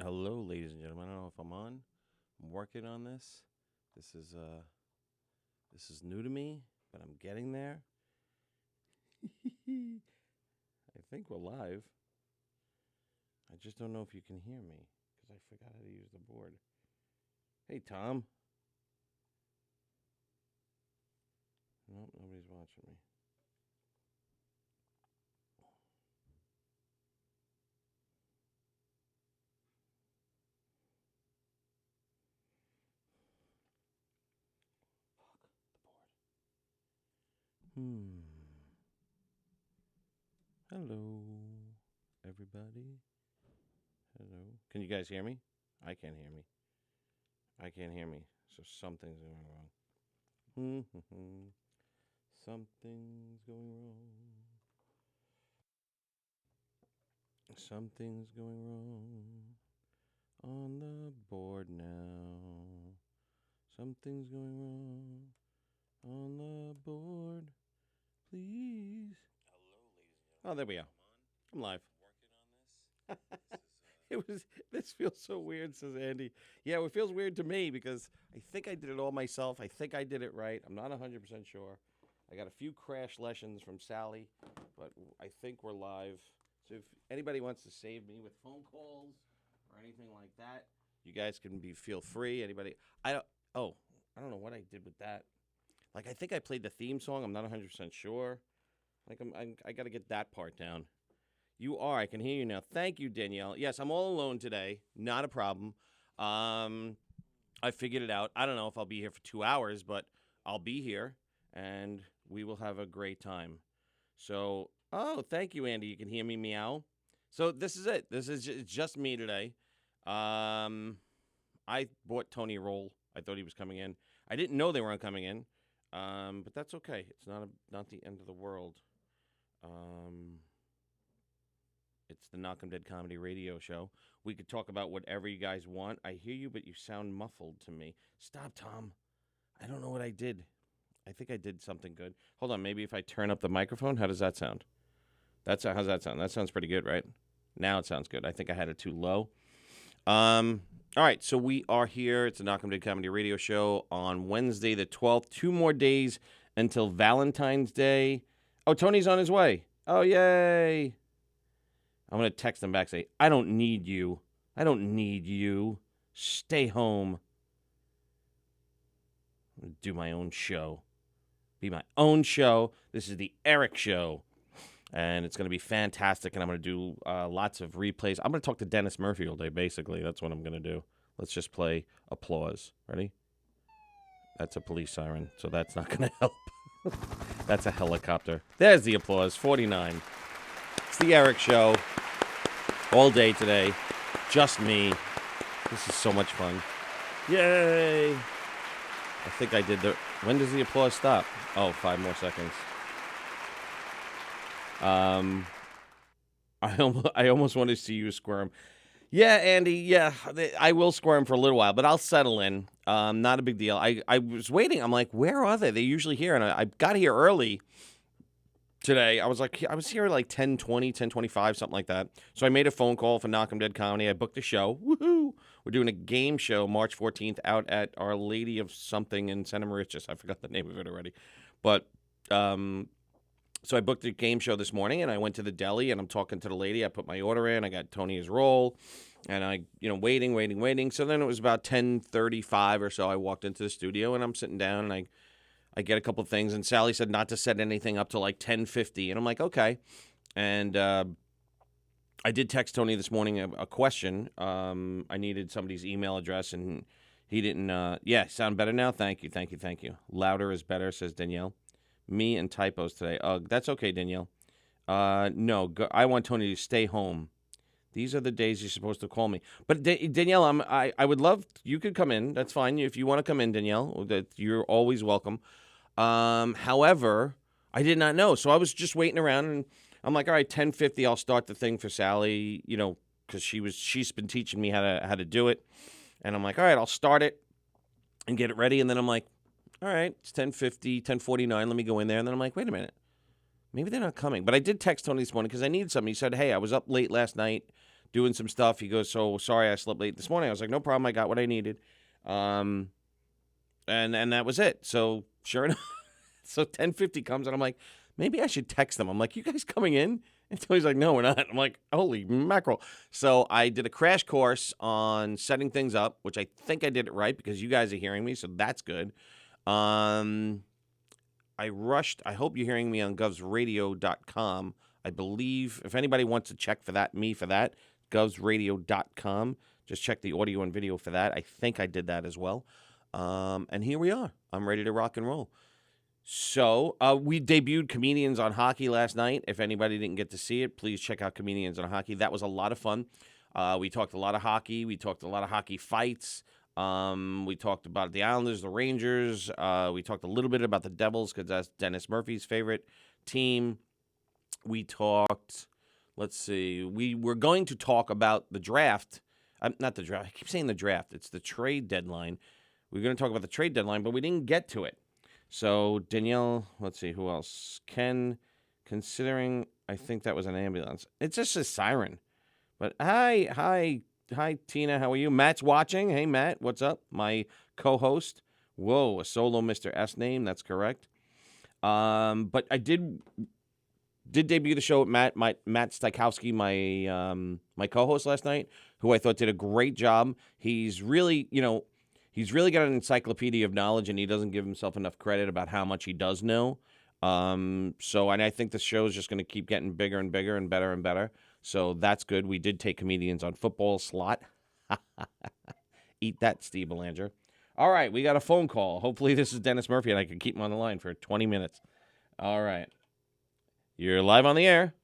Hello, ladies and gentlemen. I don't know if I'm on. I'm working on this. This is this is new to me, but I'm getting there. I think we're live. I just don't know if you can hear me because I forgot how to use the board. Hey, Tom. Nope, nobody's watching me. Fuck the board. Hello, everybody. Hello. Can you guys hear me? I can't hear me. I can't hear me. So something's going wrong. Something's going wrong. Something's going wrong on the board now. Something's going wrong on the board. Please. Hello, ladies and gentlemen. Oh, there we are. I'm live. Working on this. This feels so weird, says Andy. Yeah, it feels weird to me because I think I did it all myself. I think I did it right. I'm not 100% sure. I got a few crash lessons from Sallie, but I think we're live. So if anybody wants to save me with phone calls or anything like that, you guys can feel free. Anybody? I don't know what I did with that. Like I think I played the theme song. I'm not 100% sure. Like I got to get that part down. You are. I can hear you now. Thank you, Danielle. Yes, I'm all alone today. Not a problem. I figured it out. I don't know if I'll be here for 2 hours, but I'll be here, and we will have a great time. So, thank you, Andy. You can hear me meow. So this is it. This is just me today. I bought Tony a roll. I thought he was coming in. I didn't know they weren't coming in, but that's okay. It's not the end of the world. It's the Knockem Dead Comedy Radio Show. We could talk about whatever you guys want. I hear you, but you sound muffled to me. Stop, Tom. I don't know what I did. I think I did something good. Hold on, maybe if I turn up the microphone, how does that sound? How's that sound? That sounds pretty good, right? Now it sounds good. I think I had it too low. All right, so we are here. It's the Knockem Dead Comedy Radio Show on Wednesday the 12th. 2 more days until Valentine's Day. Oh, Tony's on his way. Oh, yay. I'm going to text him back, say, I don't need you. I don't need you. Stay home. I'm going to do my own show. Be my own show. This is the Eric Show. And it's going to be fantastic, and I'm going to do lots of replays. I'm going to talk to Dennis Murphy all day, basically. That's what I'm going to do. Let's just play applause. Ready? That's a police siren, so that's not going to help. That's a helicopter. There's the applause, 49. It's the Eric Show. All day today. Just me. This is so much fun. Yay! I think I did the... When does the applause stop? Oh, 5 more seconds. I almost want to see you squirm. Yeah, Andy, yeah. I will squirm for a little while, but I'll settle in. Not a big deal. I was waiting. I'm like, where are they? They're usually here. And I got here early today. I was here at like 10:20, 10:25, something like that. So I made a phone call for Knockem Dead Comedy. I booked a show. Woohoo! We're doing a game show March 14th out at Our Lady of something in Santa Mauritius. I forgot the name of it already. But so I booked a game show this morning, and I went to the deli, and I'm talking to the lady. I put my order in. I got Tony his roll, and I, waiting. So then it was about 10:35 or so. I walked into the studio, and I'm sitting down, and I get a couple of things, and Sallie said not to set anything up till like 10:50, and I'm like, okay. And I did text Tony this morning a question. I needed somebody's email address, and he didn't. Sound better now? Thank you. Louder is better, says Danielle. Me and typos today. That's okay, Danielle. No, I want Tony to stay home. These are the days you're supposed to call me. But Danielle, I would love, you could come in. That's fine. If you want to come in, Danielle, you're always welcome. However, I did not know. So I was just waiting around, and I'm like, all right, 10:50, I'll start the thing for Sallie, because she's been teaching me how to do it. And I'm like, all right, I'll start it and get it ready. And then I'm like, all right, it's 10:50, 10:49. Let me go in there. And then I'm like, wait a minute. Maybe they're not coming. But I did text Tony this morning because I needed something. He said, hey, I was up late last night doing some stuff. He goes, so sorry I slept late this morning. I was like, no problem. I got what I needed. And that was it. So sure enough, so 10:50 comes and I'm like, maybe I should text them. I'm like, you guys coming in? And Tony's like, no, we're not. I'm like, holy mackerel. So I did a crash course on setting things up, which I think I did it right because you guys are hearing me, so that's good. I rushed. I hope you're hearing me on govsradio.com. I believe if anybody wants to check for that, govsradio.com. Just check the audio and video for that. I think I did that as well. And here we are. I'm ready to rock and roll. So we debuted Comedians on Hockey last night. If anybody didn't get to see it, please check out Comedians on Hockey. That was a lot of fun. We talked a lot of hockey. We talked a lot of hockey fights. We talked about the Islanders, the Rangers. We talked a little bit about the Devils because that's Dennis Murphy's favorite team. We talked, let's see, we were going to talk about the draft. Not the draft. I keep saying the draft. It's the trade deadline. We were going to talk about the trade deadline, but we didn't get to it. So Danielle, let's see, who else? Ken, considering, I think that was an ambulance. It's just a siren. But hi, Tina. How are you? Matt's watching. Hey, Matt, what's up? My co-host. Whoa, a solo Mr. S name. That's correct. But I did debut the show with Matt Stykowski, my co-host last night, who I thought did a great job. He's really got an encyclopedia of knowledge, and he doesn't give himself enough credit about how much he does know. And I think the show is just going to keep getting bigger and bigger and better and better. So that's good. We did take Comedians on Football slot. Eat that, Steve Belanger. All right, we got a phone call. Hopefully this is Dennis Murphy, and I can keep him on the line for 20 minutes. All right. You're live on the air.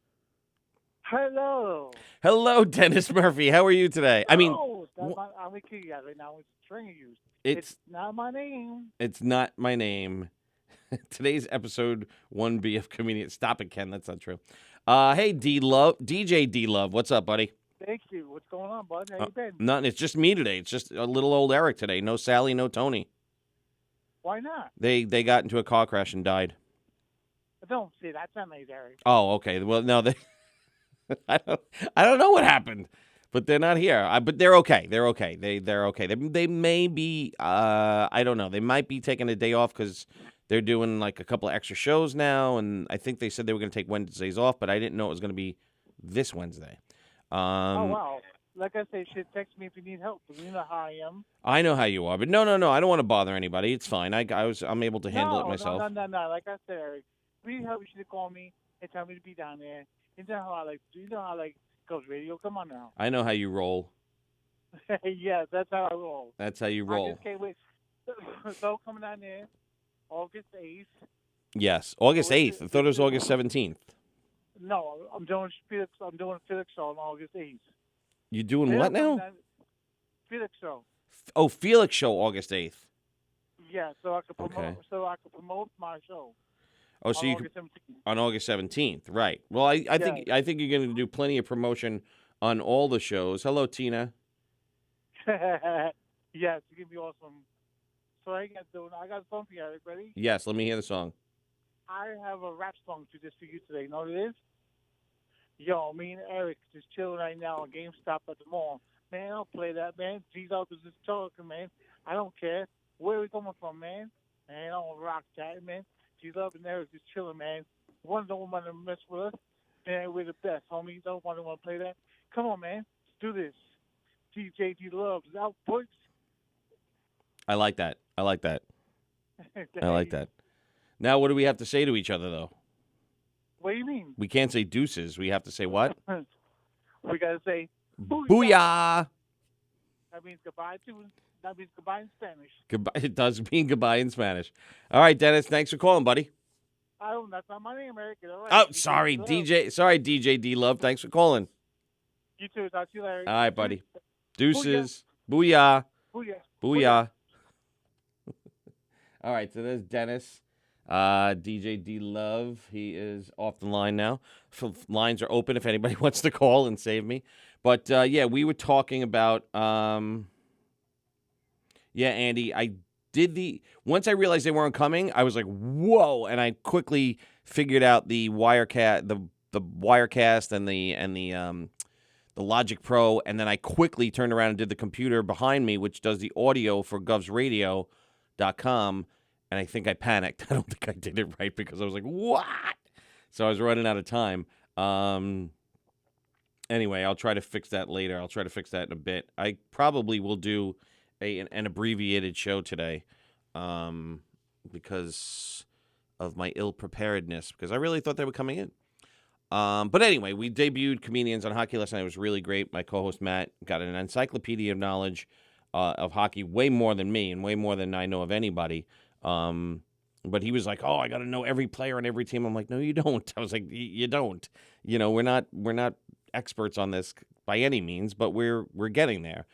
Hello. Hello, Dennis Murphy. How are you today? I'm a kid right now. It's string you. It's not my name. It's not my name. Today's episode 1B of Comedian. Stop it, Ken. That's not true. Hey, DJ D-Love. What's up, buddy? Thank you. What's going on, bud? How you been? Nothing. It's just me today. It's just a little old Eric today. No Sallie, no Tony. Why not? They got into a car crash and died. Don't say that's not nice, Eric. Oh, okay. Well, no, I don't know what happened, but they're not here. But they're okay. They're okay. They're okay. They may be. I don't know. They might be taking a day off because they're doing like a couple of extra shows now, and I think they said they were going to take Wednesdays off, but I didn't know it was going to be this Wednesday. Oh wow. Like I say, text me if you need help. You know how I am. I know how you are, but no. I don't want to bother anybody. It's fine. I'm able to handle it myself. No. Like I said, Eric, if you need help, you should call me and tell me to be down there. You know how I like Ghost Radio. Come on now. I know how you roll. Yeah, that's how I roll. That's how you roll. I just can't wait. So coming down there, August 8th. Yes, August 8th. I thought it was August 17th. No, I'm doing Felix. I'm doing Felix show on August 8th. You doing what now? Felix show. Oh, Felix show August 8th. Yeah, so I could promote. Okay. So I could promote my show. Oh, so on August 17th, right? Well, I think you're going to do plenty of promotion on all the shows. Hello, Tina. Yes, you're gonna be awesome. So I got a song for you, Eric. Ready? Yes, let me hear the song. I have a rap song just for you today. You know what it is? Yo, me and Eric just chilling right now at GameStop at the mall. Man, I'll play that, man. G-Dog is just talking, man. I don't care. Where we coming from, man? Man, I don't rock that, man. G-Love and Eric just chilling, man. One don't want to mess with us. Man, we're the best, homie. Don't want to play that. Come on, man. Let's do this. DJ G-Love is out, boys. I like that. I like that. Now, what do we have to say to each other, though? What do you mean? We can't say deuces. We have to say what? We got to say booyah. That means goodbye, too. That means goodbye in Spanish. Goodbye. It does mean goodbye in Spanish. All right, Dennis. Thanks for calling, buddy. Oh, that's not my name, Eric. Right. Oh, sorry, DJ. Sorry, DJ D-Love. Thanks for calling. You too. Talk to you later. All right, buddy. Deuces. Booyah. Booyah. Booyah. All right, so there's Dennis. DJ D-Love. He is off the line now. Lines are open if anybody wants to call and save me. But, yeah, we were talking about... Yeah, Andy, once I realized they weren't coming, I was like, whoa, and I quickly figured out the Wirecast and the the Logic Pro, and then I quickly turned around and did the computer behind me, which does the audio for govsradio.com, and I think I panicked. I don't think I did it right because I was like, what? So I was running out of time. Anyway, I'll try to fix that later. I'll try to fix that in a bit. I probably will do an abbreviated show today because of my ill-preparedness, because I really thought they were coming in. But anyway, we debuted Comedians on Hockey last night. It was really great. My co-host Matt got an encyclopedia of knowledge of hockey, way more than me and way more than I know of anybody. But he was like, "Oh, I got to know every player on every team." I'm like, "No, you don't." I was like, "You don't. You know, we're not experts on this by any means, but we're getting there."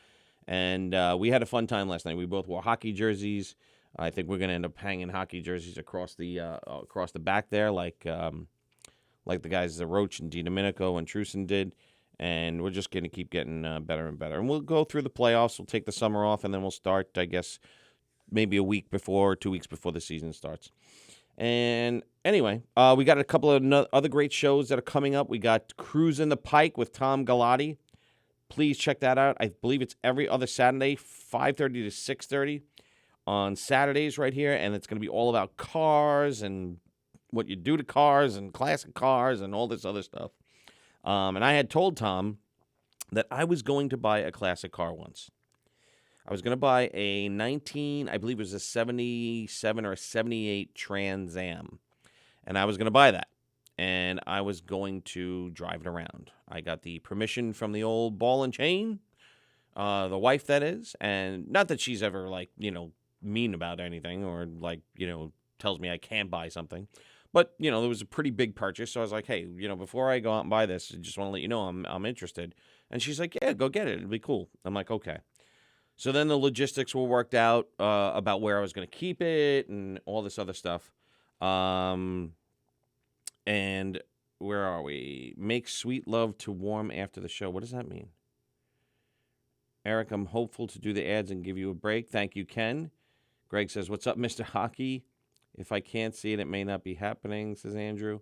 And we had a fun time last night. We both wore hockey jerseys. I think we're gonna end up hanging hockey jerseys across the back there, like the guys Roach and DiDomenico and Trusin did. And we're just gonna keep getting better and better. And we'll go through the playoffs. We'll take the summer off, and then we'll start, I guess, maybe a week before, 2 weeks before the season starts. And anyway, we got a couple of other great shows that are coming up. We got Cruising the Pike with Tom Galati. Please check that out. I believe it's every other Saturday, 5:30 to 6:30 on Saturdays right here. And it's going to be all about cars and what you do to cars and classic cars and all this other stuff. And I had told Tom that I was going to buy a classic car once. I was going to buy a I believe it was a 77 or a 78 Trans Am. And I was going to buy that. And I was going to drive it around. I got the permission from the old ball and chain, the wife that is. And not that she's ever, mean about anything or, tells me I can't buy something. But, there was a pretty big purchase. So I was like, hey, before I go out and buy this, I just want to let you know I'm interested. And she's like, yeah, go get it. It'll be cool. I'm like, okay. So then the logistics were worked out about where I was going to keep it and all this other stuff. And where are we? Make sweet love to warm after the show. What does that mean? Eric, I'm hopeful to do the ads and give you a break. Thank you, Ken. Greg says, what's up, Mr. Hockey? If I can't see it, it may not be happening, says Andrew.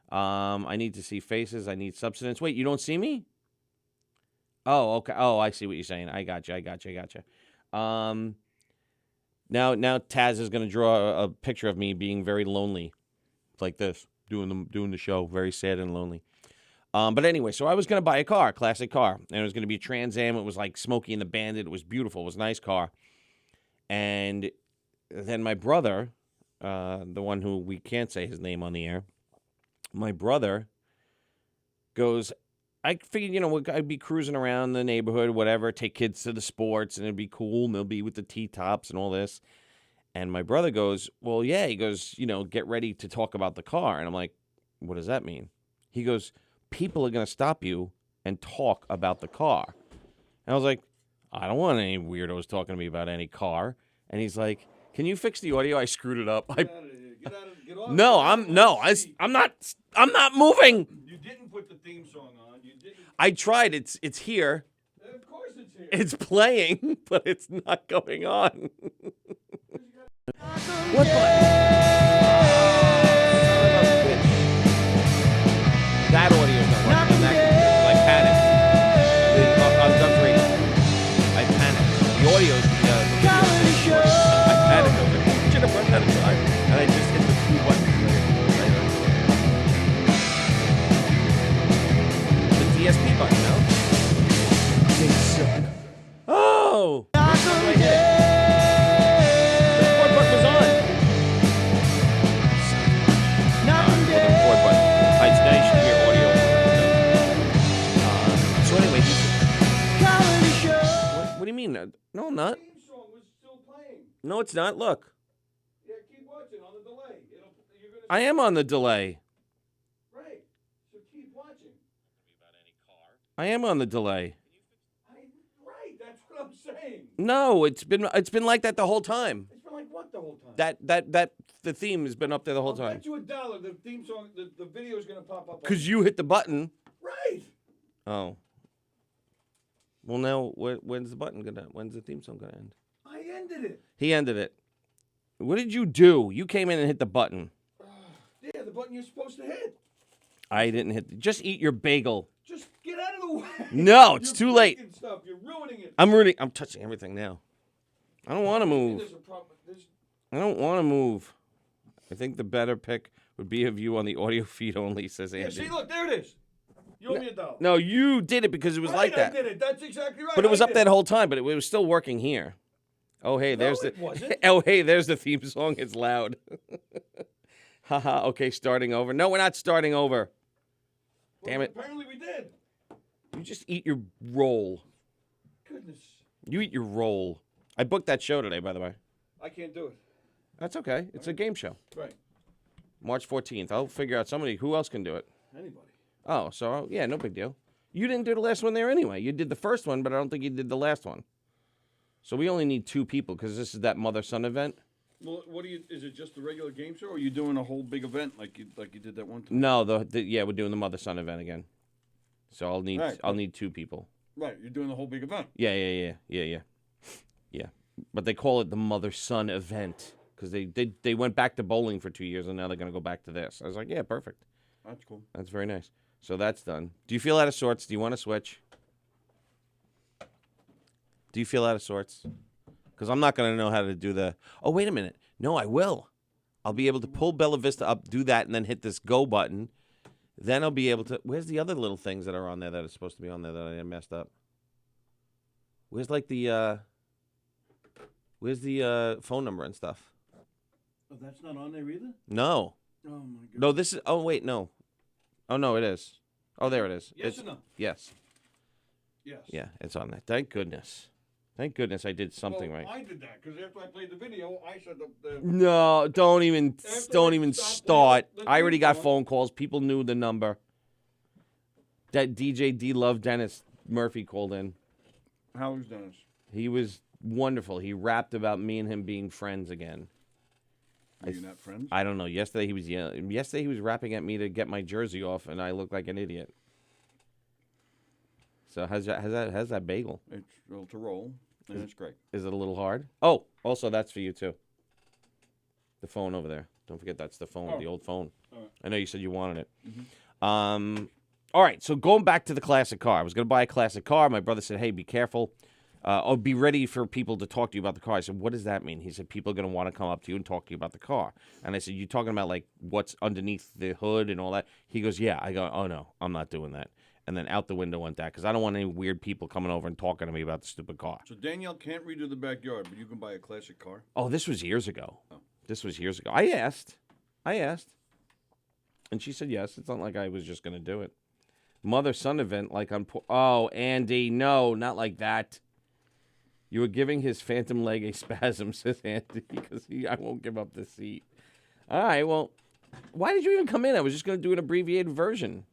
I need to see faces. I need substance. Wait, you don't see me? Oh, okay. Oh, I see what you're saying. I got you. Now Taz is going to draw a picture of me being very lonely, like this, doing the show, very sad and lonely. But anyway, so I was going to buy a car, classic car, and it was going to be a Trans Am. It was like Smokey and the Bandit. It was beautiful. It was a nice car. And then my brother, the one who we can't say his name on the air, my brother goes, I figured, I'd be cruising around the neighborhood, whatever, take kids to the sports, and it'd be cool, and they'll be with the T-tops and all this. And my brother goes, well, yeah. He goes, get ready to talk about the car. And I'm like, what does that mean? He goes, people are going to stop you and talk about the car. And I was like, I don't want any weirdos talking to me about any car. And he's like, can you fix the audio? I screwed it up. Get off. I'm not moving. You didn't put the theme song on. You didn't. I tried. It's here. Of course it's here. It's playing, but it's not going on. What button? That audio is not working on that computer. I panicked. On Guns Radio. I panicked. The audio is I panicked over it. Should have run out of time. And I just hit the two buttons. The DSP button, no? Oh! Right here. The record button was on. The record button. All right, so now you should hear audio. So anyway, what do you mean? No, I'm not. The theme song was still playing. No, it's not. Look. Yeah, keep watching on the delay. I am on the delay. Right. So keep watching. I am on the delay. Right. That's what I'm saying. No, it's been like that the whole time. It's been like what the whole time? That the theme has been up there the whole I'll time. bet you $1 the theme song, the video is going to pop up. Because you hit the button. Right. Oh. Well, now when's the theme song gonna end? I ended it. He ended it. What did you do? You came in and hit the button. Yeah, the button you're supposed to hit. I didn't hit. Just eat your bagel. Just get out of the No way. No, it's You're too late. breaking Stuff. You're ruining it. I'm touching everything now. I don't want to move. There's a problem. I don't want to move. I think the better pick would be of you on the audio feed only, says Yeah, Andy. see, look, there it is. You owe me $1. No, you did it because it was like that. I did it. That's exactly right. But it was I up did that whole time, but it was still working here. Oh, hey, No, there's it the wasn't. Oh, hey, there's the theme song. It's loud. Haha, okay, starting over. No, we're not starting over. Damn it. Apparently we did. You just eat your roll. Goodness. You eat your roll. I booked that show today, by the way. I can't do it. That's okay. It's a game show. Right. March 14th. I'll figure out somebody. Who else can do it? Anybody. Oh, so, yeah, no big deal. You didn't do the last one there anyway. You did the first one, but I don't think you did the last one. So we only need 2 people because this is that mother-son event. Well, what do you? Is it just the regular game show, or are you doing a whole big event like you did that one time? No, yeah, we're doing the mother-son event again. So I'll need 2 people. Right, you're doing the whole big event. Yeah. But they call it the mother-son event because they went back to bowling for 2 years and now they're gonna go back to this. I was like, yeah, perfect. That's cool. That's very nice. So that's done. Do you feel out of sorts? Do you want to switch? Do you feel out of sorts? Because I'm not going to know how to do the... Oh, wait a minute. No, I will. I'll be able to pull Bella Vista up, do that, and then hit this go button. Then I'll be able to... Where's the other little things that are on there that are supposed to be on there that I messed up? Where's like the... Where's the phone number and stuff? Oh, that's not on there either? No. Oh, my God. No, this is... Oh, wait, no. Oh, no, it is. Oh, there it is. Yes or no? Yes. Yes. Yeah, it's on there. Thank goodness. Thank goodness I did something well, right. I did that because after I played the video, I said the No, don't even After start. the I already got theme song- phone calls. People knew the number. That DJ D Love Dennis Murphy called in. How's Dennis? He was wonderful. He rapped about me and him being friends again. Are you not friends? I don't know. Yesterday he was yelling. Yesterday he was rapping at me to get my jersey off, and I look like an idiot. So how's that bagel? It's well to roll, and it's great. Is it a little hard? Oh, also that's for you too. The phone over there. Don't forget that's the phone, the old phone. All right. I know you said you wanted it. Mm-hmm. All right, so going back to the classic car. I was going to buy a classic car. My brother said, hey, be careful. Be ready for people to talk to you about the car. I said, what does that mean? He said, people are going to want to come up to you and talk to you about the car. And I said, you talking about like what's underneath the hood and all that? He goes, yeah. I go, oh, no, I'm not doing that. And then out the window went that because I don't want any weird people coming over and talking to me about the stupid car. So Danielle can't redo the backyard, but you can buy a classic car. Oh, this was years ago. Oh. This was years ago. I asked. And she said yes. It's not like I was just going to do it. Mother-son event like on... Oh, Andy, no, not like that. You were giving his phantom leg a spasm, says Andy, because I won't give up the seat. All right, well, why did you even come in? I was just going to do an abbreviated version.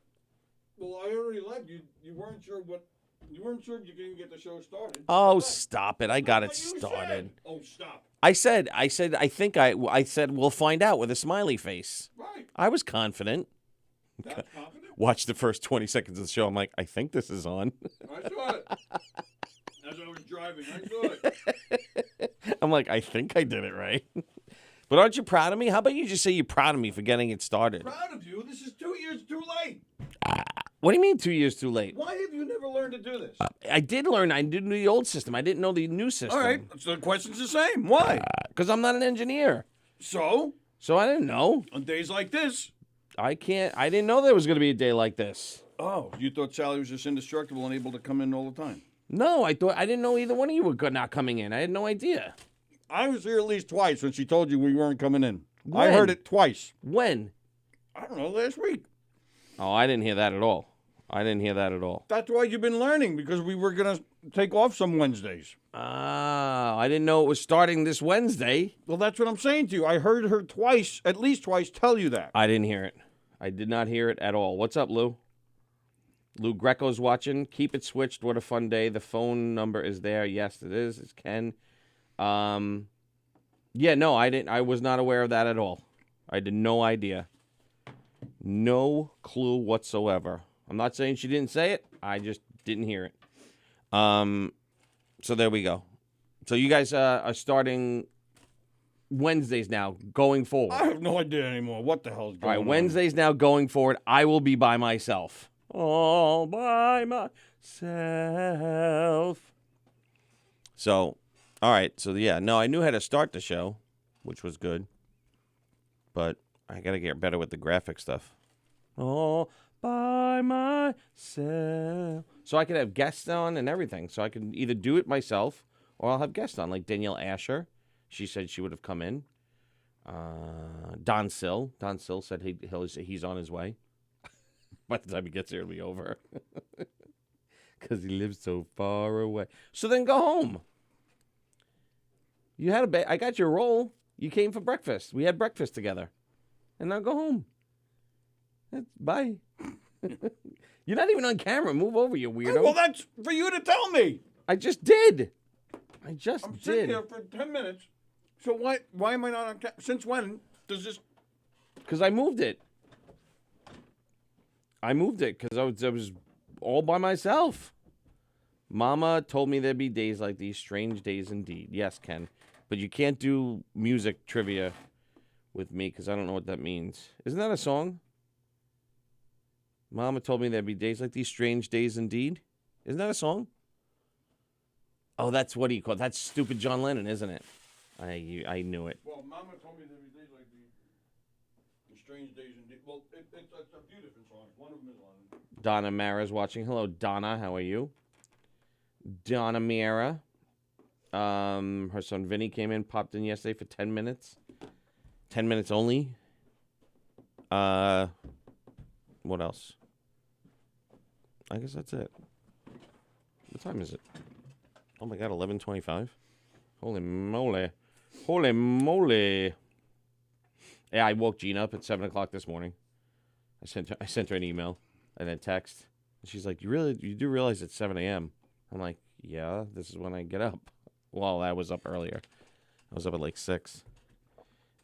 Well, I already left. You weren't sure what. You weren't sure you couldn't get the show started. Oh, stop it. I got it What you started. said. Oh, stop. I said, I said, we'll find out with a smiley face. Right. I was confident. That's confident. Watch the first 20 seconds of the show. I'm like, I think this is on. I saw it. As I was driving, I saw it. I'm like, I think I did it right. But aren't you proud of me? How about you just say you're proud of me for getting it started? Proud of you. This is 2 years too late. What do you mean 2 years too late? Why have you never learned to do this? I did learn. I did the old system. I didn't know the new system. All right. So the question's the same. Why? Because I'm not an engineer. So, So I didn't know. on days like this. I didn't know there was going to be a day like this. Oh, you thought Sallie was just indestructible and able to come in all the time? No, I didn't know either one of you were not coming in. I had no idea. I was here at least twice when she told you we weren't coming in. When? I heard it twice. When? I don't know, last week. Oh, I didn't hear that at all. That's why you've been learning, because we were going to take off some Wednesdays. Ah, I didn't know it was starting this Wednesday. Well, that's what I'm saying to you. I heard her twice, at least twice, tell you that. I didn't hear it. I did not hear it at all. What's up, Lou? Lou Greco's watching. Keep it switched. What a fun day. The phone number is there. Yes, it is. It's Ken. Yeah, no, I didn't. I was not aware of that at all. I had no idea. No clue whatsoever. I'm not saying she didn't say it. I just didn't hear it. So there we go. So you guys are starting Wednesdays now, going forward. I have no idea anymore what the hell's All going on. right, Wednesdays now going forward. I will be by myself. all by myself. So, all right. So, yeah, no, I knew how to start the show, which was good. But I got to get better with the graphic stuff. All by myself. So I could have guests on and everything. So I can either do it myself or I'll have guests on, like Danielle Asher. She said she would have come in. Don Sill. Don Sill said he's on his way. By the time he gets here, it'll be over. Because he lives so far away. So then go home. You had I got your roll. You came for breakfast. We had breakfast together. And now go home. Bye. You're not even on camera. Move over, you weirdo. Well, that's for you to tell me. I just did. I'm sitting here for 10 minutes. So why am I not on camera? Since when does this... Because I moved it. I moved it because I was all by myself. Mama told me there'd be days like these, strange days indeed. Yes, Ken. But you can't do music trivia with me because I don't know what that means. Isn't that a song? Mama told me there'd be days like these, strange days indeed. Isn't that a song? Oh, that's what he called. That's stupid John Lennon, isn't it? I knew it. Well, Mama told me there'd be days like the strange days indeed. Well, it's a few different songs. One of them is on. Donna Mara's watching. Hello, Donna. How are you? Donna Mara. Her son Vinny came in, popped in yesterday for 10 minutes. 10 minutes only. What else? I guess that's it. What time is it? Oh my God, 11:25. Holy moly. Holy moly. Yeah, I woke Jean up at 7 o'clock this morning. I sent her an email and a text. And she's like, you do realize it's 7 a.m.? I'm like, yeah, this is when I get up. Well, I was up earlier. I was up at like 6.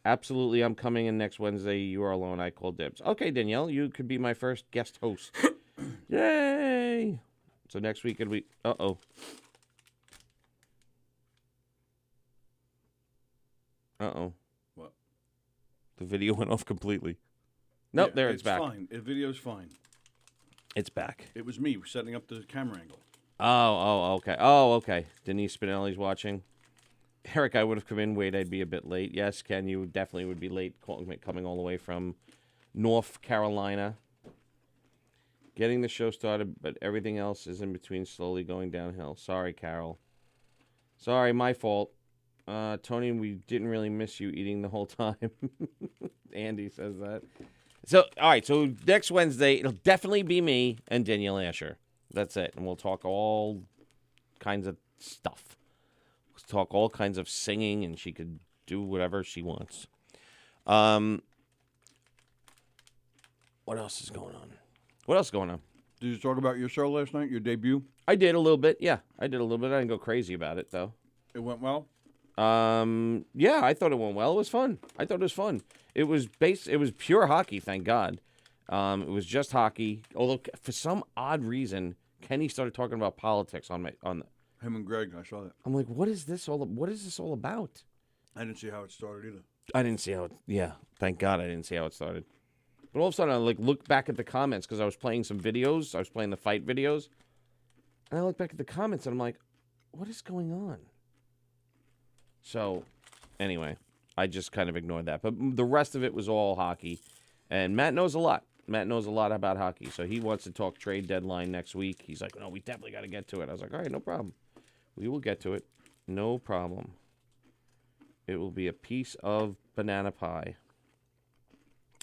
Absolutely, I'm coming in next Wednesday. You are alone. I called dibs. Okay, Danielle, you could be my first guest host. Yay! So next week it'll be... Uh-oh. Uh-oh. What? The video went off completely. Nope, Yeah, there it's back. Fine. The video's fine. It's back. It was me setting up the camera angle. Oh, okay. Oh, okay. Denise Spinelli's watching. Eric, I would have come in. Wait, I'd be a bit late. Yes, Ken, you definitely would be late coming all the way from North Carolina. Getting the show started, but everything else is in between, slowly going downhill. Sorry, Carol. Sorry, my fault. Tony, we didn't really miss you eating the whole time. Andy says that. So, all right, so next Wednesday, it'll definitely be me and Danielle Asher. That's it. And we'll talk all kinds of stuff. We'll talk all kinds of singing, and she could do whatever she wants. What else is going on? What else is going on? Did you talk about your show last night, your debut? I did a little bit. Yeah, I did a little bit. I didn't go crazy about it, though. It went well? Yeah, I thought it went well. It was fun. I thought it was fun. It was pure hockey, thank God. It was just hockey. Although for some odd reason, Kenny started talking about politics on Him and Greg, I saw that. I'm like, what is this all about? I didn't see how it started either. I didn't see how it. Yeah, thank God I didn't see how it started. But all of a sudden, I looked back at the comments because I was playing some videos. I was playing the fight videos, and I looked back at the comments and I'm like, what is going on? So, anyway, I just kind of ignored that. But the rest of it was all hockey, and Matt knows a lot. Matt knows a lot about hockey, so he wants to talk trade deadline next week. He's like, no, we definitely got to get to it. I was like, all right, no problem. We will get to it. No problem. It will be a piece of banana pie.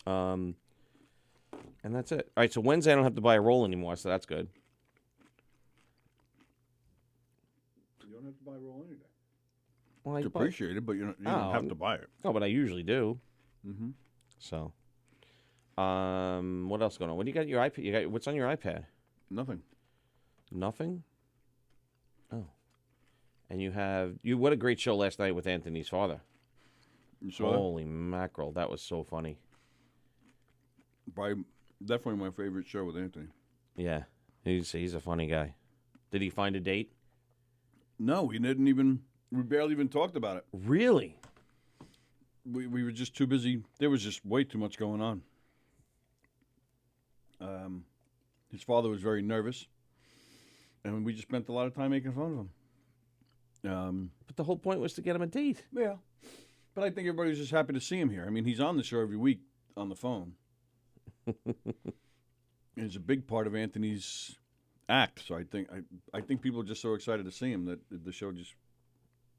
And that's it. All right, so Wednesday I don't have to buy a roll anymore, so that's good. You don't have to buy a roll any day. Well, It's appreciated, but you don't have to buy it. Oh, but I usually do. Mm-hmm. So, what else going on? What do you got? Your iPad? What's on your iPad? Nothing. Nothing. Oh, and what a great show last night with Anthony's father. You saw that? Holy mackerel, that was so funny. Definitely my favorite show with Anthony. Yeah, he's a funny guy. Did he find a date? No, we didn't even. We barely even talked about it. Really? We were just too busy. There was just way too much going on. His father was very nervous, and we just spent a lot of time making fun of him. But the whole point was to get him a date. Yeah. But I think everybody was just happy to see him here. I mean, he's on the show every week on the phone. It's a big part of Anthony's act. So I think people are just so excited to see him that the show just,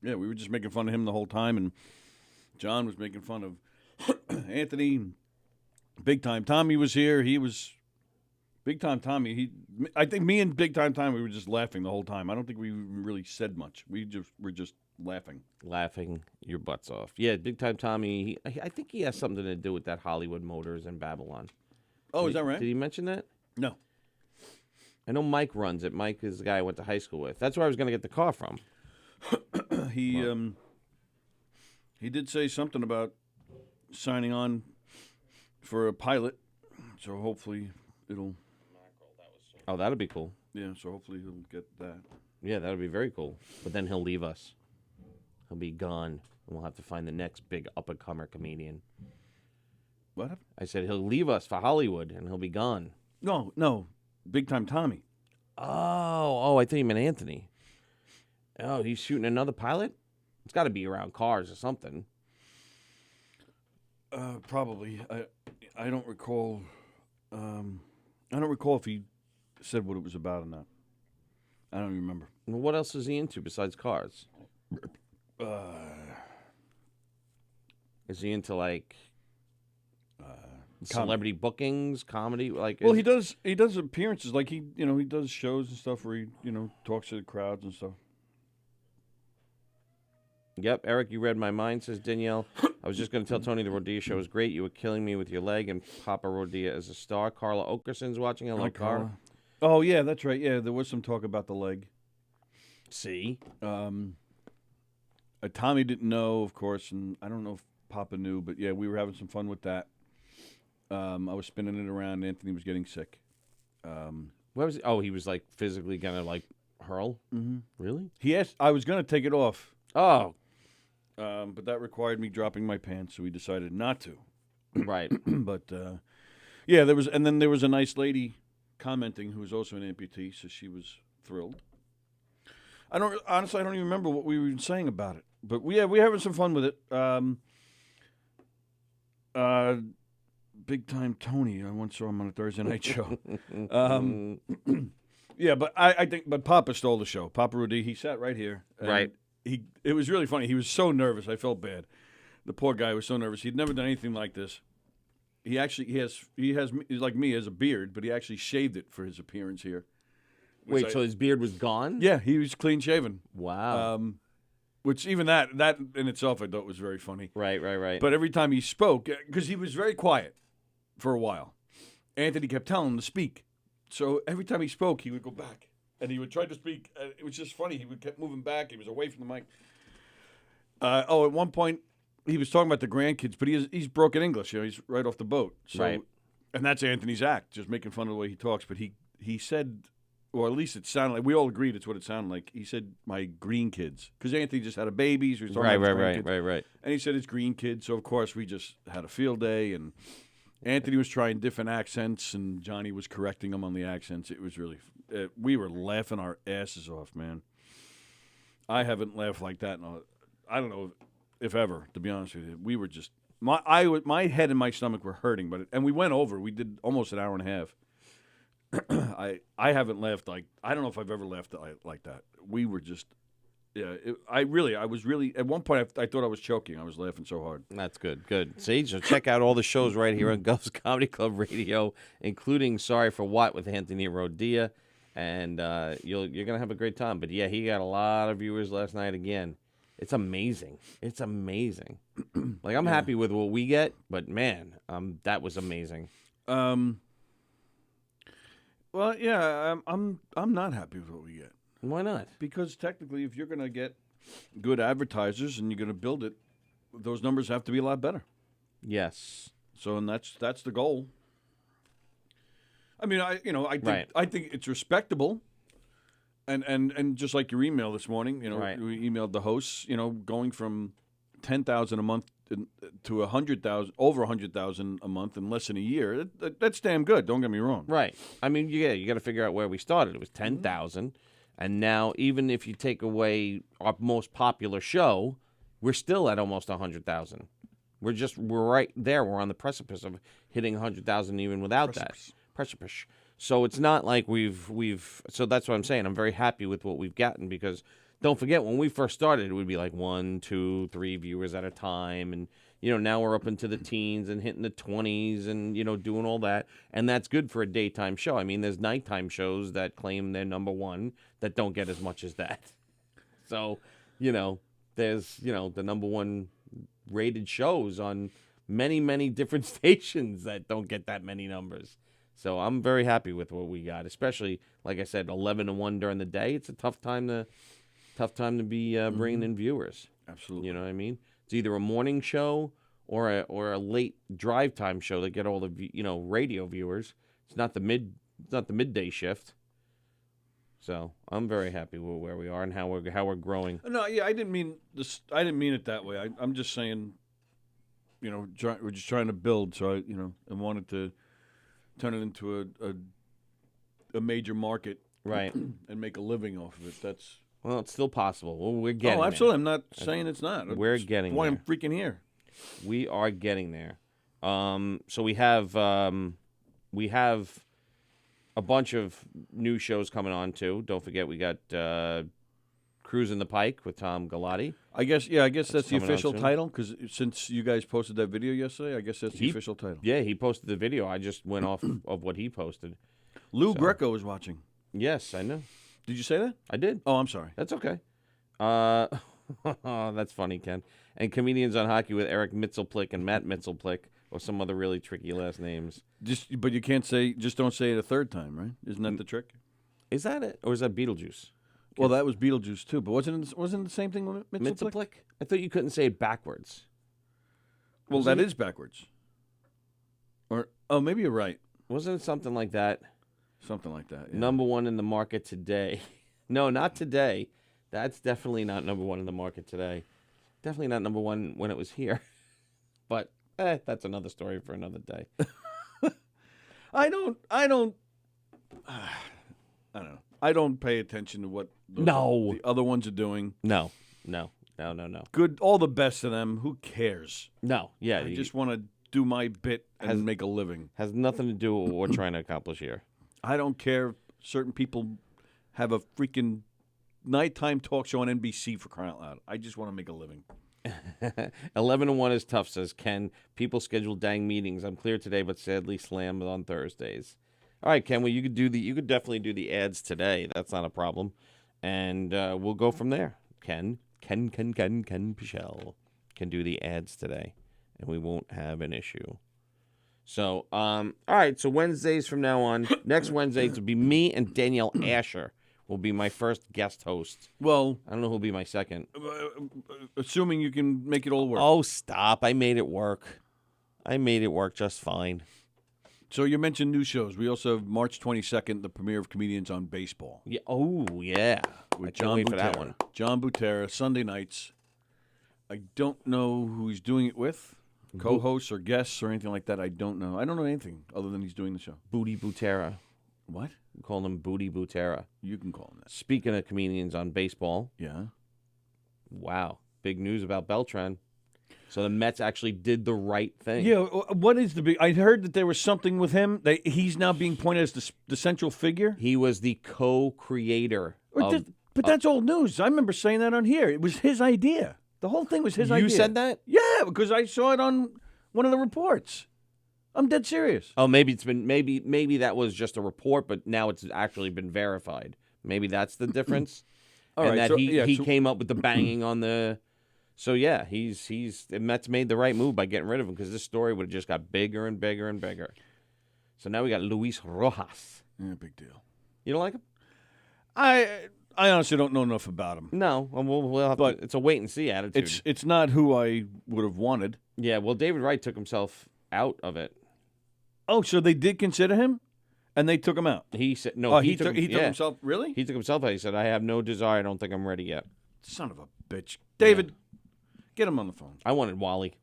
we were just making fun of him the whole time. And John was making fun of Anthony. Big Time Tommy was here. He was Big Time Tommy. I think me and Big Time Tommy, we were just laughing the whole time. I don't think we really said much. We were just laughing. Laughing your butts off. Yeah, Big Time Tommy, I think he has something to do with that Hollywood Motors in Babylon. Oh, is that right? Did he mention that? No. I know Mike runs it. Mike is the guy I went to high school with. That's where I was going to get the car from. He did say something about signing on for a pilot, so hopefully it'll... Oh, that'd be cool. Yeah, so hopefully he'll get that. Yeah, that would be very cool. But then he'll leave us. He'll be gone, and we'll have to find the next big up-and-comer comedian. What? I said he'll leave us for Hollywood, and he'll be gone. No, Big Time Tommy. Oh, I thought you meant Anthony. Oh, he's shooting another pilot? It's got to be around cars or something. Probably. I don't recall. I don't recall if he said what it was about or not. I don't even remember. Well, what else is he into besides cars? Is he into like celebrity bookings, comedy? Like, well, he does appearances. Like he does shows and stuff where he talks to the crowds and stuff. Yep, Eric, you read my mind, says Danielle. I was just going to tell Tony the Rodea show was great. You were killing me with your leg, and Papa Rodea is a star. Carla Okerson's watching. Hello, Carla. Oh, yeah, that's right. Yeah, there was some talk about the leg. See? Tommy didn't know, of course, and I don't know if Papa knew, but yeah, we were having some fun with that. I was spinning it around. Anthony was getting sick. Where was he? Oh, he was like physically going to like hurl? Mm-hmm. Really? He asked. I was going to take it off. Oh. But that required me dropping my pants, so we decided not to. Right. But, yeah, there was a nice lady commenting who was also an amputee, so she was thrilled. Honestly, I don't even remember what we were saying about it. But, we're having some fun with it. Big Time Tony, I once saw him on a Thursday night show. Yeah, but I think Papa stole the show. Papa Rudy, he sat right here. Right. It was really funny. He was so nervous. I felt bad. The poor guy was so nervous. He'd never done anything like this. He has he's like me, he has a beard, but he actually shaved it for his appearance here. Wait, so his beard was gone? Yeah, he was clean shaven. Wow. Which even that in itself I thought was very funny. Right. But every time he spoke, because he was very quiet for a while, Anthony kept telling him to speak. So every time he spoke, he would go back. And he would try to speak. It was just funny. He would keep moving back. He was away from the mic. At one point, he was talking about the grandkids, but he's broken English. He's right off the boat. So, right. And that's Anthony's act, just making fun of the way he talks. But he said, or at least it sounded like, we all agreed it's what it sounded like. He said, my green kids. Because Anthony just had a baby. So he was talking about his grandkids. Right. And he said it's green kids. So, of course, we just had a field day. And Anthony was trying different accents, and Johnny was correcting him on the accents. It was really we were laughing our asses off, man. I haven't laughed like that I don't know if ever, to be honest with you. We were just my head and my stomach were hurting, and we went over. We did almost an hour and a half. I haven't laughed I don't know if I've ever laughed like that. We were just I was really at one point I thought I was choking. I was laughing so hard. That's good. See, so check out all the shows right here on Gulf's Comedy Club Radio, including Sorry for What with Anthony Rodea. And you're going to have a great time. But, yeah, he got a lot of viewers last night again. It's amazing. Like, I'm happy with what we get, but, man, that was amazing. Well, yeah, I'm not happy with what we get. Why not? Because technically, if you're going to get good advertisers and you're going to build it, those numbers have to be a lot better. Yes. So, and that's the goal. I mean, I think it's respectable, and just like your email this morning, right. We emailed the hosts, going from $10,000 a month to 100,000, over 100,000 a month in less than a year. That's damn good. Don't get me wrong. Right. I mean, yeah, you got to figure out where we started. It was 10,000, and now even if you take away our most popular show, we're still at almost 100,000. We're right there. We're on the precipice of hitting 100,000 even without that. Precipice. So it's not like we've. So that's what I'm saying. I'm very happy with what we've gotten because don't forget when we first started, it would be like 1, 2, 3 viewers at a time, and now we're up into the teens and hitting the 20s, and doing all that, and that's good for a daytime show. I mean, there's nighttime shows that claim they're number one that don't get as much as that. So there's the number one rated shows on many, many different stations that don't get that many numbers. So I'm very happy with what we got, especially, like I said, 11-1 during the day. It's a tough time to be bringing in viewers. Absolutely. You know what I mean? It's either a morning show or a late drive time show that get all the radio viewers. It's not the midday shift. So I'm very happy with where we are and how we're growing. No, yeah, I didn't mean this. I didn't mean it that way. I'm just saying, we're just trying to build. So I wanted to turn it into a major market, right, and make a living off of it. Well, it's still possible. Well, we're getting. Oh, absolutely. There. I'm not saying it's not. We're getting. Why there. I'm freaking here. We are getting there. So we have a bunch of new shows coming on too. Don't forget we got Cruising the Pike with Tom Galati. I guess that's the official soon. title because since you guys posted that video yesterday, I guess that's the official title. Yeah, he posted the video. I just went off of what he posted. Lou Greco was watching. Yes, I know. Did you say that? I did. Oh, I'm sorry. That's okay. That's funny, Ken. And Comedians on Hockey with Eric Mitzelplick and Matt Mitzelplick, or some other really tricky last names. But you can't say. Just don't say it a third time, right? Isn't that the trick? Is that it, or is that Beetlejuice? Well, that was Beetlejuice too, but wasn't it the same thing with Mitzelplick? Mitzelplick? I thought you couldn't say it backwards. Well, that is backwards. Or maybe you're right. Wasn't it something like that? Something like that. Yeah. Number one in the market today. No, not today. That's definitely not number one in the market today. Definitely not number one when it was here. But that's another story for another day. I don't know. I don't pay attention to what the other ones are doing. No. Good, all the best to them. Who cares? No, yeah. I just want to do my bit and make a living. Has nothing to do with what we're trying to accomplish here. I don't care if certain people have a freaking nighttime talk show on NBC for crying out loud. I just want to make a living. 11-1 is tough, says Ken. People schedule dang meetings. I'm clear today, but sadly slammed on Thursdays. All right, Ken. Well, you could definitely do the ads today. That's not a problem, and we'll go from there. Ken Pichel can do the ads today, and we won't have an issue. So, all right. So Wednesdays from now on, next Wednesday, it'll be me and Danielle Asher will be my first guest host. Well, I don't know who'll be my second. Assuming you can make it all work. Oh, stop! I made it work. I made it work just fine. So you mentioned new shows. We also have March 22nd, the premiere of Comedians on Baseball. Yeah. Oh, yeah. With I can't John wait Butera. for that one. John Butera, Sunday nights. I don't know who he's doing it with, co-hosts or guests or anything like that. I don't know. I don't know anything other than he's doing the show. Booty Butera. What? We call him Booty Butera. You can call him that. Speaking of Comedians on Baseball. Yeah. Wow. Big news about Beltran. So the Mets actually did the right thing. Yeah, what is the big... I heard that there was something with him. That he's now being pointed as the central figure. He was the co-creator of... But that's old news. I remember saying that on here. It was his idea. The whole thing was his idea. You said that? Yeah, because I saw it on one of the reports. I'm dead serious. Oh, maybe it's been... Maybe that was just a report, but now it's actually been verified. Maybe that's the difference. All and right, that so, he came up with the banging on the... So, yeah, the Mets made the right move by getting rid of him because this story would have just got bigger and bigger and bigger. So now we got Luis Rojas. Yeah, big deal. You don't like him? I honestly don't know enough about him. No, we'll have But to, it's a wait-and-see attitude. It's not who I would have wanted. Yeah, well, David Wright took himself out of it. Oh, so they did consider him, and they took him out. He said, no, Oh, he took himself, really? He took himself out. He said, I have no desire. I don't think I'm ready yet. Son of a bitch. David, get him on the phone. I wanted Wally.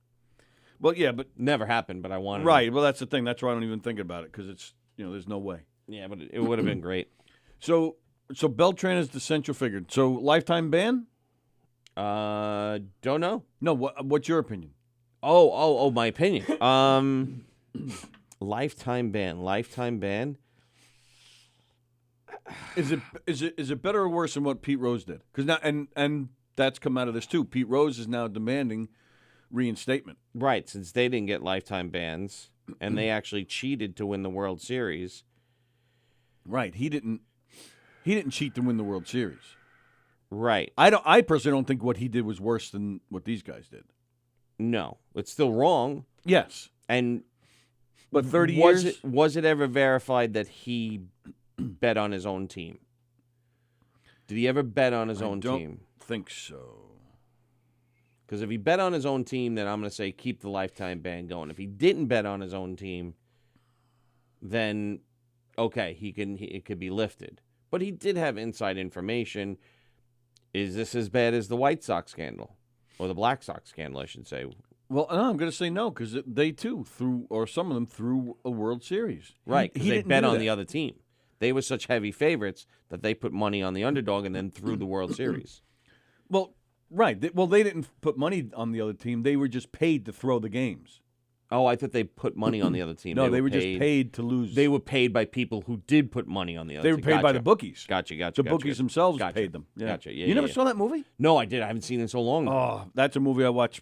Well, yeah, but Never happened, but I wanted it. right. Well, that's the thing. That's why I don't even think about it because it's there's no way. Yeah, but it would have been great. So Beltran is the central figure. So lifetime ban? Don't know. No. What's your opinion? Oh, my opinion. Lifetime ban. Is it better or worse than what Pete Rose did? Because now and that's come out of this too. Pete Rose is now demanding reinstatement. Right, since they didn't get lifetime bans and they actually cheated to win the World Series. Right. He didn't cheat to win the World Series. Right. I personally don't think what he did was worse than what these guys did. No, it's still wrong. Yes. And but 30 years was it ever verified that he bet on his own team? Did he ever bet on his own team? I think so. Because if he bet on his own team, then I'm going to say keep the lifetime ban going. If he didn't bet on his own team, then okay, it could be lifted. But he did have inside information. Is this as bad as the White Sox scandal? Or the Black Sox scandal, I should say. Well, no, I'm going to say no, because they too some of them threw a World Series. Right, because they didn't bet do on that. the other team. They were such heavy favorites that they put money on the underdog and then threw the World Series. Well, right. They didn't put money on the other team. They were just paid to throw the games. Oh, I thought they put money on the other team. No, they were just paid to lose. They were paid by people who did put money on the other They team. were paid by the bookies. Gotcha. The bookies themselves paid them. Yeah. Gotcha. Yeah, you never yeah. saw that movie? No, I did. I haven't seen it in so long. Oh, that's a movie I watch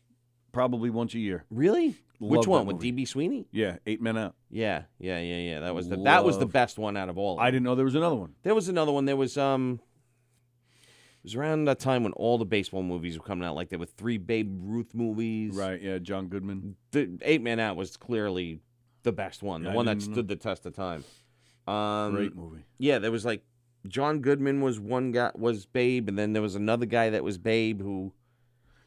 probably once a year. Really? Love Which one? that With movie. D.B. Sweeney? Yeah, 8 Men Out. Yeah. That was the best one out of all of them. I didn't know there was another one. There was another one. There was it was around that time when all the baseball movies were coming out. Like there were 3 Babe Ruth movies. Right, yeah, John Goodman. The 8 Man Out was clearly the best one. The Yeah, I one that didn't know. stood the test of time. Great movie. Yeah, there was like John Goodman was one guy was Babe, and then there was another guy that was Babe who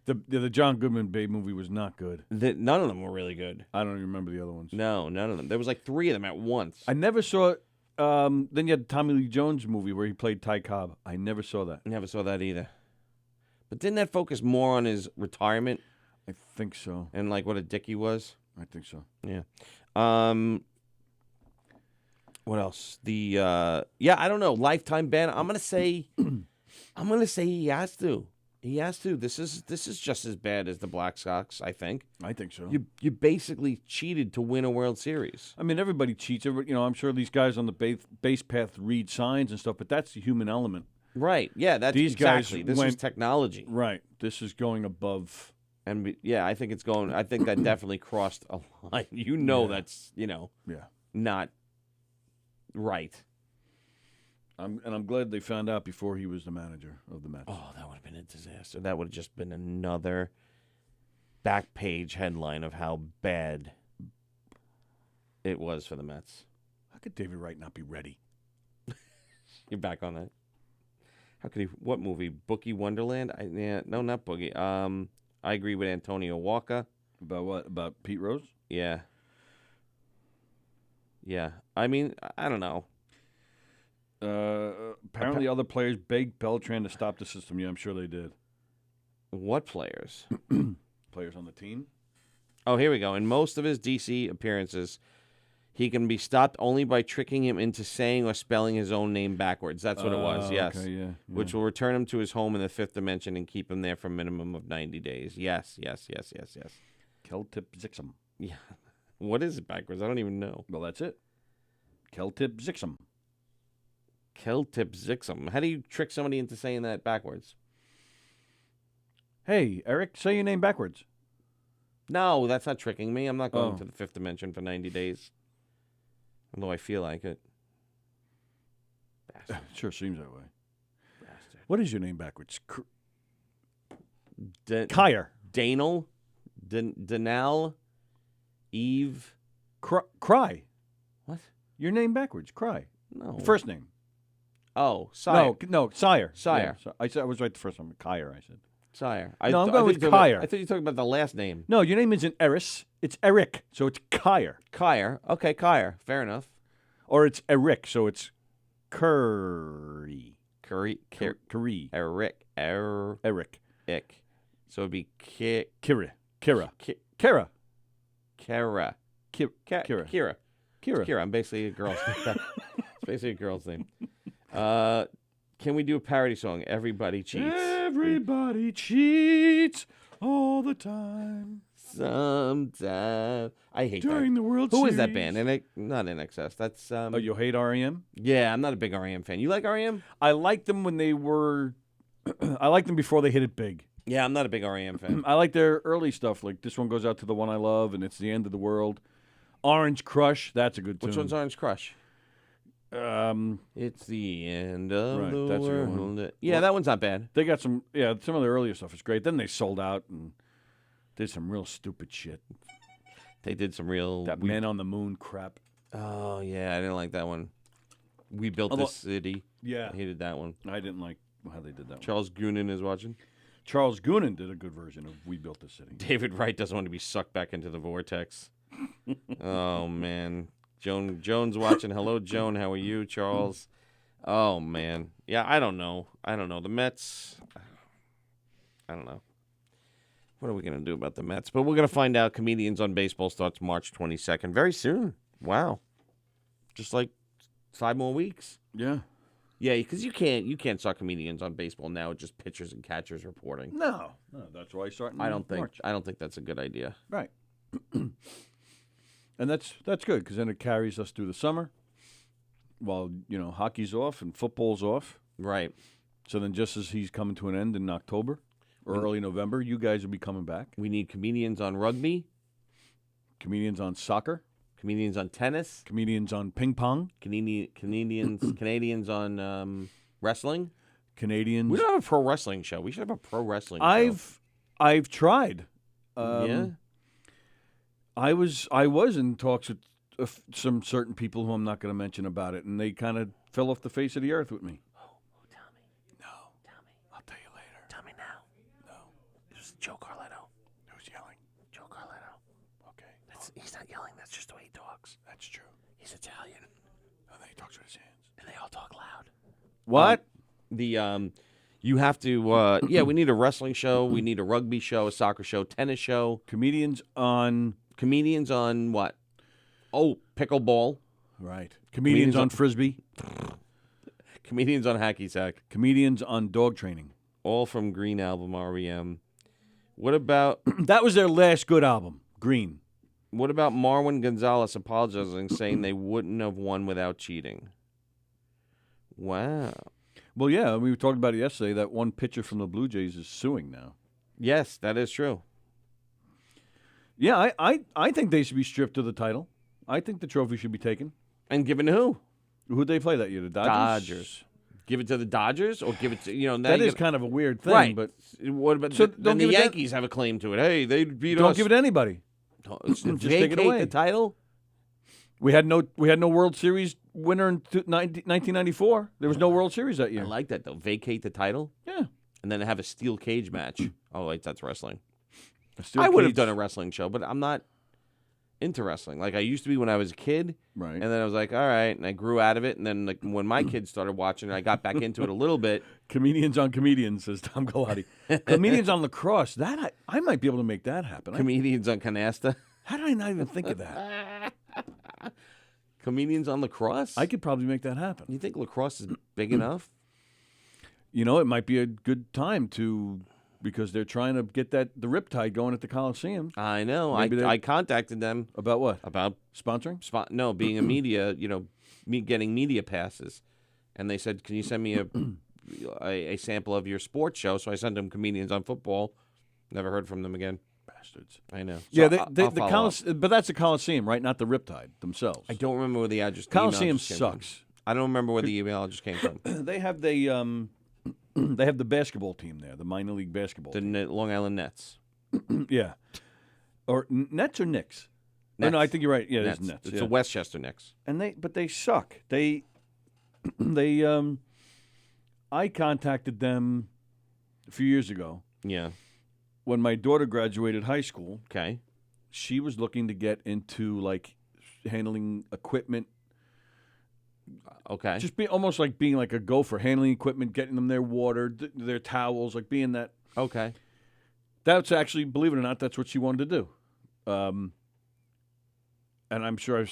The John Goodman Babe movie was not good. none of them were really good. I don't even remember the other ones. No, none of them. There was like 3 of them at once. I never saw it. Then you had the Tommy Lee Jones movie where he played Ty Cobb. I never saw that. Never saw that either. But didn't that focus more on his retirement I think so. and like what a dick he was? I think so. Yeah. What else? I don't know. Lifetime ban. I'm gonna say he has to. He has to. This is just as bad as the Black Sox, I think. I think so. You basically cheated to win a World Series. I mean, everybody cheats. I'm sure these guys on the base path read signs and stuff, but that's the human element. Right. Yeah, that's These guys exactly. This is went- technology. Right. This is going above. And I think it's going I think that definitely crossed a line. Yeah. That's, Yeah. not right. I'm glad they found out before he was the manager of the Mets. Oh, that would have been a disaster. That would have just been another back page headline of how bad it was for the Mets. How could David Wright not be ready? You're back on that. How could he? What movie? Boogie Wonderland? No, not Boogie. I agree with Antonio Walker. About what? About Pete Rose? Yeah. I mean, I don't know. Apparently, other players begged Beltran to stop the system. Yeah, I'm sure they did. What players? Players on the team? Oh, here we go. In most of his DC appearances, he can be stopped only by tricking him into saying or spelling his own name backwards. That's what it was, yes. Okay, yeah. Which will return him to his home in the 5th dimension and keep him there for a minimum of 90 days. Yes. Keltip Zixum. Yeah. What is it backwards? I don't even know. Well, that's it. Keltip Zixum. Keltip Zixum. How do you trick somebody into saying that backwards? Hey, Eric, say your name backwards. No, that's not tricking me. I'm not going Oh. to the 5th dimension for 90 days. Although I feel like it. Bastard. Sure seems that way. Bastard. What is your name backwards? D- Kyer. Danel? Danelle? Eve? Cry. What? Your name backwards. Cry. No. First name. Oh, Sire. No, Sire. Sire. Yeah, I was right the first time. Kyer, I said. Sire. No, I'm I going thought with you were talking Kyer. I thought you were talking about the last name. No, your name isn't Eris. It's Eric, so it's Kyer. Kyer. Okay, Kyer. Fair enough. Or it's Eric, so it's Curry. Curry. Curry. Eric. Eric. So it'd be Kira. Kira. Kara. Kira. Kira. Kira. I'm basically a girl's name. It's basically a girl's name. Can we do a parody song? Everybody cheats. Everybody cheats all the time. Sometimes. I hate During that. the World Who Series. is that band? Not NXS. That's Oh, you hate REM? Yeah, I'm not a big REM fan. You like REM? I liked them when they were. I liked them before they hit it big. Yeah, I'm not a big REM fan. I like their early stuff. Like This One Goes Out to the One I Love, and It's the End of the World. Orange Crush, that's a good tune. Which one's Orange Crush? It's the end of Right, the that's a good world. one. Yeah, that one's not bad. They got some of their earlier stuff is great. Then they sold out and did some real stupid shit. They did some real. That Man on the Moon crap. Oh yeah, I didn't like that one. We built Although- this city. Yeah. I hated that one. I didn't like how they did that one. Charles Goonan is watching. Charles Goonan did a good version of We Built This City. David Wright doesn't want to be sucked back into the vortex. Oh man, Joan's watching. Hello, Joan. How are you, Charles? Oh man, yeah. I don't know. The Mets. I don't know. What are we gonna do about the Mets? But we're gonna find out. Comedians on Baseball starts March 22nd, very soon. Wow, just like 5 more weeks. Yeah. Yeah, because you can't start Comedians on Baseball now with just pitchers and catchers reporting. No, that's why I start in I don't March. think that's a good idea. Right. And that's good because then it carries us through the summer while, hockey's off and football's off. Right. So then just as he's coming to an end in October or early November, you guys will be coming back. We need comedians on rugby, Comedians on soccer, comedians on tennis, comedians on ping pong, Canadians on wrestling. Canadians. We don't have a pro wrestling show. We should have a pro wrestling show. I've tried. Yeah. I was in talks with some certain people who I'm not going to mention about it, and they kind of fell off the face of the earth with me. Oh, tell me. No. Tell me. I'll tell you later. Tell me now. No. It was Joe Carletto. Who's yelling? Joe Carletto. Okay. He's not yelling. That's just the way he talks. That's true. He's Italian. And then he talks with his hands. And they all talk loud. What? You have to, we need a wrestling show. We need a rugby show, a soccer show, tennis show. Comedians on what? Oh, pickleball. right. Comedians on frisbee. Comedians on hacky sack. Comedians on dog training. All from Green Album REM. What about That was their last good album. Green. Marwin Gonzalez apologizing, saying they wouldn't have won without cheating? Wow. Well, yeah, we talked about it yesterday. That one pitcher from the Blue Jays is suing now. Yes, that is true. Yeah, I think they should be stripped of the title. I think the trophy should be taken. And given to who? Who'd they play that year? The Dodgers. Give it to the Dodgers, or give it to now That you is gotta- kind of a weird thing, right. but What about So then don't the give it to- Yankees have a claim to it? Hey, they beat don't us. give it to anybody. Just take it vacate away. the title. We had no World Series winner in 1994. There was no World Series that I year. like that though. Vacate the title, Yeah. and then have a steel cage match. Oh wait, that's wrestling. A steel I would have cage- done a wrestling show, but I'm not into wrestling like I used to be when I was a kid. Right. And then I was like, all right, and I grew out of it. And then like when my kids started watching it, I got back into it a little bit. Comedians on comedians, says Tom Galati. Comedians on lacrosse. That I might be able to make that happen. Comedians on canasta. How did I not even think of that? Comedians on lacrosse. I could probably make that happen. You think lacrosse is big enough? It might be a good time because they're trying to get the Riptide going at the Coliseum. I know. Maybe I contacted them About what? about Sponsoring? being a media, me getting media passes, and they said, "Can you send me a sample of your sports show?" So I sent them Comedians on Football. Never heard from them again. Bastards. I know. Yeah, So I'll follow up. but that's the Coliseum, right? Not the Riptide themselves. I don't remember where the address. Coliseum email just came from. sucks. I don't remember where the email just came from. They have they have the basketball team there, the minor league basketball The team. Long Island Nets. Yeah. Or Nets or Knicks? Oh, Nets. no, I think you're right. Yeah, Nets. it's Nets. It's yeah. the Westchester Knicks. And they suck. They I contacted them a few years ago Yeah. when my daughter graduated high school. Okay. She was looking to get into like handling equipment, Okay. just be almost like being like a gopher, handling equipment, getting them their water, their towels, like being that. Okay. That's actually, believe it or not, that's what she wanted to do. and I'm sure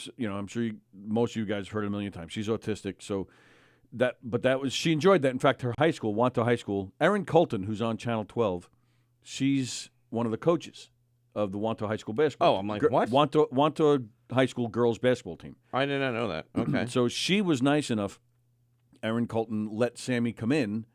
most of you guys have heard it a million times. She's autistic, so she enjoyed that. In fact, her high school, Wanta High School, Erin Colton, who's on Channel 12, she's one of the coaches of the Wanta High School basketball. Oh, I'm like, what? Wanta High School girls basketball team. I did not know that. Okay. So she was nice enough. Erin Colton let Sammy come in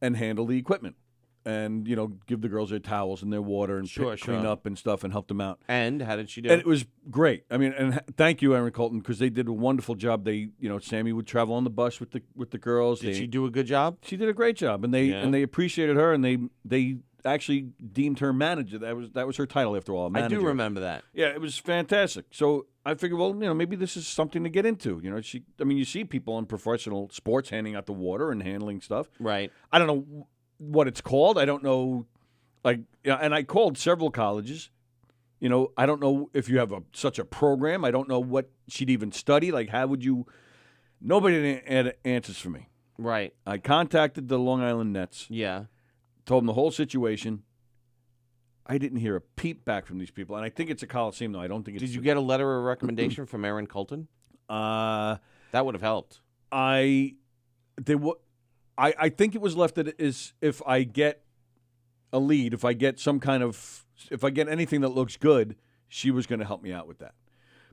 and handle the equipment, and give the girls their towels and their water and clean up and stuff and help them out. And how did she do? And it was great. I mean, and thank you, Erin Colton, because they did a wonderful job. They, Sammy would travel on the bus with the girls. Did she do a good job? She did a great job, and they appreciated her, and they actually deemed her manager. That was her title after all. Manager. I do remember that. Yeah, it was fantastic. So I figured, well, maybe this is something to get into. You see people in professional sports handing out the water and handling stuff. Right. I don't know what it's called. I don't know, and I called several colleges. I don't know if you have such a program. I don't know what she'd even study. Like, how would you? Nobody had answers for me. Right. I contacted the Long Island Nets. Yeah. Told them the whole situation. I didn't hear a peep back from these people, and I think it's a Coliseum, though. I don't think it's. Did you get a letter of recommendation from Erin Colton? That would have helped. I think it was left that is if I get a lead, if I get anything that looks good, she was going to help me out with that.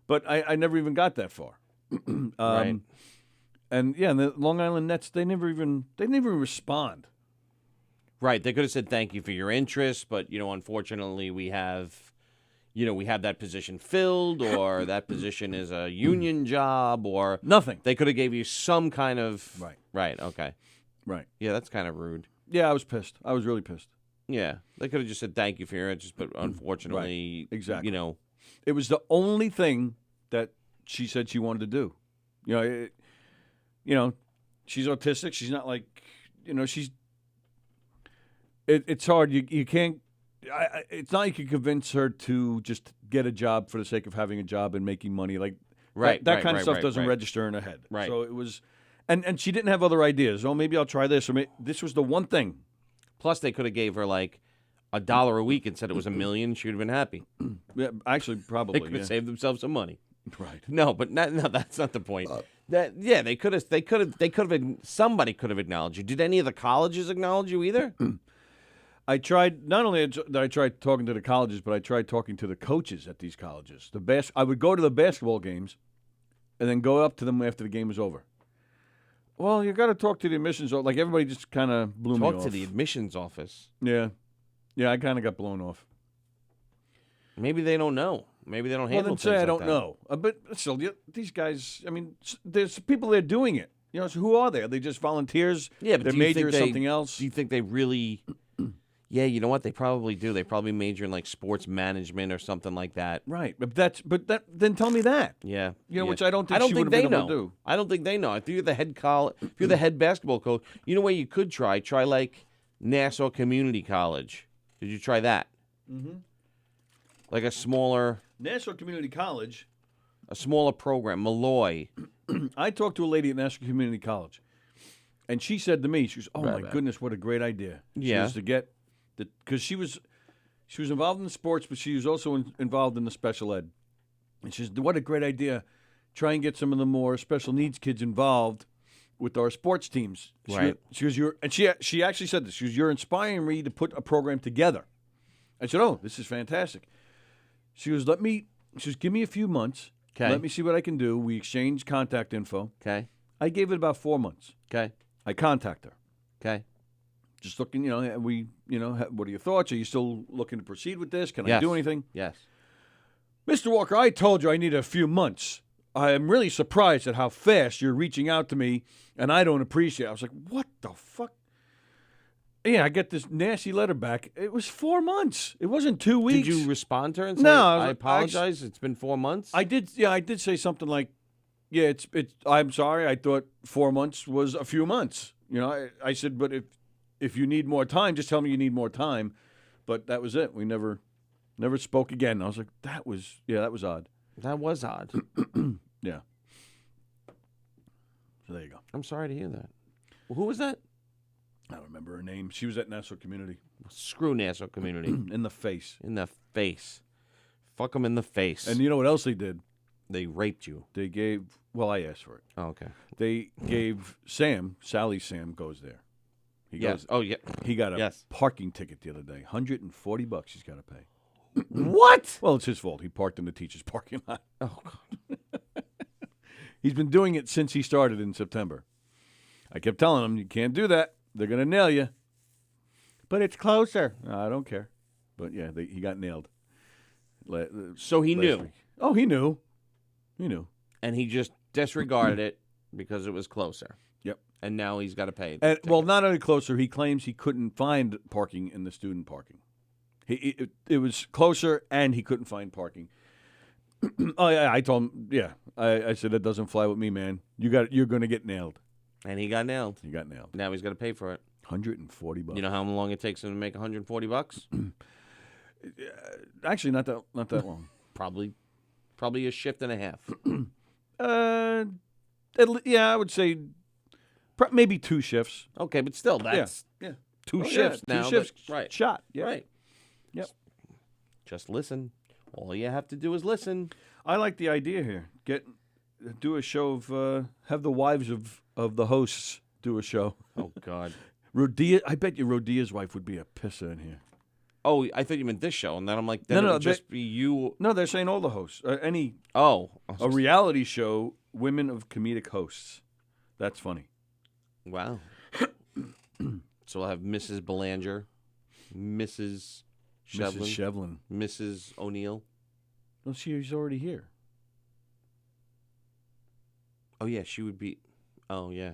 But I never even got that far. Right. And the Long Island Nets, they never even respond. Right. They could have said thank you for your interest, but unfortunately we have that position filled, or that position is a union job, or nothing. They could have gave you some kind of right. Right. Okay. Right. Yeah, that's kind of rude. Yeah, I was pissed. I was really pissed. Yeah, they could have just said thank you for your interest, but unfortunately, right. Exactly. It was the only thing that she said she wanted to do. She's autistic. She's not like, she's. It's hard. You can't. It's not like you convince her to just get a job for the sake of having a job and making money. Like that kind of stuff doesn't register in her head. Right. So it was, and she didn't have other ideas. Oh, maybe I'll try this. Or this was the one thing. Plus, they could have gave her like $1 a week and said it was $1 million. She would have been happy. Yeah, actually, probably They could have saved themselves some money. Right. No, but no, that's not the point. They could have. Somebody could have acknowledged you. Did any of the colleges acknowledge you either? I tried. Not only did I try talking to the colleges, but I tried talking to the coaches at these colleges. I would go to the basketball games, and then go up to them after the game was over. Well, you got to talk to the admissions. Like everybody just kind of blew me off. Talk to the admissions office. Yeah, I kind of got blown off. Maybe they don't know. Maybe they don't handle things say I like don't that. know. But still, these guys. I mean, there's people there doing it. So who are they? Are they just volunteers? Yeah, but their major is something else. Do you think they really? Yeah, you know what? They probably do. They probably major in like sports management or something like that. Right, then tell me that. Yeah, which I don't think she would have been able to do. I don't think they know. If you're the head basketball coach, what you could try like Nassau Community College. Did you try that? Mm-hmm. Like a smaller Nassau Community College, a smaller program, Malloy. I talked to a lady at Nassau Community College, and she said to me, she goes, "Oh my goodness, what a great idea!" She was to get because she was involved in the sports, but she was also involved in the special ed. And she said, "What a great idea! Try and get some of the more special needs kids involved with our sports teams." Right. She goes, she actually said this. She goes, "You're inspiring me to put a program together." I said, "Oh, this is fantastic." She goes, give me a few months. Okay. Let me see what I can do. We exchanged contact info. Okay. I gave it about 4 months. Okay. I contact her. Okay. Just looking, what are your thoughts? Are you still looking to proceed with this? Can I do anything? Yes. Mr. Walker, I told you I need a few months. I am really surprised at how fast you're reaching out to me, and I don't appreciate it. I was like, what the fuck? Yeah, I get this nasty letter back. It was 4 months. It wasn't 2 weeks. Did you respond to her and say, No, I apologize, it's been 4 months? I did. Yeah, I did say something like, yeah, it's. I'm sorry. I thought 4 months was a few months. I said, but if you need more time, just tell me you need more time. But that was it. We never spoke again. I was like, that was odd. That was odd. Yeah. So there you go. I'm sorry to hear that. Well, who was that? I don't remember her name. She was at Nassau Community. Screw Nassau Community. In the face. In the face. Fuck them in the face. And you know what else they did? They raped you. They gave. Well, I asked for it. Oh, okay. They gave Sam. Sallie Sam goes there. He Yes. goes. Oh, yeah. He got a Yes. parking ticket the other day. $140 he's got to pay. What? Well, it's his fault. He parked in the teacher's parking lot. Oh, God. He's been doing it since he started in September. I kept telling him, you can't do that. They're going to nail you. But it's closer. No, I don't care. But, yeah, he got nailed. So he last knew. week. Oh, he knew. He knew. And he just disregarded it because it was closer. Yep. And now he's got to pay. And, well, not only closer, he claims he couldn't find parking in the student parking. It was closer, and he couldn't find parking. Oh, yeah, I told him, yeah. I said, that doesn't fly with me, man. You're going to get nailed. And he got nailed. He got nailed. Now he's got to pay for it. $140. You know how long it takes him to make $140? Actually, not that long. Probably a shift and a half. Yeah, I would say maybe 2 shifts. Okay, but still, that's Yeah. two Oh, yeah, shifts now. 2 shifts. Right. Shot. Yeah. Right. Yep. Just listen. All you have to do is listen. I like the idea here. Do a show of have the wives of the hosts do a show. Oh, God. Rodea, I bet you Rodea's wife would be a pisser in here. Oh, I thought you meant this show, and then I'm like, then No, it would just be you. No, they're saying all the hosts. Oh. A reality show, women of comedic hosts. That's funny. Wow. So we'll have Mrs. Belanger, Mrs. Shevlin, Mrs. Shevlin. Mrs. O'Neill. No, she's already here. Oh, yeah, she would be. Oh, yeah.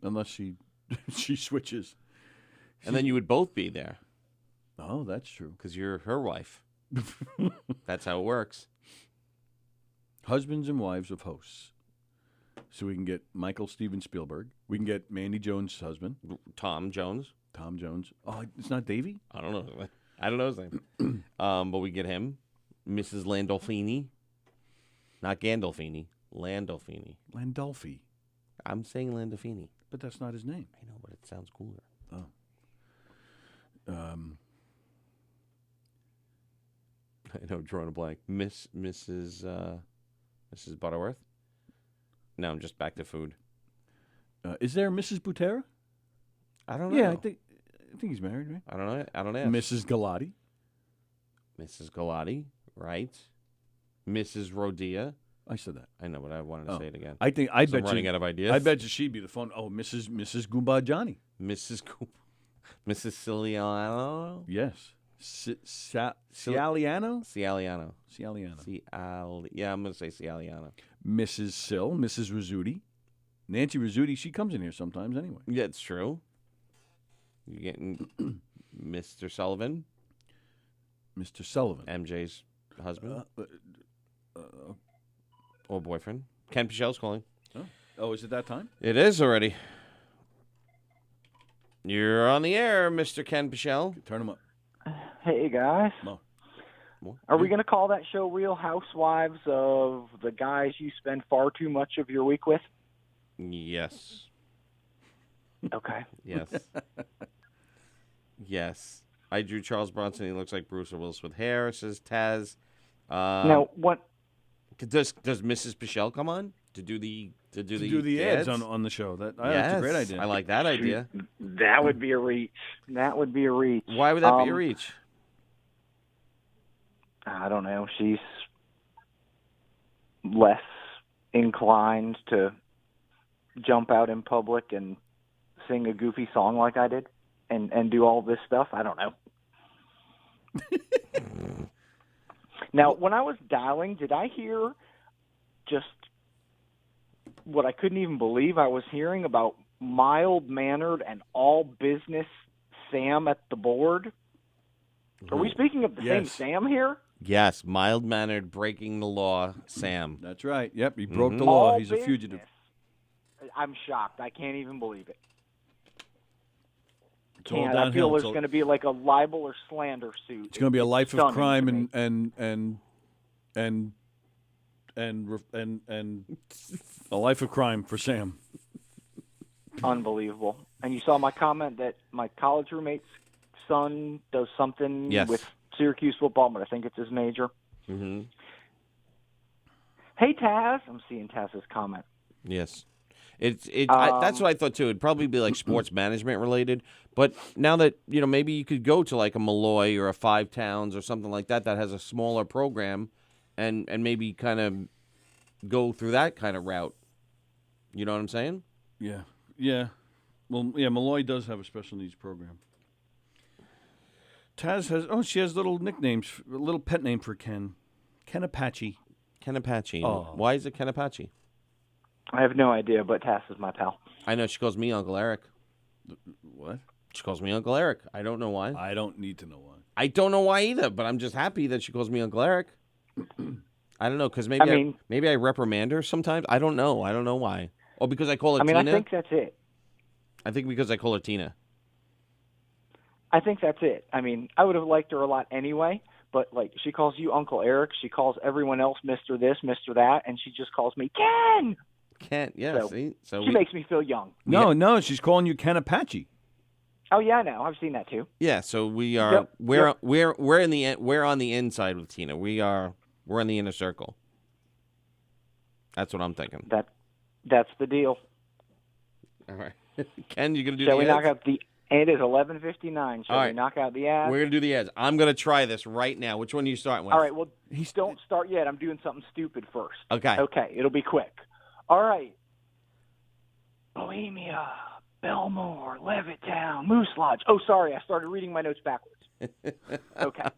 Unless she switches. And then you would both be there Oh, that's true. because you're her wife. That's how it works. Husbands and wives of hosts. So we can get Michael Steven Spielberg. We can get Mandy Jones' husband, Tom Jones. Tom Jones. Oh, it's not Davey? I don't know. I don't know his name. But we get him. Mrs. Landolfini. Not Gandolfini. Landolfini. Landolfi. I'm saying Landolfini. But that's not his name. I know, but it sounds cooler. Oh. I know, drawing a blank. Mrs. Butterworth. No, I'm just back to food. Is there Mrs. Butera? I don't know. Yeah, I think he's married, right? I don't know. I don't know. Mrs. Galati. Mrs. Galati, right? Mrs. Rodea. I said that. I know, but I wanted to say it again. I I'm bet running you. out of ideas. I bet you she'd be the phone. Oh, Mrs. Goomba Johnny. Mrs. Ciliano. Yes. Cialiano. Cialiano. Cialiano. I'm going to say Cialiano. Mrs. Sill. Mrs. Rizzuti. Nancy Rizzuti. She comes in here sometimes anyway. Yeah, it's true. You're getting Mr. Sullivan, Mr. Sullivan. MJ's husband or boyfriend. Ken Pichel's calling. Oh, is it that time? It is already. You're on the air, Mr. Ken Pichel. Turn him up. Hey, guys. No. Are we going to call that show Real Housewives of the guys you spend far too much of your week with? Yes. Okay. Yes. Yes. I drew Charles Bronson. He looks like Bruce Willis with hair, says Taz. Now, what? Does Mrs. Pichel come on to do the ads on the show? That's a great idea. I like that idea. That would be a reach. Why would that be a reach? I don't know. She's less inclined to jump out in public and sing a goofy song like I did and do all this stuff. I don't know. Now, when I was dialing, did I hear just what I couldn't even believe I was hearing about mild-mannered and all-business Sam at the board? Are we speaking of the same Sam here? Yes, mild-mannered, breaking the law, Sam. That's right. Yep, he broke the law. He's a fugitive. I'm shocked. I can't even believe it. It's all I feel downhill. there's going to be like a libel or slander suit. It's going to be a life of stunning crime to me. and a life of crime for Sam. Unbelievable. And you saw my comment that my college roommate's son does something Yes. with Syracuse football, but I think it's his major. Mm-hmm. Hey, Taz. I'm seeing Taz's comment. Yes. That's what I thought too. It'd probably be like sports management related. But now that, maybe you could go to like a Malloy or a Five Towns or something like that has a smaller program and maybe kind of go through that kind of route. You know what I'm saying? Yeah. Yeah. Well, yeah, Malloy does have a special needs program. Taz she has little nicknames, a little pet name for Ken. Ken Apache. Ken Apache. Oh. Why is it Ken Apache? I have no idea, but Taz is my pal. I know she calls me Uncle Eric. What? She calls me Uncle Eric. I don't know why. I don't need to know why. I don't know why either, but I'm just happy that she calls me Uncle Eric. I don't know, because maybe I reprimand her sometimes. I don't know. I don't know why. Oh, because I call her Tina? I think that's it. I think because I call her Tina. I think that's it. I mean, I would have liked her a lot anyway, but, she calls you Uncle Eric. She calls everyone else Mr. This, Mr. That, and she just calls me Ken. Ken, yeah, so see? She makes me feel young. No, she's calling you Ken Apache. Oh, yeah, I know. I've seen that, too. Yeah, so we are, we're on the inside with Tina. We're in the inner circle. That's what I'm thinking. That's the deal. All right. Ken, you going to do Shall the we ads? knock out the... It is 11:59. Shall we knock out the ads? We're going to do the ads. I'm going to try this right now. Which one are you starting with? All right, well, don't start yet. I'm doing something stupid first. Okay. Okay, it'll be quick. All right. Bohemia, Belmore, Levittown, Moose Lodge. Oh, sorry, I started reading my notes backwards. Okay.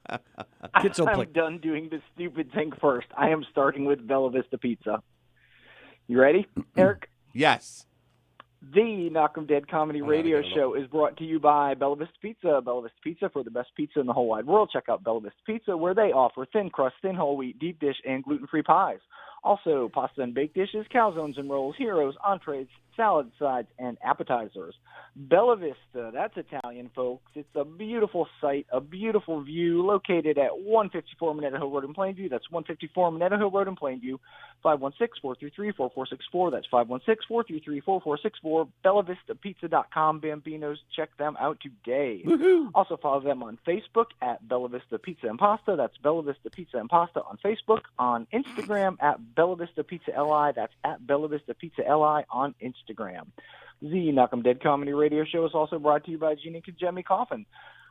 I'm done doing the stupid thing first. I am starting with Bella Vista Pizza. You ready, Eric? Yes. The Knockem Dead Comedy Radio Show is brought to you by Bella Vista Pizza. Bella Vista Pizza, for the best pizza in the whole wide world. Check out Bella Vista Pizza, where they offer thin crust, thin whole wheat, deep dish, and gluten-free pies. Also, pasta and baked dishes, calzones and rolls, heroes, entrees, salad sides, and appetizers. Bella Vista, that's Italian, folks. It's a beautiful site, a beautiful view, located at 154 Minetta Hill Road in Plainview. That's 154 Minetta Hill Road in Plainview. 516-433-4464. That's 516-433-4464. BellaVistaPizza.com. Bambinos, check them out today. Woohoo. Also follow them on Facebook at Bella Vista Pizza and Pasta. That's Bella Vista Pizza and Pasta on Facebook. On Instagram at Bella Vista Pizza LI. That's at Bella Vista Pizza LI on Instagram. The Knockem Dead Comedy Radio Show is also brought to you by Gina Kajemi Coffin,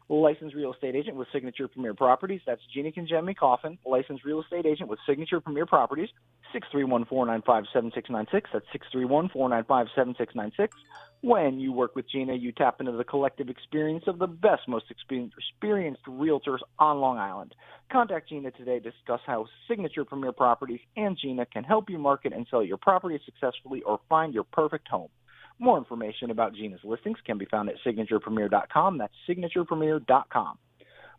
licensed real estate agent with Signature Premier Properties. That's Gina Kajemi Coffin, licensed real estate agent with Signature Premier Properties. 631-495-7696. That's 631-495-7696. When you work with Gina, you tap into the collective experience of the best, most experienced realtors on Long Island. Contact Gina today to discuss how Signature Premier Properties and Gina can help you market and sell your property successfully or find your perfect home. More information about Gina's listings can be found at signaturepremier.com. That's signaturepremier.com.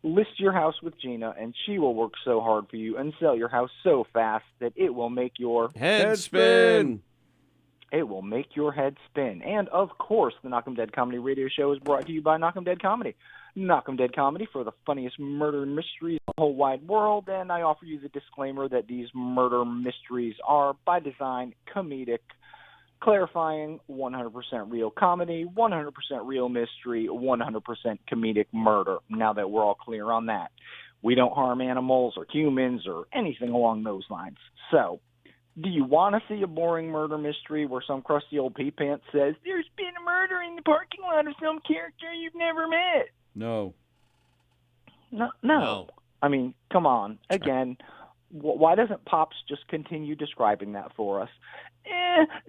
List your house with Gina, and she will work so hard for you and sell your house so fast that it will make your head spin. It will make your head spin. And, of course, the Knockem Dead Comedy Radio Show is brought to you by Knockem Dead Comedy. Knockem Dead Comedy for the funniest murder mysteries in the whole wide world. And I offer you the disclaimer that these murder mysteries are, by design, comedic, clarifying, 100% real comedy, 100% real mystery, 100% comedic murder. Now that we're all clear on that. We don't harm animals or humans or anything along those lines. So, do you want to see a boring murder mystery where some crusty old pea pants says, "There's been a murder in the parking lot of some character you've never met"? No. No. I mean, come on. Again, why doesn't Pops just continue describing that for us?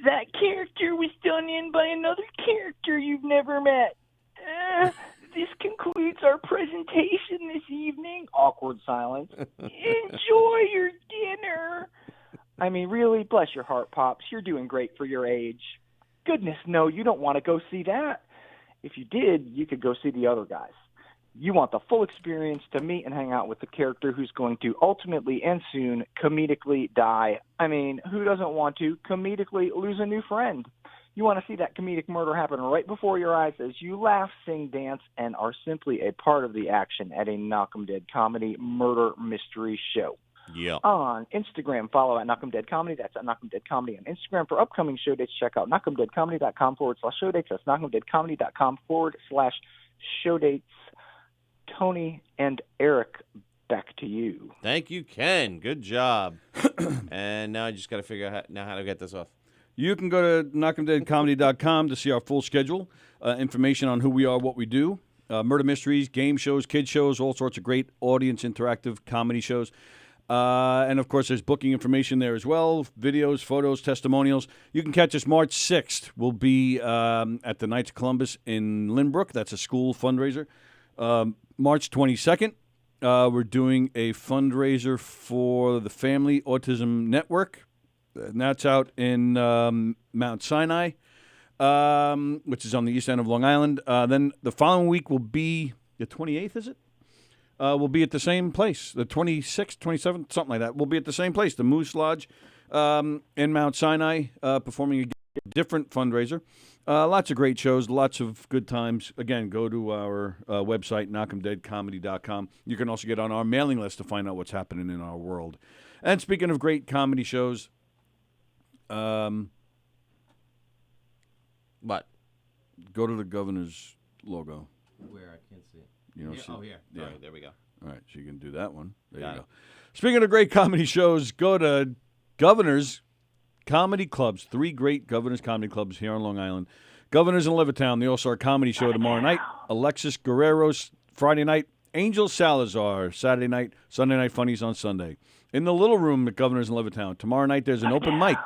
That character was done in by another character you've never met. This concludes our presentation this evening. Awkward silence. Enjoy your dinner. I mean, really, bless your heart, Pops. You're doing great for your age. Goodness, no, you don't want to go see that. If you did, you could go see the other guys. You want the full experience to meet and hang out with the character who's going to ultimately and soon comedically die. I mean, who doesn't want to comedically lose a new friend? You want to see that comedic murder happen right before your eyes as you laugh, sing, dance, and are simply a part of the action at a Knockem Dead Comedy murder mystery show. Yeah. On Instagram, follow at Knockem Dead Comedy. That's at Knockem Dead Comedy on Instagram. For upcoming show dates, check out knockemdeadcomedy.com/show dates. That's knockemdeadcomedy.com/show dates. Tony and Eric back to you. Thank you, Ken. Good job. And now I just got to figure out how to get this off. You can go to knockemdeadcomedy.com to see our full schedule, information on who we are, what we do, murder mysteries, game shows, kid shows, all sorts of great audience interactive comedy shows. And, of course, there's booking information there as well, videos, photos, testimonials. You can catch us March 6th. We'll be at the Knights of Columbus in Lynbrook. That's a school fundraiser. March 22nd, we're doing a fundraiser for the Family Autism Network. And that's out in Mount Sinai, which is on the east end of Long Island. Then the following week will be the 28th, is it? We'll be at the same place, the 26th, 27th, something like that. We'll be at the same place, the Moose Lodge in Mount Sinai, performing a different fundraiser. Lots of great shows, lots of good times. Again, go to our website, knockemdeadcomedy.com. You can also get on our mailing list to find out what's happening in our world. And speaking of great comedy shows, What? go to the governor's logo. Where? I can't see it. You don't Here? see Oh, it? here. Yeah. All right, there we go. All right, so you can do that one. There Got you it. go. Speaking of great comedy shows, go to Governor's Comedy Clubs. 3 great Governor's Comedy Clubs here on Long Island. Governor's in Levittown, the All-Star Comedy Show tomorrow night. Alexis Guerrero's Friday night. Angel Salazar Saturday night. Sunday Night Funnies on Sunday. In the Little Room at Governor's in Levittown. Tomorrow night there's an open mic.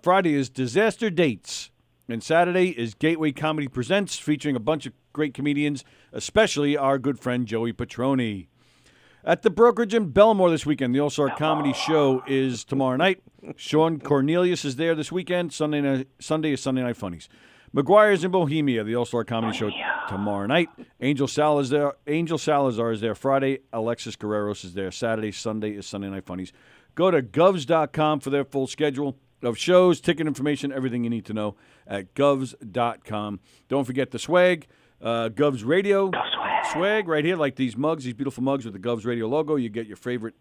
Friday is Disaster Dates. And Saturday is Gateway Comedy Presents, featuring a bunch of great comedians, especially our good friend Joey Petroni. At the Brokerage in Belmore this weekend, the All-Star Comedy Show is tomorrow night. Sean Cornelius is there this weekend. Sunday is Sunday Night Funnies. McGuire's in Bohemia, the All-Star Comedy Show tomorrow night. Angel Salazar is there Friday. Alexis Guerreros is there Saturday. Sunday is Sunday Night Funnies. Go to govs.com for their full schedule of shows, ticket information, everything you need to know at govs.com. Don't forget the swag, Govs Radio swag right here, like these mugs, these beautiful mugs with the Govs Radio logo. You get your favorite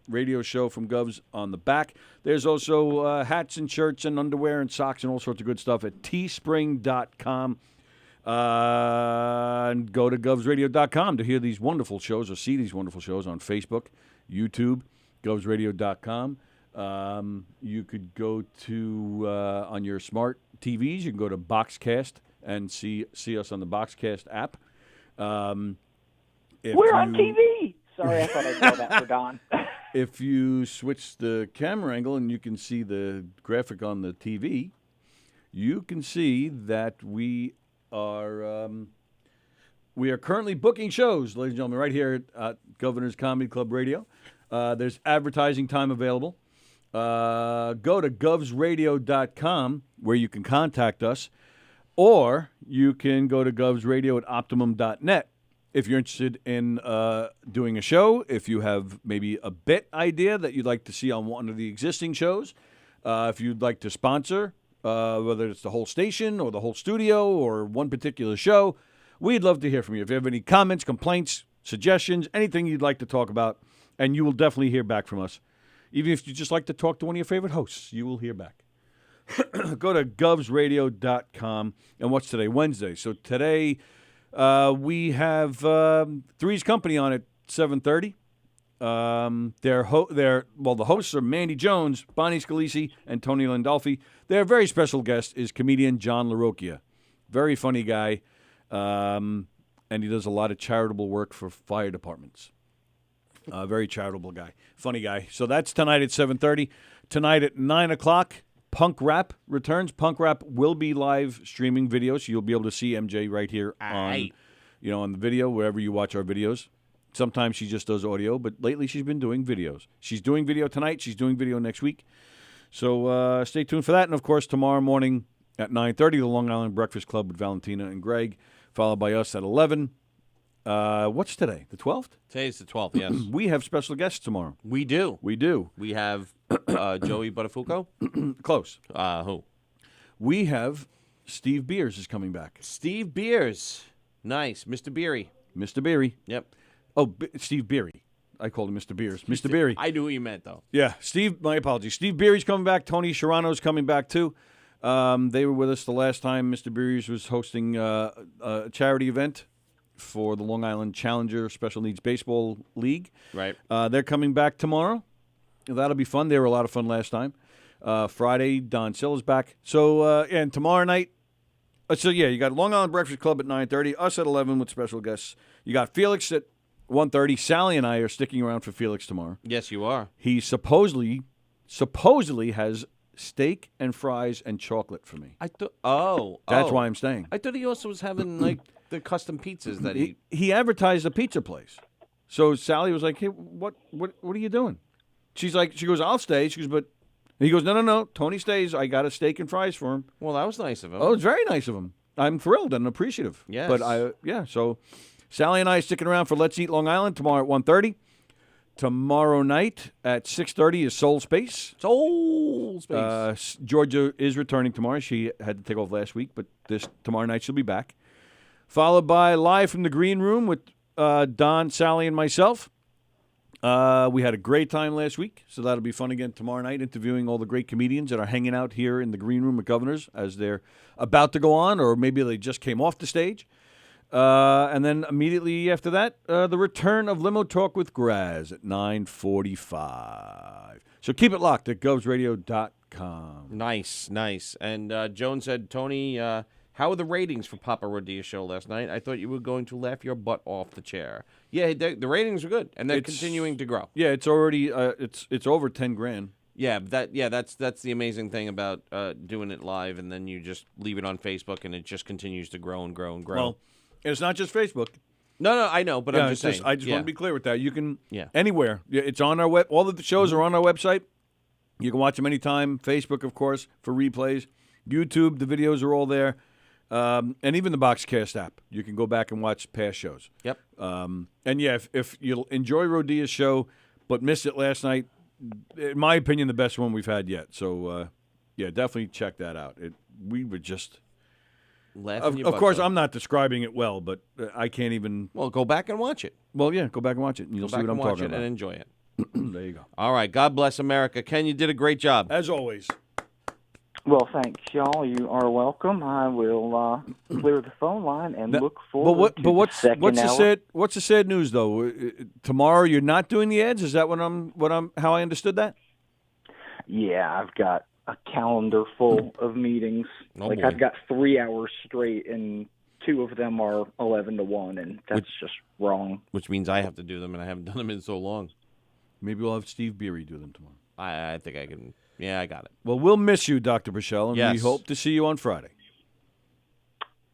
radio show from Govs on the back. There's also hats and shirts and underwear and socks and all sorts of good stuff at teespring.com. And go to govsradio.com to hear these wonderful shows or see these wonderful shows on Facebook, YouTube, govsradio.com. You could go to, on your smart TVs, you can go to Boxcast and see us on the Boxcast app. We're on TV! Sorry, I thought I'd know that for Don. If you switch the camera angle and you can see the graphic on the TV, you can see that we are currently booking shows, ladies and gentlemen, right here at Governor's Comedy Club Radio. There's advertising time available. Go to govsradio.com where you can contact us, or you can go to govsradio at optimum.net if you're interested in doing a show, if you have maybe a bit idea that you'd like to see on one of the existing shows, if you'd like to sponsor, whether it's the whole station or the whole studio or one particular show, we'd love to hear from you. If you have any comments, complaints, suggestions, anything you'd like to talk about, and you will definitely hear back from us. Even if you just like to talk to one of your favorite hosts, you will hear back. Go to govsradio.com. And what's today? Wednesday. So today we have Three's Company on at 7:30. The hosts are Mandy Jones, Bonnie Scalisi, and Tony Landolfi. Their very special guest is comedian John LaRocchia. Very funny guy, and he does a lot of charitable work for fire departments. Very charitable guy, funny guy. So that's tonight at 7:30. Tonight at 9 o'clock, Punk Rap returns. Punk Rap will be live streaming videos, so you'll be able to see MJ right here on the video, wherever you watch our videos. Sometimes she just does audio, but lately she's been doing videos. She's doing video tonight. She's doing video next week. So stay tuned for that. And, of course, tomorrow morning at 9:30, the Long Island Breakfast Club with Valentina and Greg, followed by us at 11. What's today? The 12th? Today's the 12th, yes. We have special guests tomorrow. We do. We do. We have Joey Buttafuoco. Close. Who? We have Steve Beers is coming back. Steve Beers. Nice. Mr. Beery. Mr. Beery. Yep. Oh, Steve Beery. I called him Mr. Beers. Mr. Beery. I knew what you meant, though. Yeah, Steve, my apologies. Steve Beery's coming back. Tony Sherano's coming back, too. They were with us the last time Mr. Beery's was hosting a charity event for the Long Island Challenger Special Needs Baseball League. Right. They're coming back tomorrow. That'll be fun. They were a lot of fun last time. Friday, Don Silla's back. So, and tomorrow night, you got Long Island Breakfast Club at 9:30, us at 11 with special guests. You got Felix at 1:30. Sallie and I are sticking around for Felix tomorrow. Yes, you are. He supposedly has steak and fries and chocolate for me. I thought. That's why I'm staying. I thought he also was having like the custom pizzas that He advertised a pizza place. So Sallie was like, "Hey, what are you doing?" She goes, "I'll stay." She goes, "But," he goes, No. Tony stays. I got a steak and fries for him. Well, that was nice of him. Oh, it's very nice of him. I'm thrilled and appreciative. Yes. But so Sallie and I are sticking around for Let's Eat Long Island tomorrow at 1:30. Tomorrow night at 6:30 is Soul Space. Soul Space. Georgia is returning tomorrow. She had to take off last week, but tomorrow night she'll be back. Followed by Live from the Green Room with Don, Sallie, and myself. We had a great time last week, so that'll be fun again tomorrow night, interviewing all the great comedians that are hanging out here in the Green Room at Governor's as they're about to go on, or maybe they just came off the stage. And then immediately after that, the return of Limo Talk with Graz at 9:45. So keep it locked at govsradio.com. Nice. And Joan said, Tony, how are the ratings for Papa Rodilla show last night? I thought you were going to laugh your butt off the chair. Yeah, the ratings are good, and they're continuing to grow. Yeah, it's already it's over 10 grand. Yeah, that's the amazing thing about doing it live, and then you just leave it on Facebook, and it just continues to grow and grow and grow. Well, it's not just Facebook. No, I know, but I'm just saying. I just want to be clear with that. You can Yeah. anywhere. Yeah, it's on our web. All of the shows are on our website. You can watch them anytime. Facebook, of course, for replays. YouTube, the videos are all there. And even the Boxcast app. You can go back and watch past shows. Yep. And yeah, if you'll enjoy Rodilla's show but missed it last night, in my opinion, the best one we've had yet. So, yeah, definitely check that out. We were just... Of course, I'm not describing it well, but I can't even... Well, go back and watch it. Well, yeah, go back and watch it, and you'll see what I'm talking about. And enjoy it. There you go. All right. God bless America. Ken, you did a great job. As always. Well, thanks, y'all. You are welcome. I will clear the phone line and look forward to the second hour. What's the sad news though? Tomorrow you're not doing the ads. Is that how I understood that? Yeah, I've got a calendar full of meetings. Oh, boy. I've got 3 hours straight, and 2 of them are 11 to 1, and that's just wrong. Which means I have to do them, and I haven't done them in so long. Maybe we'll have Steve Beery do them tomorrow. I think I can. Yeah, I got it. Well, we'll miss you, Dr. Bichelle, and Yes. we hope to see you on Friday.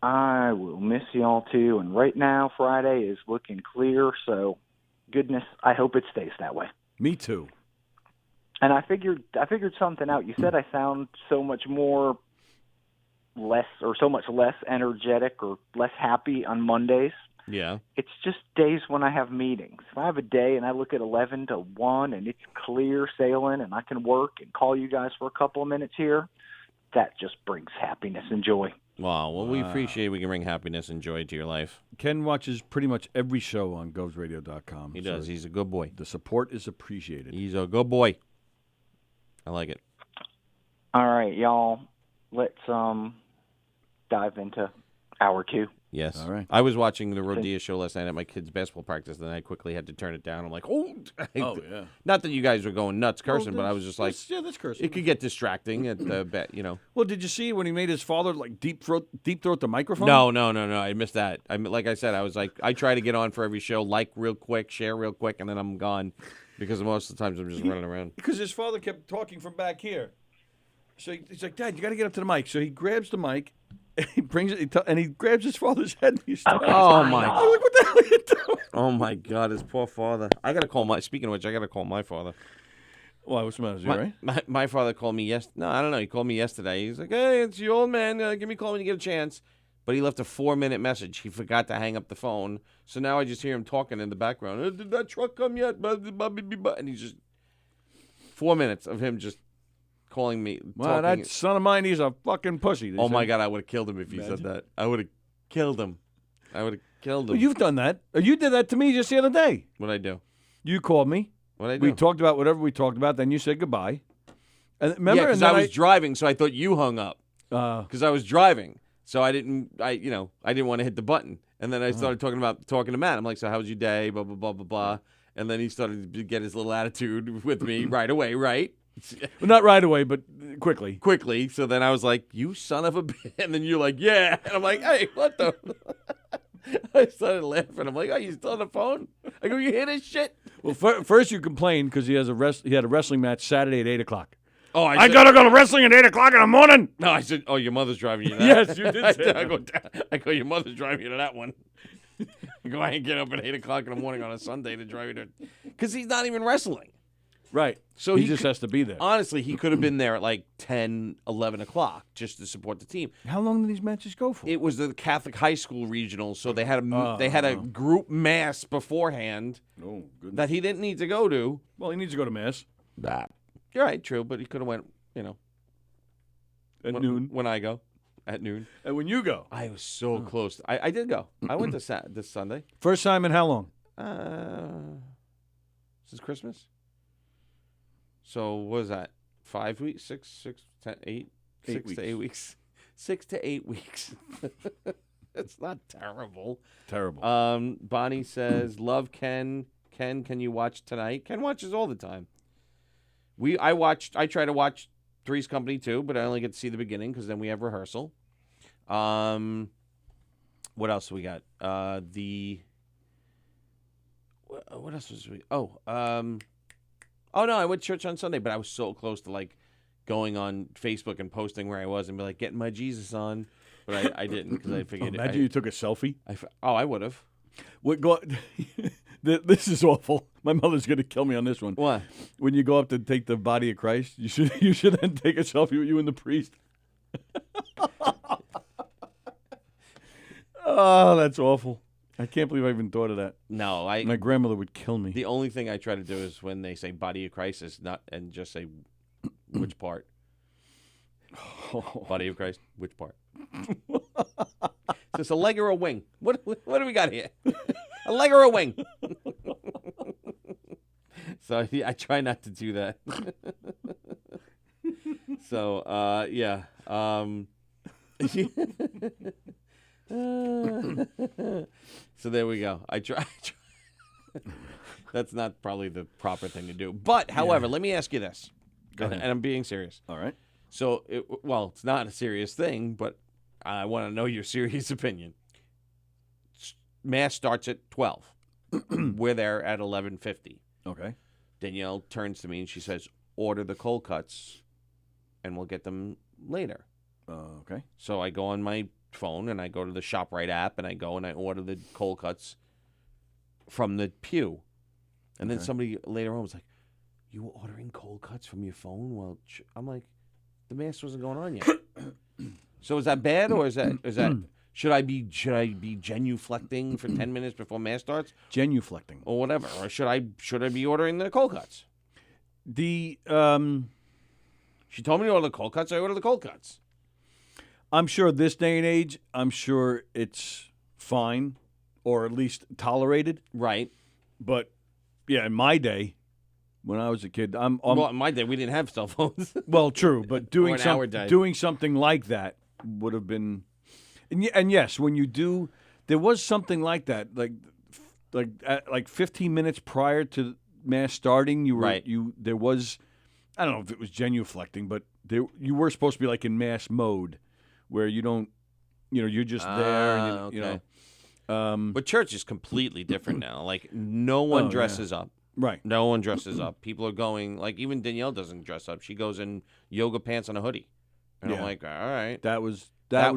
I will miss y'all too, and right now Friday is looking clear, so goodness, I hope it stays that way. Me too. And I figured something out. You said I sound so much less energetic or less happy on Mondays. Yeah. It's just days when I have meetings. If I have a day and I look at 11 to 1 and it's clear sailing and I can work and call you guys for a couple of minutes here, that just brings happiness and joy. Wow. Well, we appreciate we can bring happiness and joy to your life. Ken watches pretty much every show on govsradio.com. He does. He's a good boy. The support is appreciated. He's a good boy. I like it. All right, y'all. Let's dive into hour 2. Yes. All right. I was watching the Rodilla show last night at my kid's basketball practice, and then I quickly had to turn it down. I'm like, Oh, yeah. Not that you guys were going nuts cursing, but I was just like, that's cursing. it could get distracting at the bet, Well, did you see when he made his father like deep throat the microphone? No. I missed that. Like I said, I was like, I try to get on for every show, like real quick, share real quick, and then I'm gone because most of the times I'm just running around. Because his father kept talking from back here. So he's like, Dad, you got to get up to the mic. So he grabs the mic. He brings it, and he grabs his father's head. And he starts, Oh, my I'm like, what the hell are you doing? Oh, my God, his poor father. Speaking of which, I got to call my father. Why, what's the matter? Is he all right? My father called me No, I don't know. He called me yesterday. He's like, hey, it's your old man. Give me a call when you get a chance. But he left a 4-minute message. He forgot to hang up the phone. So now I just hear him talking in the background. Did that truck come yet? And he's just 4 minutes of him just calling me. Well, that son of mine, he's a fucking pussy. Oh, my God, I would have killed him if he said that. I would have killed him. Well, you've done that. You did that to me just the other day. What'd I do? You called me. What'd I do? We talked about whatever we talked about. Then you said goodbye. And remember, because I was driving, so I thought you hung up. Because I was driving. So I didn't want to hit the button. And then I started talking to Matt. I'm like, so how was your day? Blah, blah, blah, blah, blah. And then he started to get his little attitude with me right away, right? Well, not right away, but quickly. Quickly. So then I was like, you son of a bitch. And then you're like, yeah. And I'm like, hey, what the? I started laughing. I'm like, oh, you still on the phone? I go, you hear this shit? Well, first you complained because he had a wrestling match Saturday at 8 o'clock. Oh, I got to go to wrestling at 8 o'clock in the morning. No, I said, oh, your mother's driving you to that. Yes, you did say that. I go, your mother's driving you to that one. I go, I ain't get up at 8 o'clock in the morning on a Sunday to drive you to. Because he's not even wrestling. Right. So he just has to be there. Honestly, he could have been there at like 10, 11 o'clock just to support the team. How long did these matches go for? It was the Catholic high school regional, so they had a group mass beforehand Oh, goodness. that he didn't need to go to. Well, he needs to go to mass. You're right, true, but he could have went, At noon. when I go at noon. And when you go. I was so close. I did go. I went this Sunday. First time in how long? Since Christmas. So what is that? 5 weeks? 6, 10, 8? 6 to 8 weeks. 6 to 8 weeks. It's not terrible. Terrible. Bonnie says, love Ken. Ken, can you watch tonight? Ken watches all the time. I try to watch Three's Company too, but I only get to see the beginning because then we have rehearsal. What else we got? What else was we? Oh no, I went to church on Sunday, but I was so close to like going on Facebook and posting where I was and be like, getting my Jesus on, but I didn't because I figured. Imagine you took a selfie. I would have. This is awful. My mother's going to kill me on this one. What? When you go up to take the body of Christ, you should then take a selfie with you and the priest. Oh, that's awful. I can't believe I even thought of that. No, my grandmother would kill me. The only thing I try to do is when they say body of Christ is not, and just say which part. Body of Christ, which part? Is this a leg or a wing? What do we got here? A leg or a wing? So I try not to do that. So yeah. So there we go. I try. That's not probably the proper thing to do. But however, let me ask you this, Go ahead. and I'm being serious. All right. So it's not a serious thing, but I want to know your serious opinion. Mass starts at 12. We're there at 11:50. Okay. Danielle turns to me and she says, "Order the cold cuts, and we'll get them later." Okay. So I go on my phone and I go to the ShopRite app and I go and I order the cold cuts from the pew. And then somebody later on was like, "You were ordering cold cuts from your phone?" Well, I'm like, the mass wasn't going on yet. So is that bad, or is that should I be genuflecting for 10 minutes before mass starts? Genuflecting. Or whatever. Or should I be ordering the cold cuts? She told me to order the cold cuts, I order the cold cuts. I'm sure this day and age, I'm sure it's fine, or at least tolerated. Right. But yeah, in my day, when I was a kid, well, in my day, we didn't have cell phones. Well, true, but doing doing something like that would have been, and yes, when you do, there was something like that, like 15 minutes prior to mass starting, you were right. There was, I don't know if it was genuflecting, but you were supposed to be like in mass mode, where you don't, you're just there, and okay. But church is completely different now. Like no one dresses up. Right. No one dresses up. People are going, like, even Danielle doesn't dress up. She goes in yoga pants and a hoodie. And I'm like, all right. That was That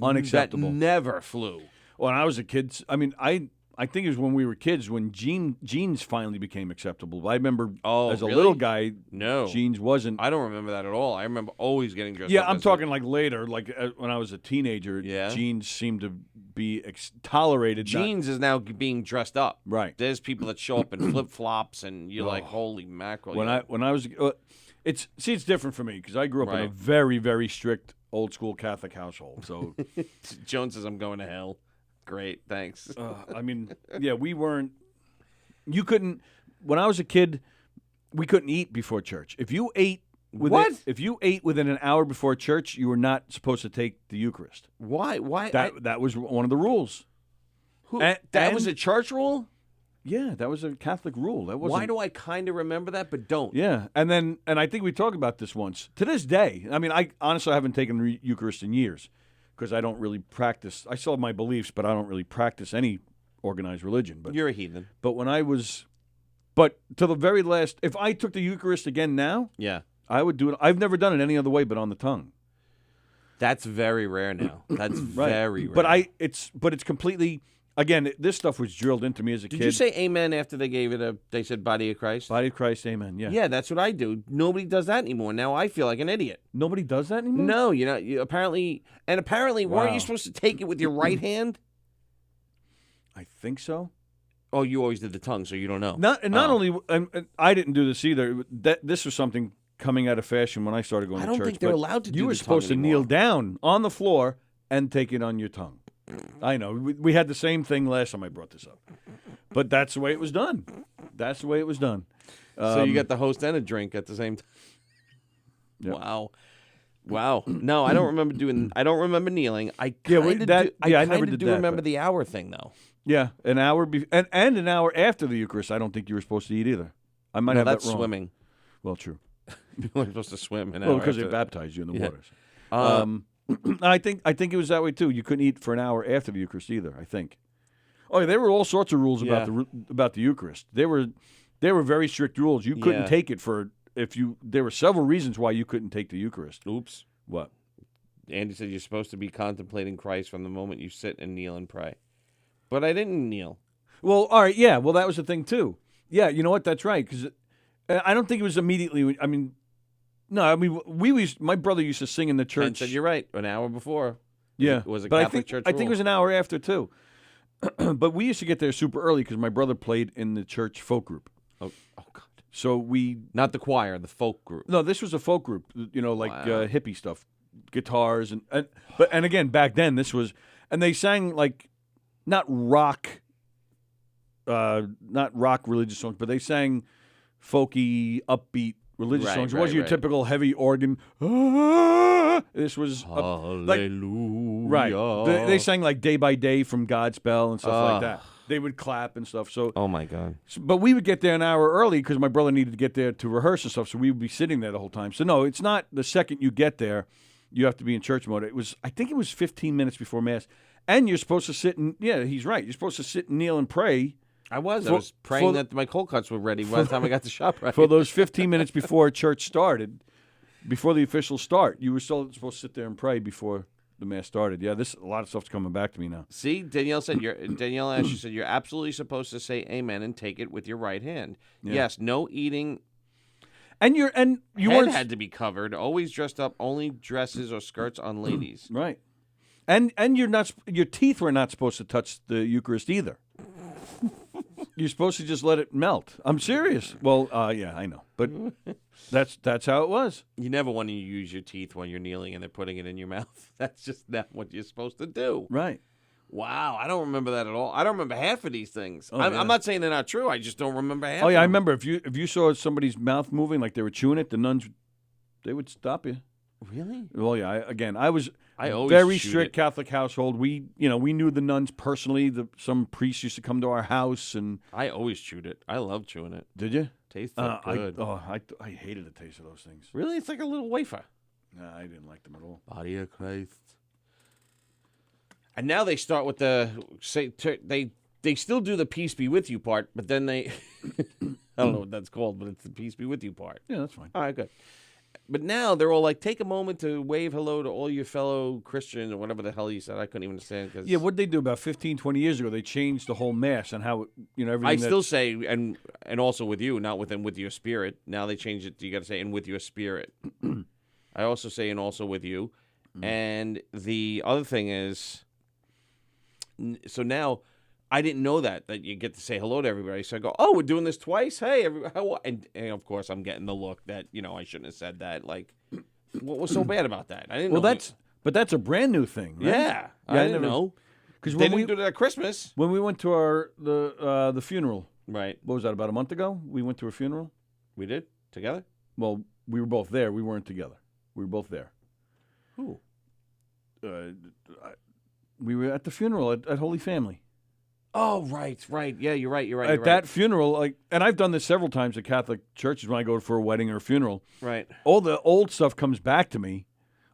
unacceptable. never flew. When I was a kid, I mean, I think it was when we were kids when jeans finally became acceptable. I remember as a little guy, jeans wasn't. I don't remember that at all. I remember always getting dressed up. Yeah, I'm talking like later, like when I was a teenager, jeans seemed to be tolerated. Jeans is now being dressed up. Right. There's people that show up in flip-flops, and you're like, holy mackerel. When I was, it's different for me because I grew up in a very, very strict old school Catholic household. So Joan says I'm going to hell. Great, thanks. I mean, yeah, we weren't. You couldn't. When I was a kid, we couldn't eat before church. If you ate within an hour before church, you were not supposed to take the Eucharist. Why? That was one of the rules. That was a church rule? Yeah, that was a Catholic rule. That wasn't. Why do I kind of remember that, but don't? Yeah, and I think we talked about this once. To this day, I mean, I honestly haven't taken the Eucharist in years because I don't really practice. I still have my beliefs, but I don't really practice any organized religion. But You're a heathen. But when I was, but to the very last, if I took the Eucharist again now, Yeah. I would do it. I've never done it any other way but on the tongue. That's very rare now. That's Right. very rare. But it's completely. Again, this stuff was drilled into me as a kid. Did you say amen after they said body of Christ? Body of Christ, amen. Yeah. Yeah, that's what I do. Nobody does that anymore. Now I feel like an idiot. Nobody does that anymore? No, apparently, weren't Wow. you supposed to take it with your right hand? I think so. Oh, you always did the tongue, so you don't know. Not Oh. only, and I didn't do this either. This was something coming out of fashion when I started going I to don't church. think they're but allowed to do You were the supposed to tongue kneel anymore. down on the floor and take it on your tongue. I know. We had the same thing last time I brought this up. But that's the way it was done. That's the way it was done. So you got the host and a drink at the same time. Yep. Wow. No, I don't remember doing. I don't remember kneeling. I Yeah, kind of I never did do that, remember but- the hour thing though. Yeah, an hour and an hour after the Eucharist. I don't think you were supposed to eat either. I might No, have that's that wrong. swimming. Well, true. You weren't supposed to swim an Well, hour because they after. baptized you in the Yeah. waters. I think it was that way too. You couldn't eat for an hour after the Eucharist either. I think. Oh, yeah, there were all sorts of rules about the Eucharist. There were very strict rules. You couldn't Yeah. take it for if you. There were several reasons why you couldn't take the Eucharist. Oops. What? Andy said you're supposed to be contemplating Christ from the moment you sit and kneel and pray. But I didn't kneel. Well, all right, yeah. Well, that was the thing too. Yeah, you know what? That's right. Because I don't think it was immediately. I mean, no. I mean, my brother used to sing in the Ken church. said you're right. An hour before. Yeah, It was a but Catholic church I think it rule. was an hour after too. But we used to get there super early because my brother played in the church folk group. Oh God. So we Not the choir, the folk group. no, this was a folk group. You know, like Wow. hippie stuff, guitars and again back then this was and they sang like not rock religious songs, but they sang folky, upbeat religious Right, songs. It right, wasn't your right. typical heavy organ. Ah! This was Hallelujah. right. They sang like "Day by Day" from Godspell and stuff like that. Ah. They would clap and stuff. So, Oh my God. but we would get there an hour early because my brother needed to get there to rehearse and stuff. So we would be sitting there the whole time. So no, it's not the second you get there, you have to be in church mode. I think it was 15 minutes before Mass, and you're supposed to sit and he's right. You're supposed to sit and kneel and pray. I was For- praying for- that my cold cuts were ready by the time I got to shop right. For those 15 minutes before church started, before the official start, you were still supposed to sit there and pray before the Mass started. Yeah, a lot of stuff's coming back to me now. See, Danielle Ashley said you're absolutely supposed to say amen and take it with your right hand. Yeah. Yes, no eating. And you Head weren't had to be covered. Always dressed up. Only dresses or skirts on ladies. right. And your teeth were not supposed to touch the Eucharist either. You're supposed to just let it melt. I'm serious. Well, yeah, I know, but that's how it was. You never want to use your teeth when you're kneeling and they're putting it in your mouth. That's just not what you're supposed to do. Right. Wow, I don't remember that at all. I don't remember half of these things. Oh, I'm yeah. not saying they're not true. I just don't remember half. Oh yeah, of I them. remember if you saw somebody's mouth moving like they were chewing it, the nuns they would stop you. Really? Well, yeah. I was I always very chewed strict it. Catholic household. We knew the nuns personally. Some priests used to come to our house, and I always chewed it. I love chewing it. did you? Tastes so good. I hated the taste of those things. Really? It's like a little wafer. Nah, I didn't like them at all. Body of Christ. And now they start with they still do the peace be with you part, but then they I don't know what that's called, but it's the peace be with you part. Yeah, that's fine. All right, good. But now they're all like, take a moment to wave hello to all your fellow Christians or whatever the hell you said. I couldn't even understand. Cause Yeah, what did they do about 15, 20 years ago? They changed the whole mass and how everything. I still say, and also with you, not with your spirit. Now they changed it. You got to say, and with your spirit. I also say, and also with you. And the other thing is, so now I didn't know that you get to say hello to everybody. So I go, oh, we're doing this twice. Hey, and of course I'm getting the look that I shouldn't have said that. Like, what was so bad about that? I didn't. Well, know that's a brand new thing. Right? yeah. I didn't know because they when didn't do that at Christmas. when we went to the funeral, Right. what was that, about a month ago? We went to a funeral. We did together. Well, we were both there. We weren't together. We were both there. Who? We were at the funeral at Holy Family. Oh, right. Yeah, you're right. At that funeral, like, and I've done this several times at Catholic churches when I go for a wedding or a funeral. Right. All the old stuff comes back to me,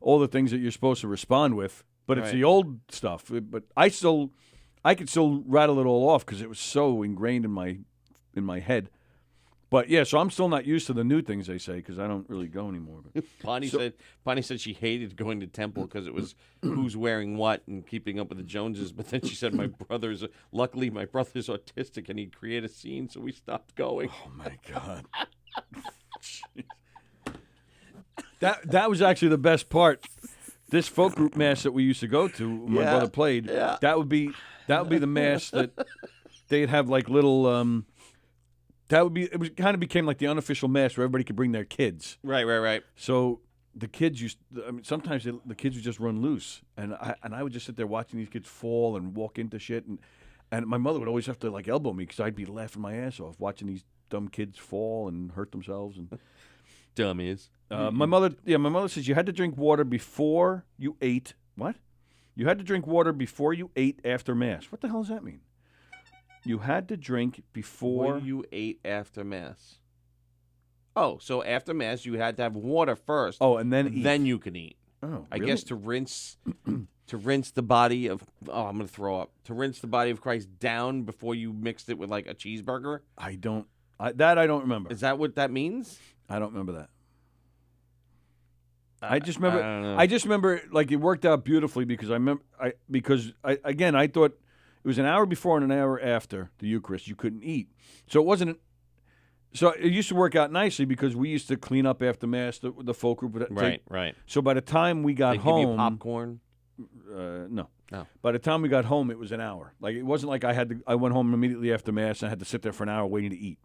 all the things that you're supposed to respond with, but it's Right. the old stuff. But I could still rattle it all off because it was so ingrained in my head. But yeah, so I'm still not used to the new things they say because I don't really go anymore. But. Bonnie said she hated going to temple because it was who's wearing what and keeping up with the Joneses. But then she said luckily my brother's autistic and he'd create a scene, so we stopped going. Oh my God. That was actually the best part. This folk group mass that we used to go to, when my brother played. Yeah. That would be the mass that they'd have like little. Kind of became like the unofficial mass where everybody could bring their kids. Right. So the kids sometimes the kids would just run loose, and I would just sit there watching these kids fall and walk into shit, and my mother would always have to like elbow me because I'd be laughing my ass off watching these dumb kids fall and hurt themselves and. Dummies. My mother says you had to drink water before you ate. What? You had to drink water before you ate after Mass. What the hell does that mean? You had to drink before When you ate after Mass. Oh, so after Mass you had to have water first. Oh, and then eat. Then you can eat. Oh, I really? guess to rinse the body of. Oh, I'm gonna throw up. To rinse the body of Christ down before you mixed it with like a cheeseburger. I don't remember. Is that what that means? I don't remember that. I just remember. I don't know. I just remember like it worked out beautifully because I thought it was an hour before and an hour after the Eucharist you couldn't eat, so it wasn't. So it used to work out nicely because we used to clean up after Mass. The folk group would take. Right. So by the time we got They home, give you popcorn. no. Oh. By the time we got home, it was an hour. Like it wasn't like I went home immediately after Mass and I had to sit there for an hour waiting to eat.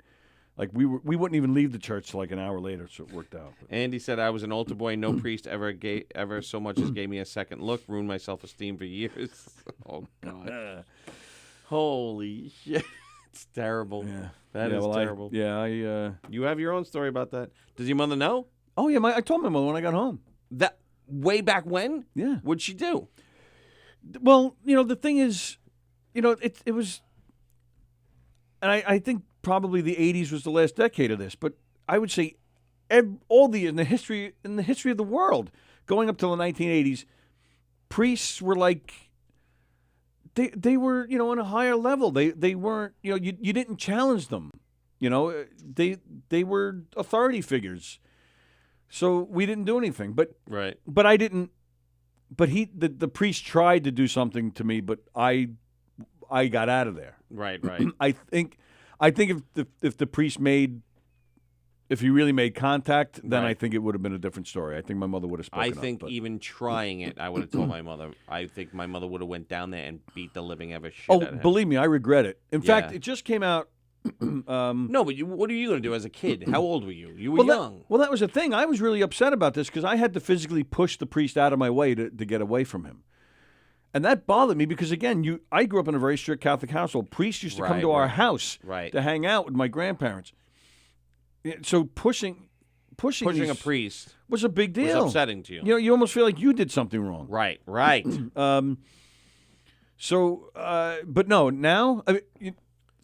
Like we wouldn't even leave the church till like an hour later, so it worked out. Andy said I was an altar boy. No priest ever so much as gave me a second look. Ruined my self-esteem for years. Oh God. Holy shit. It's terrible. Yeah. That is terrible. You have your own story about that. Does your mother know? Oh yeah, I told my mother when I got home. That way back when? Yeah. What'd she do? Well, the thing is, it was, and I think probably the 80s was the last decade of this, but I would say all the in the history of the world, going up till the 1980s, priests were like they were on a higher level. They weren't you didn't challenge them. They were authority figures. So we didn't do anything. But I didn't. But the priest tried to do something to me, but I got out of there. Right. I think if the priest if he really made contact, then I think it would have been a different story. I think my mother would have spoken I think up, even trying it, I would have told my mother. I think my mother would have went down there and beat the living ever shit out of him. Believe me, I regret it. In fact, it just came out. No, but what are you going to do as a kid? How old were you? You were young. That was the thing. I was really upset about this because I had to physically push the priest out of my way to get away from him. And that bothered me because, again, I grew up in a very strict Catholic household. Priests used to come to our house to hang out with my grandparents. So pushing a priest was a big deal. Was upsetting to you. You almost feel like you did something wrong. Right. But no, now...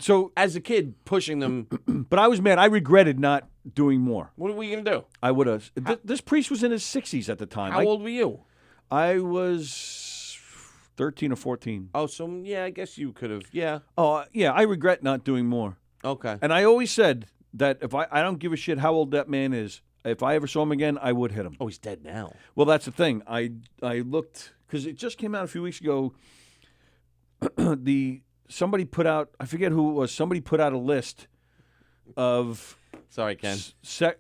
So as a kid, pushing them. But I was mad. I regretted not doing more. What were you going to do? I would have. This priest was in his 60s at the time. How old were you? I was 13 or 14. Oh, so yeah, I guess you could have. Yeah. Oh, yeah. I regret not doing more. Okay. And I always said that if I don't give a shit how old that man is, if I ever saw him again, I would hit him. Oh, he's dead now. Well, that's the thing. I looked because it just came out a few weeks ago. Somebody put out, I forget who it was, somebody put out a list of Sorry, Ken.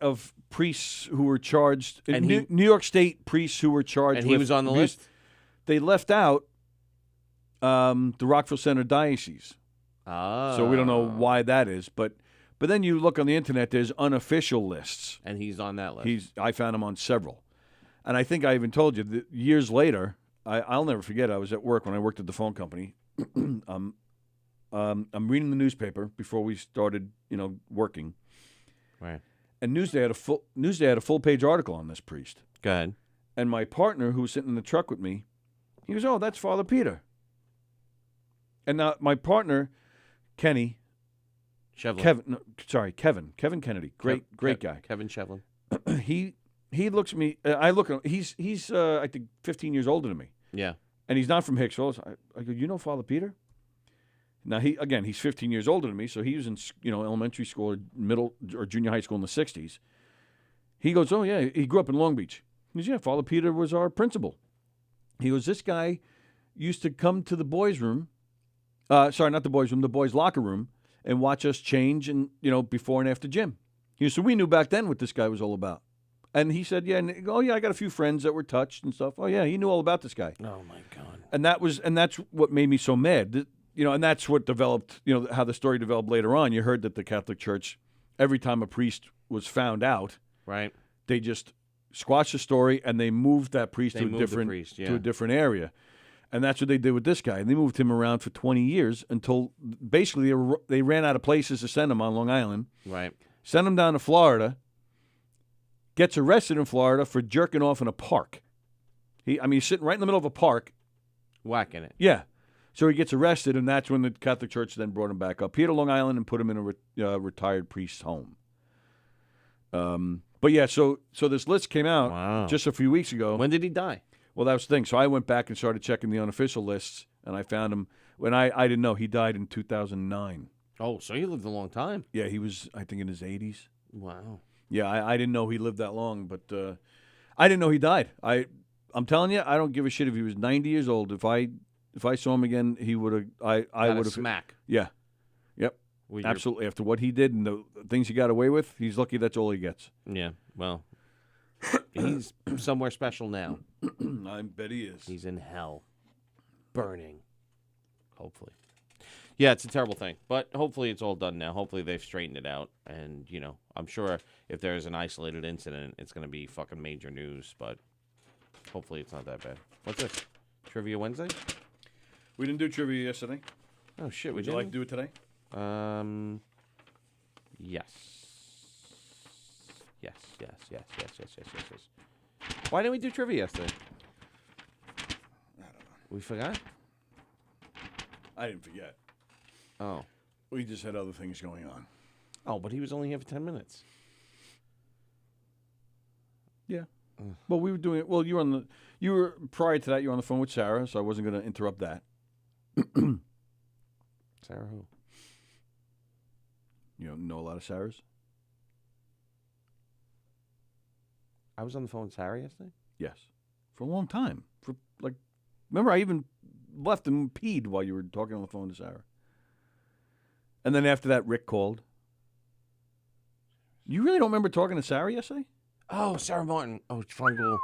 Of priests who were charged, and New York State priests who were charged and he was on the list? They left out the Rockville Center Diocese. Ah. So we don't know why that is, but then you look on the internet, there's unofficial lists. And he's on that list. I found him on several. And I think I even told you that years later, I'll never forget, I was at work when I worked at the phone company. I'm reading the newspaper before we started, working. Right. And Newsday had a full page article on this priest. Go ahead. And my partner, who was sitting in the truck with me, he goes, "Oh, that's Father Peter." And now my partner, Kenny, Shevlin. Kevin Kennedy, great guy. Kevin Shevlin. He looks at me. I look at him. He's I think 15 years older than me. Yeah. And he's not from Hicksville. So I go, you know Father Peter? Now he's 15 years older than me, so he was in elementary school or middle or junior high school in the 60s. He goes, oh yeah, he grew up in Long Beach. He goes, yeah, Father Peter was our principal. He goes, this guy used to come to the boys' room. Sorry, not the boys' room, the boys' locker room, and watch us change and before and after gym. So we knew back then what this guy was all about. And he said, yeah, I got a few friends that were touched and stuff. Oh yeah, he knew all about this guy. Oh my God. And that's what made me so mad. And that's what developed, how the story developed later on. You heard that the Catholic Church, every time a priest was found out, right, they just squashed the story and they moved that priest to a different area. And that's what they did with this guy. And they moved him around for 20 years until basically they ran out of places to send him on Long Island. Right. Sent him down to Florida. Gets arrested in Florida for jerking off in a park. He's sitting right in the middle of a park. Whacking it. Yeah. So he gets arrested, and that's when the Catholic Church then brought him back up here to Long Island and put him in a retired priest's home. But yeah, so this list came out just a few weeks ago. When did he die? Well, that was the thing. So I went back and started checking the unofficial lists, and I found him when I didn't know. He died in 2009. Oh, so he lived a long time. Yeah, he was, I think, in his 80s. Wow. Yeah, I didn't know he lived that long, but I didn't know he died. I'm telling you, I don't give a shit if he was 90 years old. If I saw him again, he would have. I would have smack. Yeah, yep, absolutely. After what he did and the things he got away with, he's lucky that's all he gets. Yeah, well, he's somewhere special now. I bet he is. He's in hell, burning. Hopefully. Yeah, it's a terrible thing, but hopefully it's all done now. Hopefully they've straightened it out, and I'm sure if there's an isolated incident, it's going to be fucking major news. But hopefully it's not that bad. What's this? Trivia Wednesday? We didn't do trivia yesterday. Oh shit! Would you like to do it today? Yes. Yes. Why didn't we do trivia yesterday? I don't know. We forgot. I didn't forget. Oh. We just had other things going on. Oh, but he was only here for 10 minutes. Yeah. Well, we were doing it. Well, you were prior to that. You were on the phone with Sarah, so I wasn't going to interrupt that. Sarah who? You don't know a lot of Sarahs? I was on the phone with Sarah yesterday? Yes. For a long time. Remember, I even left and peed while you were talking on the phone to Sarah. And then after that, Rick called. You really don't remember talking to Sarah yesterday? Oh, Sarah Martin. Oh, Fungal.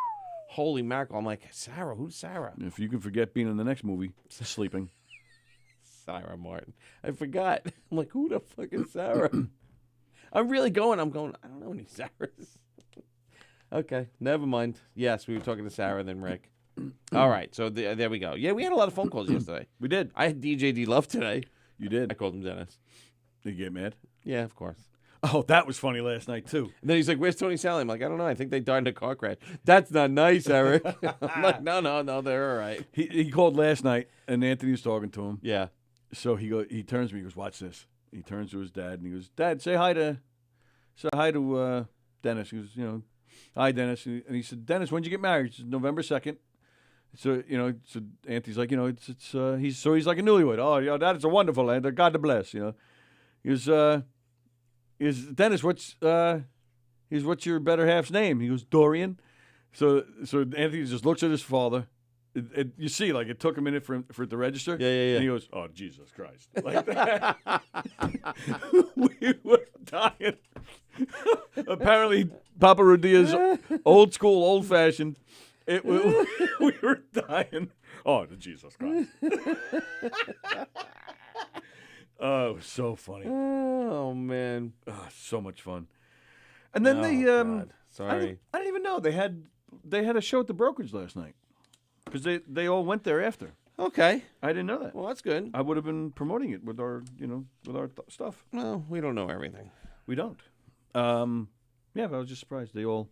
Holy mackerel. I'm like, Sarah? Who's Sarah? If you can forget being in the next movie, sleeping. Sarah Martin. I forgot. I'm like, who the fuck is Sarah? I'm going, I don't know any Sarahs. Okay, never mind. Yes, we were talking to Sarah, then Rick. All right, so there we go. Yeah, we had a lot of phone calls yesterday. We did. I had DJ D Love today. You did? I called him Dennis. Did you get mad? Yeah, of course. Oh, that was funny last night, too. And then he's like, where's Tony Sallie? I'm like, I don't know. I think they died in a car crash. That's not nice, Eric. I'm like, no, they're all right. He called last night, and Anthony was talking to him. Yeah. So he turns to me, he goes, watch this. He turns to his dad, and he goes, Dad, say hi to Dennis. He goes, hi, Dennis. And he said, Dennis, when'd you get married? He said, November 2nd. So, so Anthony's like, he's like a newlywed. Oh, that is a wonderful, and God bless, He goes, Dennis, what's your better half's name? He goes, Dorian. So Anthony just looks at his father. You see, like, it took a minute for it to register. Yeah. And he goes, oh, Jesus Christ. Like that. We were dying. Apparently, Papa Rodia's old school, old fashioned. We were dying. Oh, Jesus Christ. Oh, it was so funny. Oh, man. Oh, so much fun. And then God. Sorry. I didn't even know they had a show at the brokerage last night because they all went there after. Okay. I didn't know that. Well, that's good. I would have been promoting it with our stuff. Well, we don't know everything. We don't. Yeah, but I was just surprised they all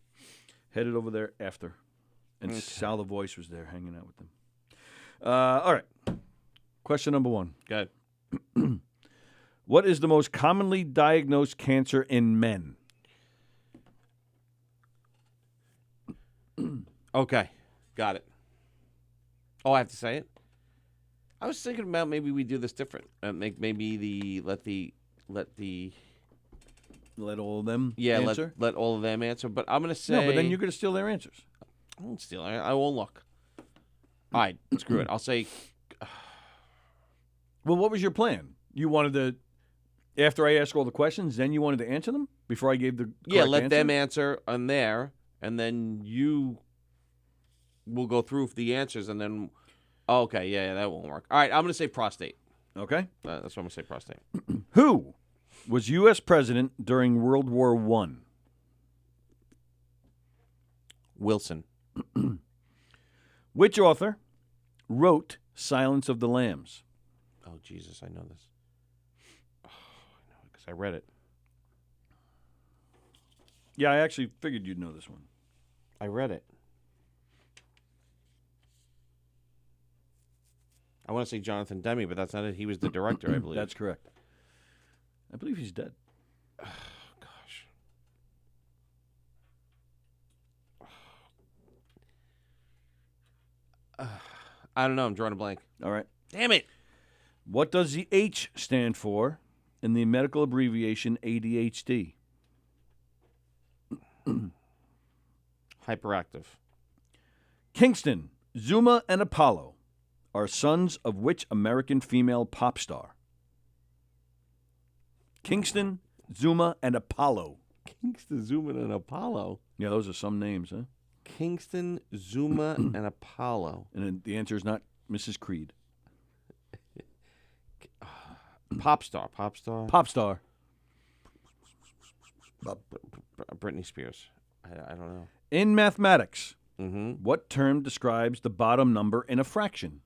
headed over there after, and Sal the Voice was there hanging out with them. All right. Question number 1. Good. What is the most commonly diagnosed cancer in men? Okay. Got it. Oh, I have to say it? I was thinking about maybe we do this different. Maybe Let all of them yeah, answer? let all of them answer. But I'm going to say. No, but then you're going to steal their answers. I won't steal. I won't look. All right, screw it. I'll say. Well, what was your plan? You wanted to, after I ask all the questions, then you wanted to answer them before I gave the correct Let answer? them answer on there, and then you will go through the answers, and then. Oh, okay, yeah, that won't work. All right, I'm going to say prostate. Okay. That's what I'm going to say, prostate. Who was U.S. president during World War I? Wilson. Which author wrote Silence of the Lambs? Oh, Jesus, I know this. Oh, I know it because I read it. Yeah, I actually figured you'd know this one. I read it. I want to say Jonathan Demme, but that's not it. He was the director, I believe. That's correct. I believe he's dead. Oh, gosh. I don't know. I'm drawing a blank. All right. Damn it. What does the H stand for in the medical abbreviation ADHD? Hyperactive. Kingston, Zuma, and Apollo are sons of which American female pop star? Kingston, Zuma, and Apollo. Kingston, Zuma, and Apollo. Yeah, those are some names, huh? Kingston, Zuma, and Apollo. And then the answer is not Mrs. Creed. Pop star. Pop star. Pop star. Britney Spears. I don't know. In mathematics, Mm-hmm. what term describes the bottom number in a fraction?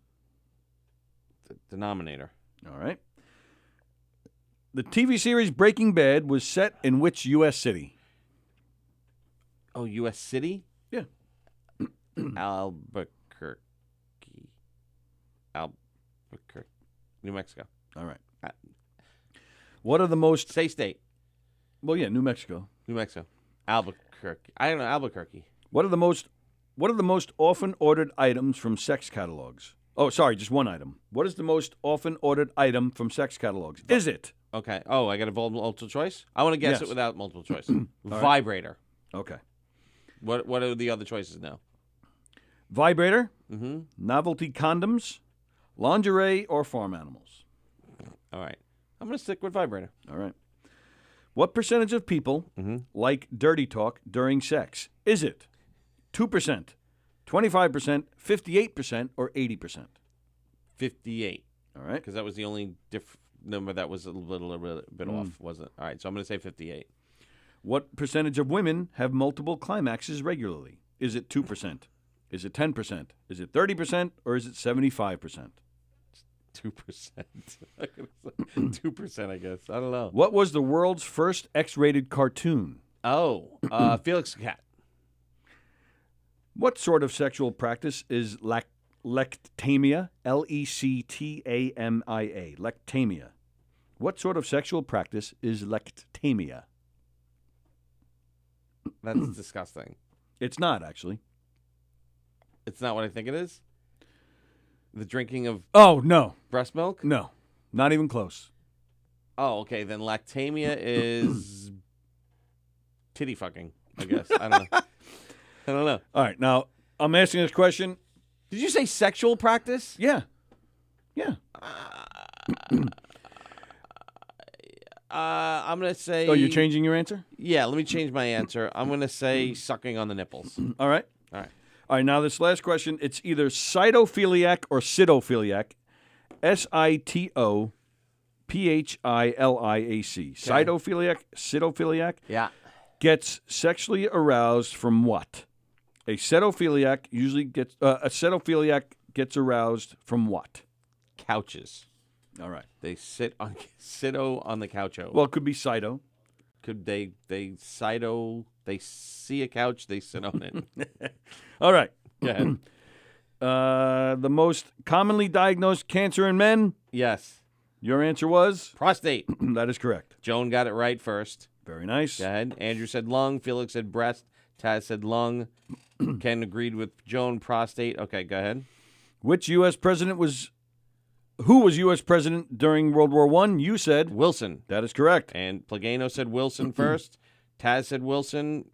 The denominator. All right. The TV series Breaking Bad was set in which U.S. city? Oh, U.S. City? Yeah. Albuquerque. New Mexico. All right. What are the most... Say state. Well, yeah, New Mexico. New Mexico. Albuquerque. I don't know. Albuquerque. What are the most often ordered items from sex catalogs? Oh, sorry, just one item. What is the most often ordered item from sex catalogs? Is it? Okay. Oh, I got a multiple choice? I want to guess Yes. it without multiple choice. right. Vibrator. Okay. What are the other choices now? Vibrator, Mm-hmm. novelty condoms, lingerie, or farm animals? All right. I'm going to stick with vibrator. All right. What percentage of people Mm-hmm. like dirty talk during sex? Is it 2%, 25%, 58%, or 80%? 58. All right. Because that was the only number that was a little bit off, wasn't it? All right. So I'm going to say 58. What percentage of women have multiple climaxes regularly? Is it 2%? Is it 10%? Is it 30%? Or is it 75%? 2%. 2%, I guess. I don't know. What was the world's first X-rated cartoon? Oh, Felix the Cat. What sort of sexual practice is lectamia? Lectamia. Lectamia. What sort of sexual practice is lectamia? That's disgusting. It's not, actually. It's not what I think it is? The drinking of Oh, no. breast milk? No. Not even close. Oh, okay. Then lactamia is titty fucking, I guess. I don't know. I don't know. All right. Now, I'm asking this question. Did you say sexual practice? Yeah. Yeah. I'm going to say... Oh, you're changing your answer? Yeah, let me change my answer. I'm going to say sucking on the nipples. All right. All right. All right. Now, this last question, it's either cytophiliac or sidophiliac. Sitophiliac. Cytophiliac, sidophiliac Yeah. gets sexually aroused from what? A cytophiliac gets aroused from what? Couches. All right. They sit on the coucho. Well, it could be cyto. Could they see a couch, they sit on it. All right. Go ahead. The most commonly diagnosed cancer in men? Yes. Your answer was? Prostate. That is correct. Joan got it right first. Very nice. Go ahead. Andrew said lung. Felix said breast. Taz said lung. Ken agreed with Joan, prostate. Okay, go ahead. Which U.S. president was... Who was U.S. president during World War I? You said... Wilson. That is correct. And Plagano said Wilson first. Taz said Wilson.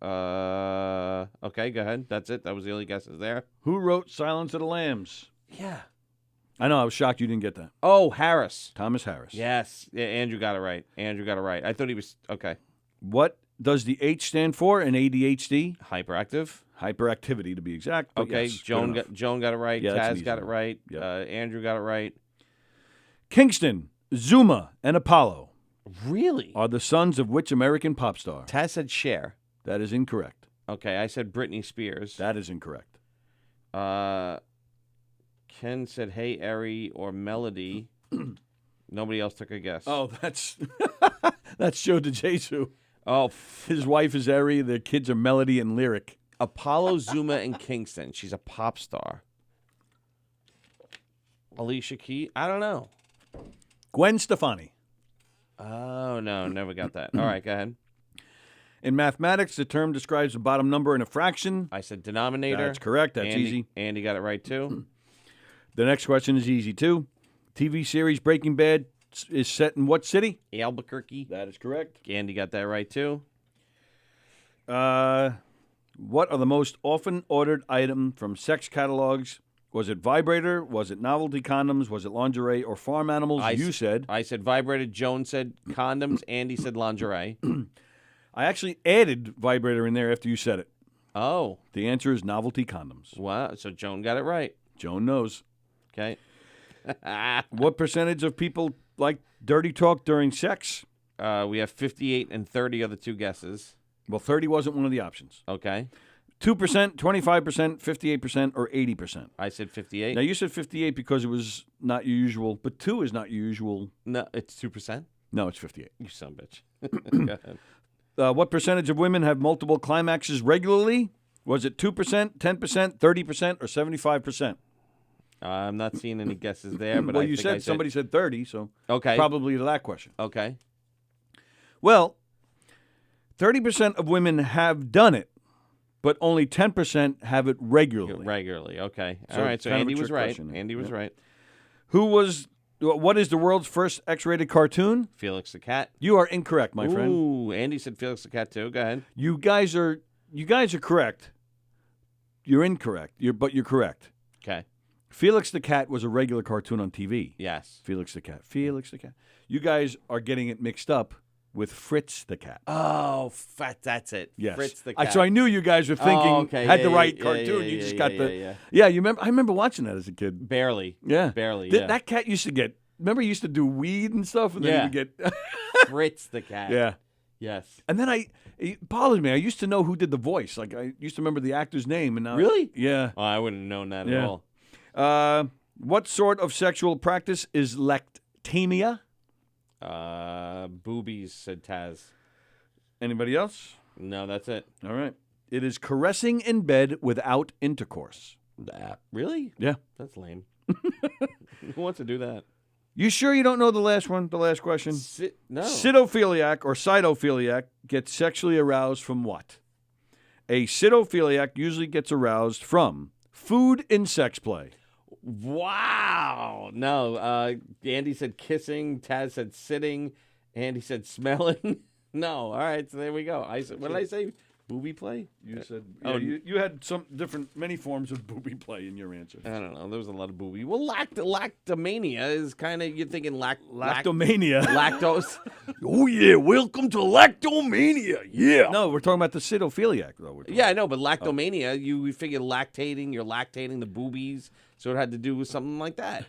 Okay, go ahead. That's it. That was the only guesses there. Who wrote Silence of the Lambs? Yeah. I know. I was shocked you didn't get that. Oh, Harris. Thomas Harris. Yes. Yeah, Andrew got it right. I thought he was... Okay. What does the H stand for in ADHD? Hyperactive. Hyperactivity, to be exact. But Okay, yes, Joan good enough. got it right. Yeah, that's an Taz easy got it one. right. Yep. Andrew got it right. Kingston, Zuma, and Apollo Really? are the sons of which American pop star? Taz said Cher. That is incorrect. Okay, I said Britney Spears. That is incorrect. Ken said Hey Eri or Melody. Nobody else took a guess. Oh, that's that's Joe DeJesu. Oh, His wife is Eri. Their kids are Melody and Lyric. Apollo, Zuma, and Kingston. She's a pop star. Alicia Keys? I don't know. Gwen Stefani. Oh, no, never got that. All right, go ahead. In mathematics, the term describes the bottom number in a fraction. I said denominator. That's correct. That's Andy, easy. Andy got it right, too. The next question is easy, too. TV series Breaking Bad is set in what city? Albuquerque. That is correct. Andy got that right, too. What are the most often ordered item from sex catalogs? Was it vibrator? Was it novelty condoms? Was it lingerie or farm animals? You said. I said vibrator. Joan said condoms. Andy said lingerie. I actually added vibrator in there after you said it. Oh. The answer is novelty condoms. Wow. So Joan got it right. Joan knows. Okay. What percentage of people like dirty talk during sex? We have 58 and 30 are the two guesses. Well, 30 wasn't one of the options. Okay. 2%, 25%, 58%, or 80%. I said 58. Now, you said 58 because it was not your usual, but 2 is not your usual. No, it's 2%. No, it's 58. You son of a bitch. Go ahead. What percentage of women have multiple climaxes regularly? Was it 2%, 10%, 30%, or 75%? I'm not seeing any guesses there, but well, I you think I said somebody said 30, so Okay. probably to that question. Okay. Well, 30% of women have done it, but only 10% have it regularly. Regularly. Okay. So All right. So kind of a Andy was trick right. question there. Andy was Yep. right. What is the world's first X-rated cartoon? Felix the cat. You are incorrect, my friend. Ooh, Andy said Felix the cat too. Go ahead. You guys are correct. You're incorrect. But you're correct. Okay. Felix the cat was a regular cartoon on TV. Yes. Felix the cat. Felix the cat. You guys are getting it mixed up with Fritz the cat. Oh, that's it. Yes. Fritz the cat. So I knew you guys were thinking okay. had Yeah, the right yeah, cartoon. yeah, You yeah, just yeah, got yeah, the yeah. Yeah, you remember I remember watching that as a kid. Barely. Yeah. Barely. Yeah. That cat used to get remember he used to do weed and stuff and then Yeah. he would get Fritz the cat. Yeah. Yes. And then it bothered me. I used to know who did the voice. Like I used to remember the actor's name and now Really? Yeah. Oh, I wouldn't have known that at Yeah. all. What sort of sexual practice is lactamia? Boobies, said Taz. Anybody else? No, that's it. All right. It is caressing in bed without intercourse. Really? Yeah. That's lame. Who wants to do that? You sure you don't know the last one? The last question? No. Cytophiliac or cytophiliac gets sexually aroused from what? A cytophiliac usually gets aroused from food in sex play. Wow. No. Andy said kissing. Taz said sitting. Andy said smelling. No. All right. So there we go. I said, what did I say? Booby play? You said you had some many forms of booby play in your answer. I don't know. There was a lot of booby. Well, lactomania is kind of, you're thinking Lactomania. lactose. Oh yeah, welcome to lactomania. Yeah. No, we're talking about the cytophiliac though. Yeah, I know, but lactomania, you figure you're lactating the boobies, so it had to do with something like that.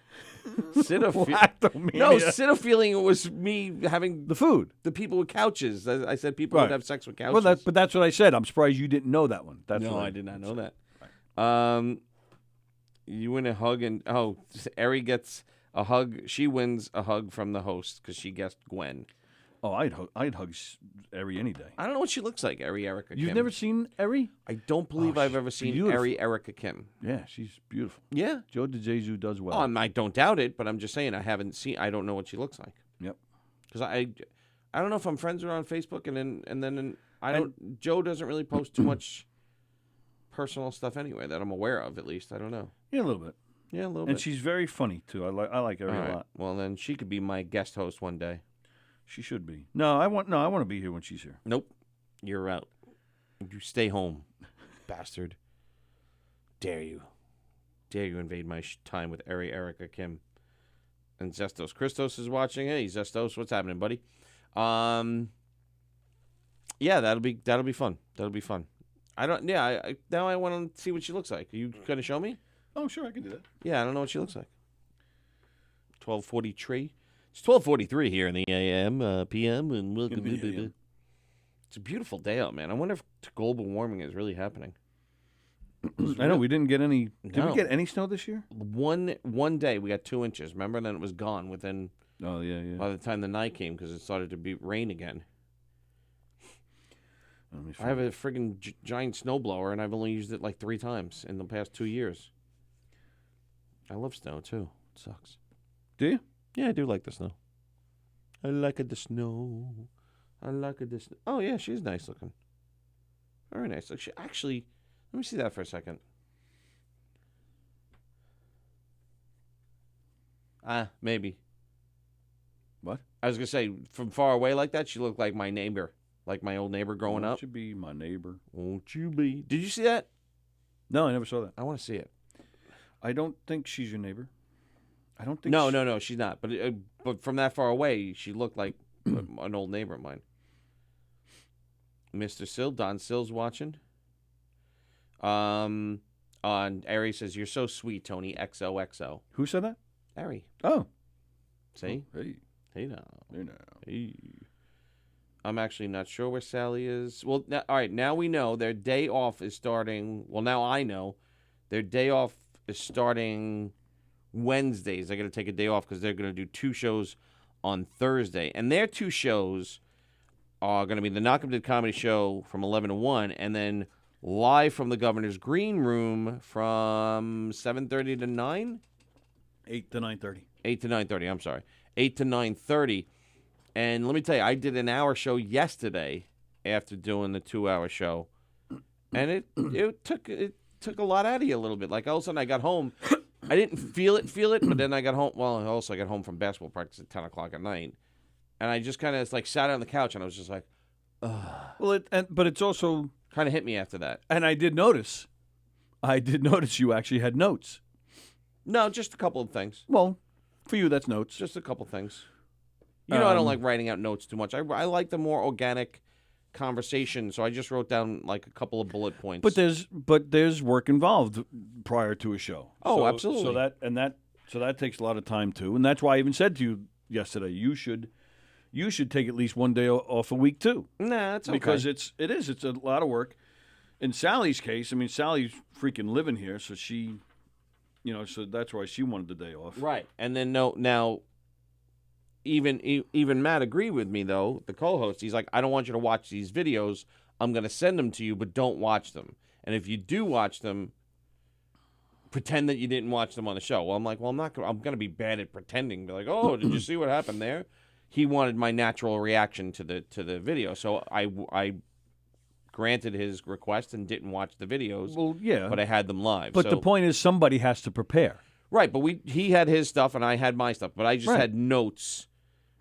Lactomania. No, cytophilia was me having the food. the people with couches. I said people Right. would have sex with couches. Well, but that's what I said. I'm surprised you didn't know that one. That's no, what I did not know that. You win a hug, and Eri gets a hug. She wins a hug from the host because she guessed Gwen. Oh, I'd hug Eri any day. I don't know what she looks like, Erica You've Kim. never seen Eri? I don't believe I've she's ever seen beautiful. Erica Kim. Yeah, she's beautiful. Yeah. Joe DeJesus does well. I don't doubt it, but I'm just saying I haven't seen. I don't know what she looks like. Yep. Because I don't know if I'm friends with her on Facebook, and then I don't. Joe doesn't really post too much personal stuff anyway that I'm aware of. At least I don't know. Yeah, a little bit. Yeah, a little And bit. she's very funny too. I like Eri All a right. lot. Well, then she could be my guest host one day. She should be. I want to be here when she's here. Nope, you're out. You stay home, bastard. Dare you invade my time with Erica Kim. And Zestos Christos is watching. Hey, Zestos, what's happening, buddy? Yeah, that'll be fun. That'll be fun. Now I want to see what she looks like. Are you gonna show me? Oh, sure, I can do that. Yeah, I don't know what she looks like. 12:40 tree. It's 12:43 here in the AM, PM, and welcome. It's a beautiful day out, man. I wonder if global warming is really happening. I know we didn't get any. Did No. we get any snow this year? One day we got 2 inches. Remember, and then it was gone within. Oh yeah. By the time the night came, because it started to be rain again. I have a friggin' giant snowblower, and I've only used it like 3 times in the past 2 years. I love snow too. It sucks. Do you? Yeah, I do like the snow. I like the snow. I like the snow. Oh yeah, she's nice looking. Very nice. Like she actually. Let me see that for a second. Maybe. What? I was gonna say from far away like that, she looked like my neighbor, like my old neighbor growing up. Won't you be my neighbor? Won't you be? Did you see that? No, I never saw that. I want to see it. I don't think she's your neighbor. I don't think. No, she's not. But from that far away, she looked like an old neighbor of mine. Mr. Sill, Don Sill's watching. On Ari says, "You're so sweet, Tony." XOXO. Who said that? Ari. Oh, See? hey, Hey now. hey now. Hey. I'm actually not sure where Sallie is. Well, all right. Now we know their day off is starting. Well, now I know their day off is starting Wednesdays. They're going to take a day off because they're going to do 2 shows on Thursday. And their 2 shows are going to be the Knockem Comedy Show from 11 to 1, and then live from the Governor's Green Room from 7:30 to 9? 8 to 9:30. 8 to 9:30, I'm sorry. 8 to 9:30. And let me tell you, I did an hour show yesterday after doing the 2-hour show. And it took a lot out of you a little bit. Like all of a sudden I got home. I didn't feel it, but then I got home. Well, also I got home from basketball practice at 10 o'clock at night. And I just kind of like sat on the couch and I was just like, ugh. Well, but it's also Kind of hit me after that. and I did notice you actually had notes. No, just a couple of things. Well, for you that's notes. Just a couple things. You know, I don't like writing out notes too much. I like the more organic conversation, so I just wrote down like a couple of bullet points. But there's work involved prior to a show. Oh, absolutely. So that takes a lot of time too, and that's why I even said to you yesterday you should take at least one day off a week too. Nah, it's okay. Because it's a lot of work. In Sally's case, I mean Sally's freaking living here, so she, so that's why she wanted the day off. Right, and then now. Even Matt agreed with me though. The co-host, he's like, I don't want you to watch these videos. I'm going to send them to you, but don't watch them. And if you do watch them, pretend that you didn't watch them on the show. Well, I'm like, I'm going to be bad at pretending. Be like, oh, did you see what happened there? He wanted my natural reaction to the video, so I granted his request and didn't watch the videos. Well, yeah, but I had them live. But the point is, somebody has to prepare. Right, but he had his stuff and I had my stuff, but I just Right. had notes.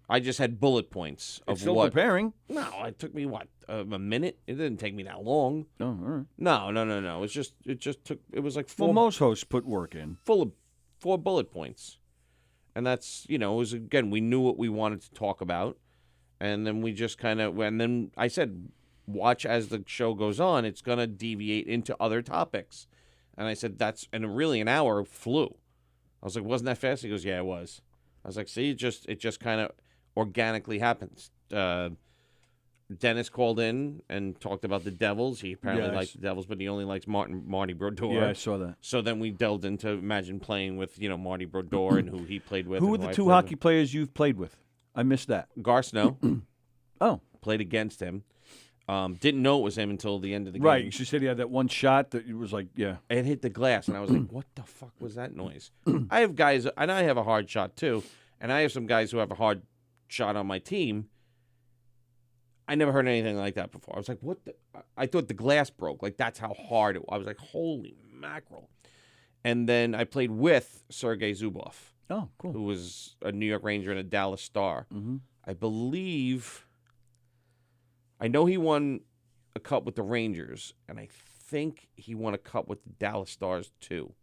I just had bullet points of It's still what. preparing. No, it took me a minute. It didn't take me that long. Oh, all right. No. It just took. It was like four. Well, most hosts put work in. Full of 4 bullet points, and that's it was again we knew what we wanted to talk about, and then we just kind of and then I said, watch as the show goes on. It's gonna deviate into other topics, and I said and really an hour flew. I was like, wasn't that fast? He goes, yeah, it was. I was like, see, it just kind of organically happens. Dennis called in and talked about the Devils. He apparently likes the Devils, but he only likes Marty Brodeur. Yeah, I saw that. So then we delved into imagine playing with Marty Brodeur and who he played with. Who are and the I 2 played hockey players you've played with? I missed that. with. Gar Snow. Oh, Played against him. Didn't know it was him until the end of the game. right. She said he had that one shot that it was like, yeah. It hit the glass, and I was like, what the fuck was that noise? I have guys, and I have a hard shot too, and I have some guys who have a hard shot on my team. I never heard anything like that before. I was like, what the? I thought the glass broke. Like, that's how hard it was. I was like, holy mackerel. And then I played with Sergei Zubov, Oh, cool. who was a New York Ranger and a Dallas Star. Mm-hmm. I believe, I know he won a cup with the Rangers, and I think he won a cup with the Dallas Stars too.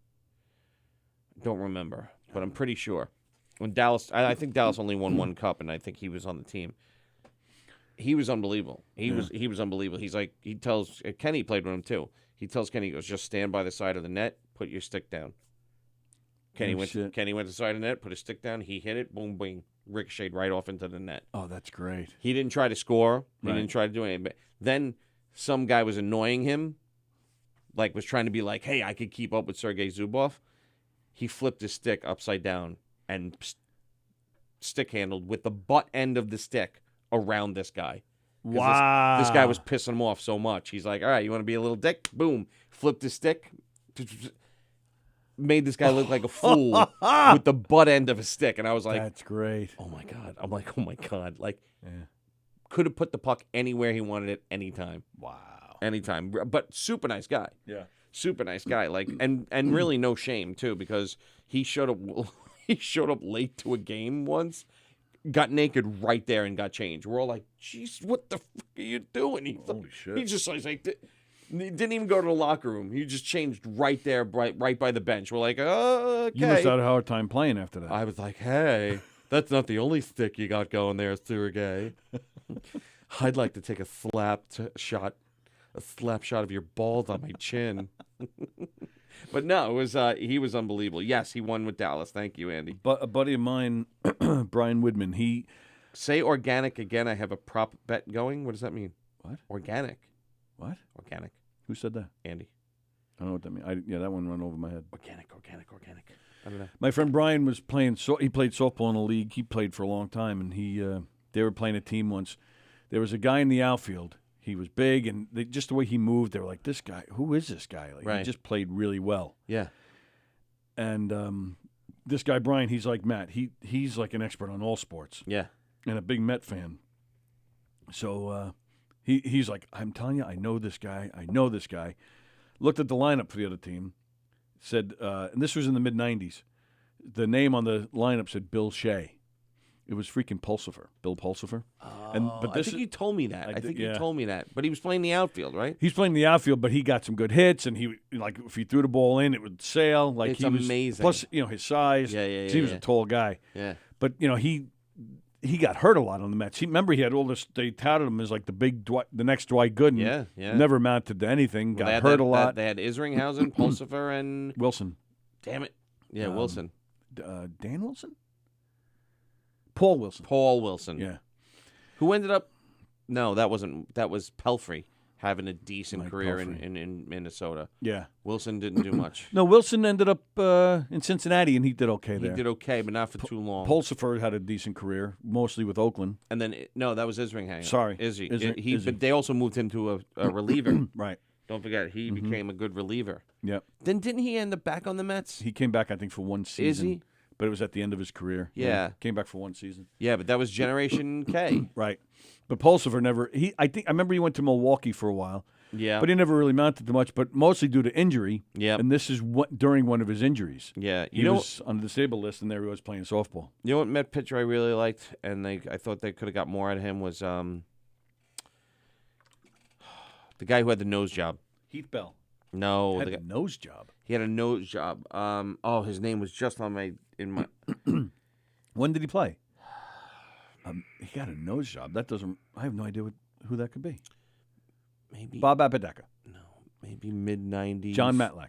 Don't remember, but I'm pretty sure. When Dallas, I think Dallas only won one cup, and I think he was on the team. He was unbelievable. He was unbelievable. He's like, he tells Kenny played with him too. He tells Kenny, he goes, just stand by the side of the net, put your stick down. Kenny went to the side of the net, put his stick down, he hit it, boom, boom, ricocheted right off into the net. Oh, that's great. He didn't try to score. He Right. didn't try to do anything. But then some guy was annoying him, like was trying to be like, hey, I could keep up with Sergei Zubov. He flipped his stick upside down and stick handled with the butt end of the stick around this guy. 'Cause Wow. This guy was pissing him off so much. He's like, all right, you want to be a little dick? Boom. Flipped his stick. Made this guy look like a fool with the butt end of his stick. And I was like, That's great. oh, my God. I'm like, oh, my God. Like, Yeah. could have put the puck anywhere he wanted it anytime. Wow. Anytime. But super nice guy. Yeah. Super nice guy. Like, and really no shame, too, because he showed up late to a game once. Got naked right there and got changed. We're all like, "Jeez, what the fuck are you doing?" Holy shit. He just was like, he didn't even go to the locker room. He just changed right there, right by the bench. We're like, "Oh, okay." You must have had a hard time playing after that. I was like, "Hey, that's not the only stick you got going there, Sergey. I'd like to take a slap shot of your balls on my chin." But no, it was he was unbelievable. Yes, he won with Dallas. Thank you, Andy. But a buddy of mine, Brian Widman, he Say organic again. I have a prop bet going. What does that mean? What? Organic. what? Organic. Who said that? Andy. I don't know what that means. Yeah, that one went over my head. Organic. I don't know. My friend Brian was playing. He played softball in a league. He played for a long time, and they were playing a team once. There was a guy in the outfield. He was big, and just the way he moved, they were like, "This guy, who is this guy?" Like, Right. He just played really well. Yeah. And this guy Brian, he's like Matt. He's like an expert on all sports Yeah. and a big Met fan. So he's like, I'm telling you, I know this guy. Looked at the lineup for the other team. Said, and this was in the mid '90s. The name on the lineup said Bill Shea. It was freaking Pulsifer, Bill Pulsifer. But I think you told me that. I think you yeah. told me that. But he was playing the outfield, right? He's playing the outfield, but he got some good hits, and he like if he threw the ball in, it would sail. Like It's he was amazing. Plus, his size. Yeah, yeah, 'cause he was yeah. a tall guy. Yeah. But he got hurt a lot on the Mets. Remember he had all this. They touted him as like the next Dwight Gooden. Yeah, yeah. Never amounted to anything. Well, got hurt a lot. They had Isringhausen, Pulsifer, and Wilson. damn it, yeah, Wilson, Dan Wilson. Paul Wilson. Paul Wilson. Yeah. Who ended up? No, that wasn't. That was Pelfrey having a decent Mike career Pelfrey. in Minnesota. Yeah. Wilson didn't do much. No, Wilson ended up in Cincinnati, and he did okay He there. did okay, but not for too long. Pulsifer had a decent career, mostly with Oakland. And then no, that was Isringhausen. Sorry. Izzy. Izzy. But they also moved him to a reliever. Right. Don't forget, he became a good reliever. Yep. Then didn't he end up back on the Mets? He came back, I think, for one season. he? But it was at the end of his career. Yeah. Came back for one season. Yeah, but that was Generation K. Right. But Pulsifer never. I remember he went to Milwaukee for a while. Yeah. But he never really mounted to much. But mostly due to injury. Yep. And this is during one of his injuries. Yeah. He was on the disabled list, and there he was playing softball. You know what Met pitcher I really liked, and I thought they could have got more out of him was the guy who had the nose job. Heath Bell. No, Had a nose job. he had a nose job. His name was just on my. When did he play? He got a nose job. That doesn't. I have no idea who that could be. Maybe Bob Apodaca. No, maybe mid-90s. John Matlack.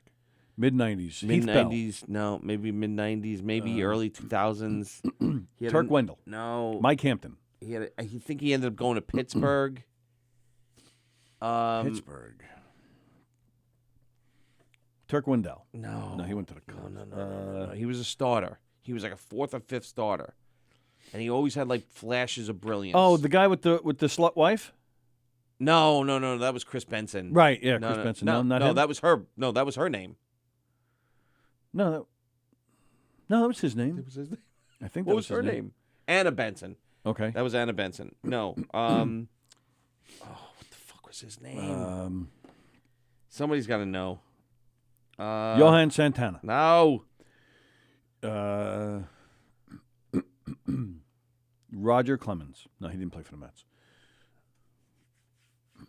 Mid-90s. Heath Bell. Mid-90s. No, maybe mid-90s. Maybe early 2000s. Turk Wendell. No, Mike Hampton. I think he ended up going to Pittsburgh. Pittsburgh. Turk Wendell. No, No, he went to the Cubs. No. He was a starter. He was like a fourth or fifth starter. and he always had like flashes of brilliance. Oh, the guy with the slut wife? no, that was Chris Benson. Right, yeah, No, Chris no, Benson. No, No, not him. that was her. No, that was her name. No, that was his name. That was his name. I think What that was his her name? Anna Benson. Okay. That was Anna Benson. No. What the fuck was his name? Somebody's got to know. Johan Santana. No. Roger Clemens. No, he didn't play for the Mets.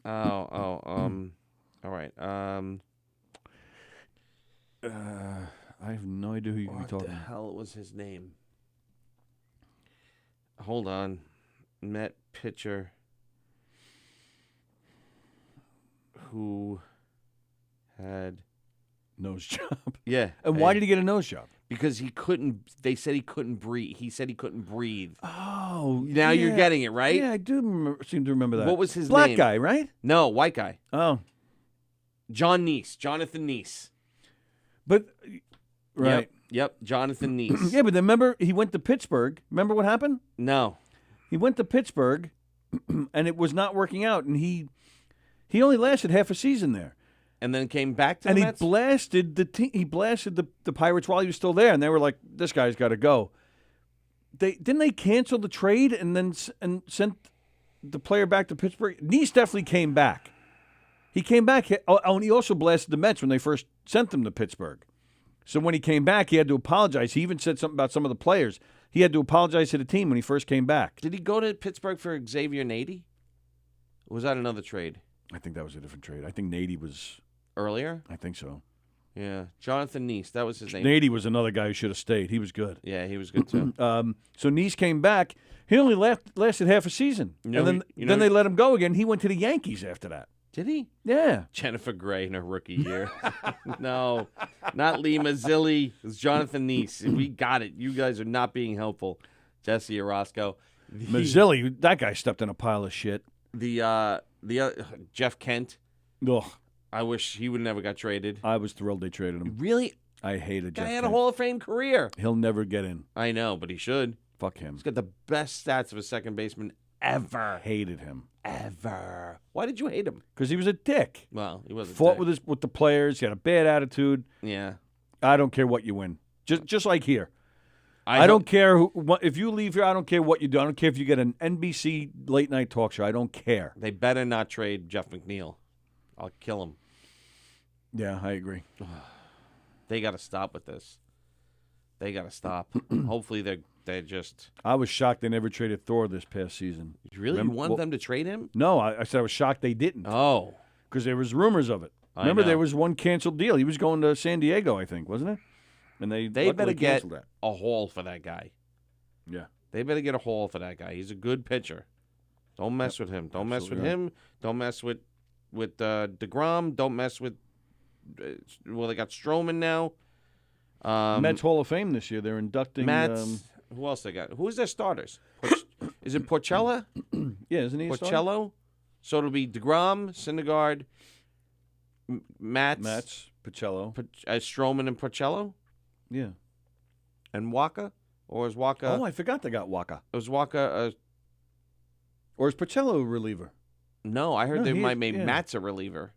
All right. I have no idea who you could be What talking the about. hell was his name? Hold on. Met pitcher who had Nose job. yeah. And why did he get a nose job? Because he couldn't. They said he couldn't breathe. He said he couldn't breathe. Oh, Now you're getting it, right? Yeah, I do seem to remember that. What was his Black name? guy, right? No, white guy. Oh, Jonathan Neese. but right. Yep. Jonathan Neese. Yeah, but then remember he went to Pittsburgh. Remember what happened? No. He went to Pittsburgh, and it was not working out, and he only lasted half a season there. And then came back to And the he Mets? blasted the team. He blasted the Pirates while he was still there, and they were like, "This guy's got to go." Didn't they cancel the trade and then sent the player back to Pittsburgh? Neese definitely came back. He came back, and he also blasted the Mets when they first sent him to Pittsburgh. So when he came back, he had to apologize. He even said something about some of the players. He had to apologize to the team when he first came back. Did he go to Pittsburgh for Xavier Nady? Or was that another trade? I think that was a different trade. I think Nady was. Earlier? I think so. Yeah. Jonathan Neese. That was his name. Nady was another guy who should have stayed. He was good. Yeah, he was good too. So Neese came back. He only lasted half a season, You know and who- then they let him go again. He went to the Yankees after that. Did he? Yeah. Jennifer Gray in her rookie year. No, not Lee Mazzilli. It was Jonathan Neese. We got it. You guys are not being helpful. Jesse Orozco. Mazzilli, that guy stepped in a pile of shit. The Jeff Kent. Ugh. I wish he would never got traded. I was thrilled they traded him. Really? I hated Guy Jeff had Kent. a Hall of Fame career. He'll never get in. I know, but he should. Fuck him. He's got the best stats of a second baseman ever. Hated him. Ever. Why did you hate him? Because he was a dick. Well, he wasn't. Fought with the players. He had a bad attitude. Yeah. I don't care what you win. Just like here. I don't care if you leave here. I don't care what you do. I don't care if you get an NBC late night talk show. I don't care. They better not trade Jeff McNeil. I'll kill him. Yeah, I agree. They got to stop with this. They got to stop. Hopefully they're just. I was shocked they never traded Thor this past season. Really? Remember- You want them to trade him? No, I said I was shocked they didn't Oh. because there was rumors of it. I Remember, know. there was one canceled deal. He was going to San Diego, I think, wasn't it? And they They luckily better get canceled that. a haul for that guy. Yeah. They better get a haul for that guy. He's a good pitcher. Don't mess with him. Don't mess with absolutely him. Don't mess with DeGrom. Don't mess with. Well, they got Stroman now. Mets Hall of Fame this year. They're inducting. Mets. Who else they got? Who's their starters? Is it Porcello? Yeah, isn't he a starter? Porcello? So it'll be DeGrom, Syndergaard, Mats, Pacello. Stroman, and Porcello, Yeah. and Waka? Or is Waka? Oh, I forgot they got Waka. Was Waka? Or is Pacello a reliever? No, I heard No, they he might is, make yeah. Mats a reliever,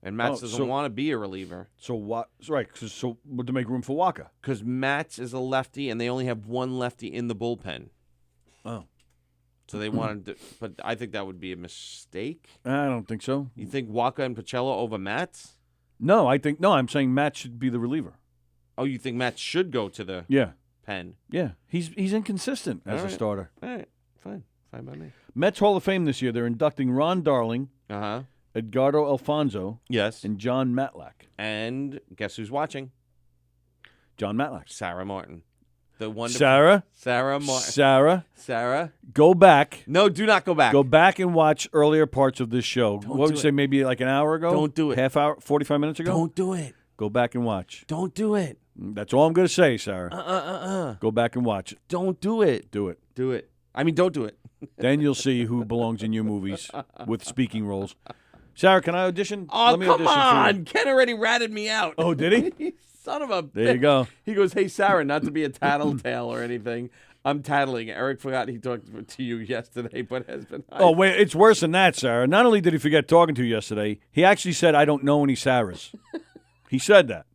and Mats Oh, doesn't so- want to be a reliever So what? Right. So to make room for Waka. because Mats is a lefty, and they only have one lefty in the bullpen. Oh. So they wanted to, but I think that would be a mistake. I don't think so. You think Waka and Pacello over Mats? No, I'm saying Matt should be the reliever. Oh, you think Mats should go to the Yeah. pen? Yeah. He's inconsistent as All a right. starter. All right, fine by me. Mets Hall of Fame this year. They're inducting Ron Darling, Edgardo Alfonso, Yes. and John Matlack. And guess who's watching? John Matlack. Sarah Martin. The wonderful Sarah, Sarah. Sarah. go back. No, do not go back. Go back and watch earlier parts of this show. Don't What would do you it. say, maybe like an hour ago? Don't do it. Half hour, 45 minutes ago? Don't do it. Go back and watch. Don't do it. That's all I'm going to say, Sarah. Go back and watch it. Don't do it. Do it. Do it. I mean, don't do it. Then you'll see who belongs in your movies with speaking roles. Sarah, can I audition? Oh, Let me come audition for you. on. Ken already ratted me out. Oh, did he? Son of a There you bitch. go. He goes, hey, Sarah, not to be a tattletale or anything. I'm tattling. Eric forgot he talked to you yesterday, but has been. Oh, wait, it's worse than that, Sarah. Not only did he forget talking to you yesterday, he actually said, I don't know any Sarahs. He said that.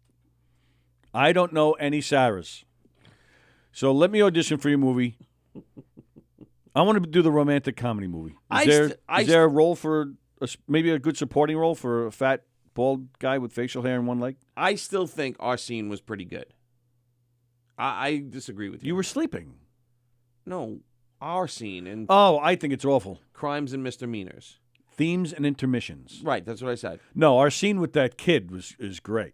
I don't know any Sarahs. So let me audition for your movie. I want to do the romantic comedy movie. Is there a role for, maybe a good supporting role for a fat, bald guy with facial hair and one leg? I still think our scene was pretty good. I disagree with you. You were sleeping. No, our scene and Oh, I think it's awful. crimes and misdemeanors. Themes and intermissions. Right, that's what I said. No, our scene with that kid is great.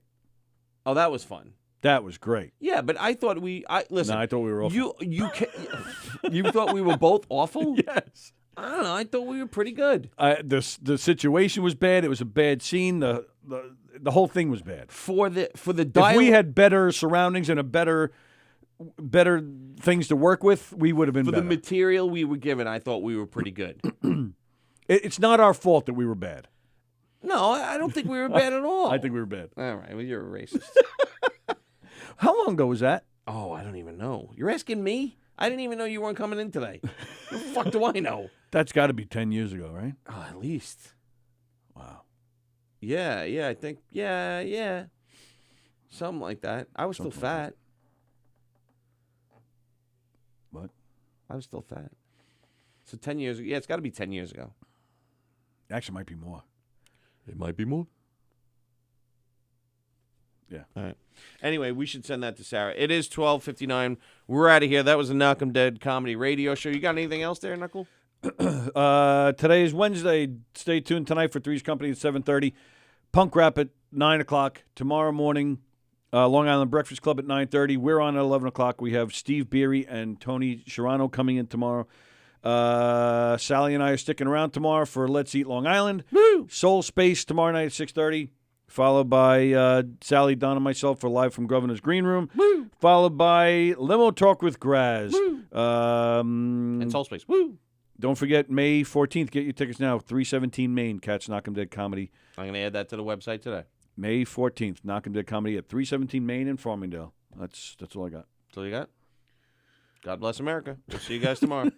Oh, that was fun. That was great. Yeah, but I thought listen. No, I thought we were awful. You thought we were both awful? Yes. I don't know. I thought we were pretty good. The situation was bad. It was a bad scene. The whole thing was bad. For the dialogue. If we had better surroundings and a better things to work with, we would have been for better. the material we were given, I thought we were pretty good. It's not our fault that we were bad. No, I don't think we were bad at all. I think we were bad. All right, well, you're a racist. How long ago was that? Oh, I don't even know. You're asking me? I didn't even know you weren't coming in today. The fuck do I know? That's got to be 10 years ago, right? Oh, at least. Wow. Yeah, I think, yeah. Something like that. I was still fat. What? I was still fat. So 10 years ago. Yeah, it's got to be 10 years ago. Actually, might be more. It might be more. Yeah. All right. Anyway, we should send that to Sarah. It is 12:59. We're out of here. That was a Knockem Dead comedy radio show. You got anything else there, Knuckle? Today is Wednesday. Stay tuned tonight for Three's Company at 7:30. Punk Rap at 9 o'clock. Tomorrow morning, Long Island Breakfast Club at 9:30. We're on at 11 o'clock. We have Steve Beery and Tony Sherrano coming in tomorrow. Sallie and I are sticking around tomorrow for Let's Eat Long Island. Woo! Soul Space tomorrow night at 6:30. Followed by Sallie, Don, and myself for Live from Governor's Green Room. Woo! Followed by Limo Talk with Graz. Woo! And Soul Space. Woo! Don't forget, May 14th, get your tickets now. 317 Main, catch Knockem Dead Comedy. I'm going to add that to the website today. May 14th, Knockem Dead Comedy at 317 Main in Farmingdale. That's all I got. That's all you got? God bless America. We'll see you guys tomorrow.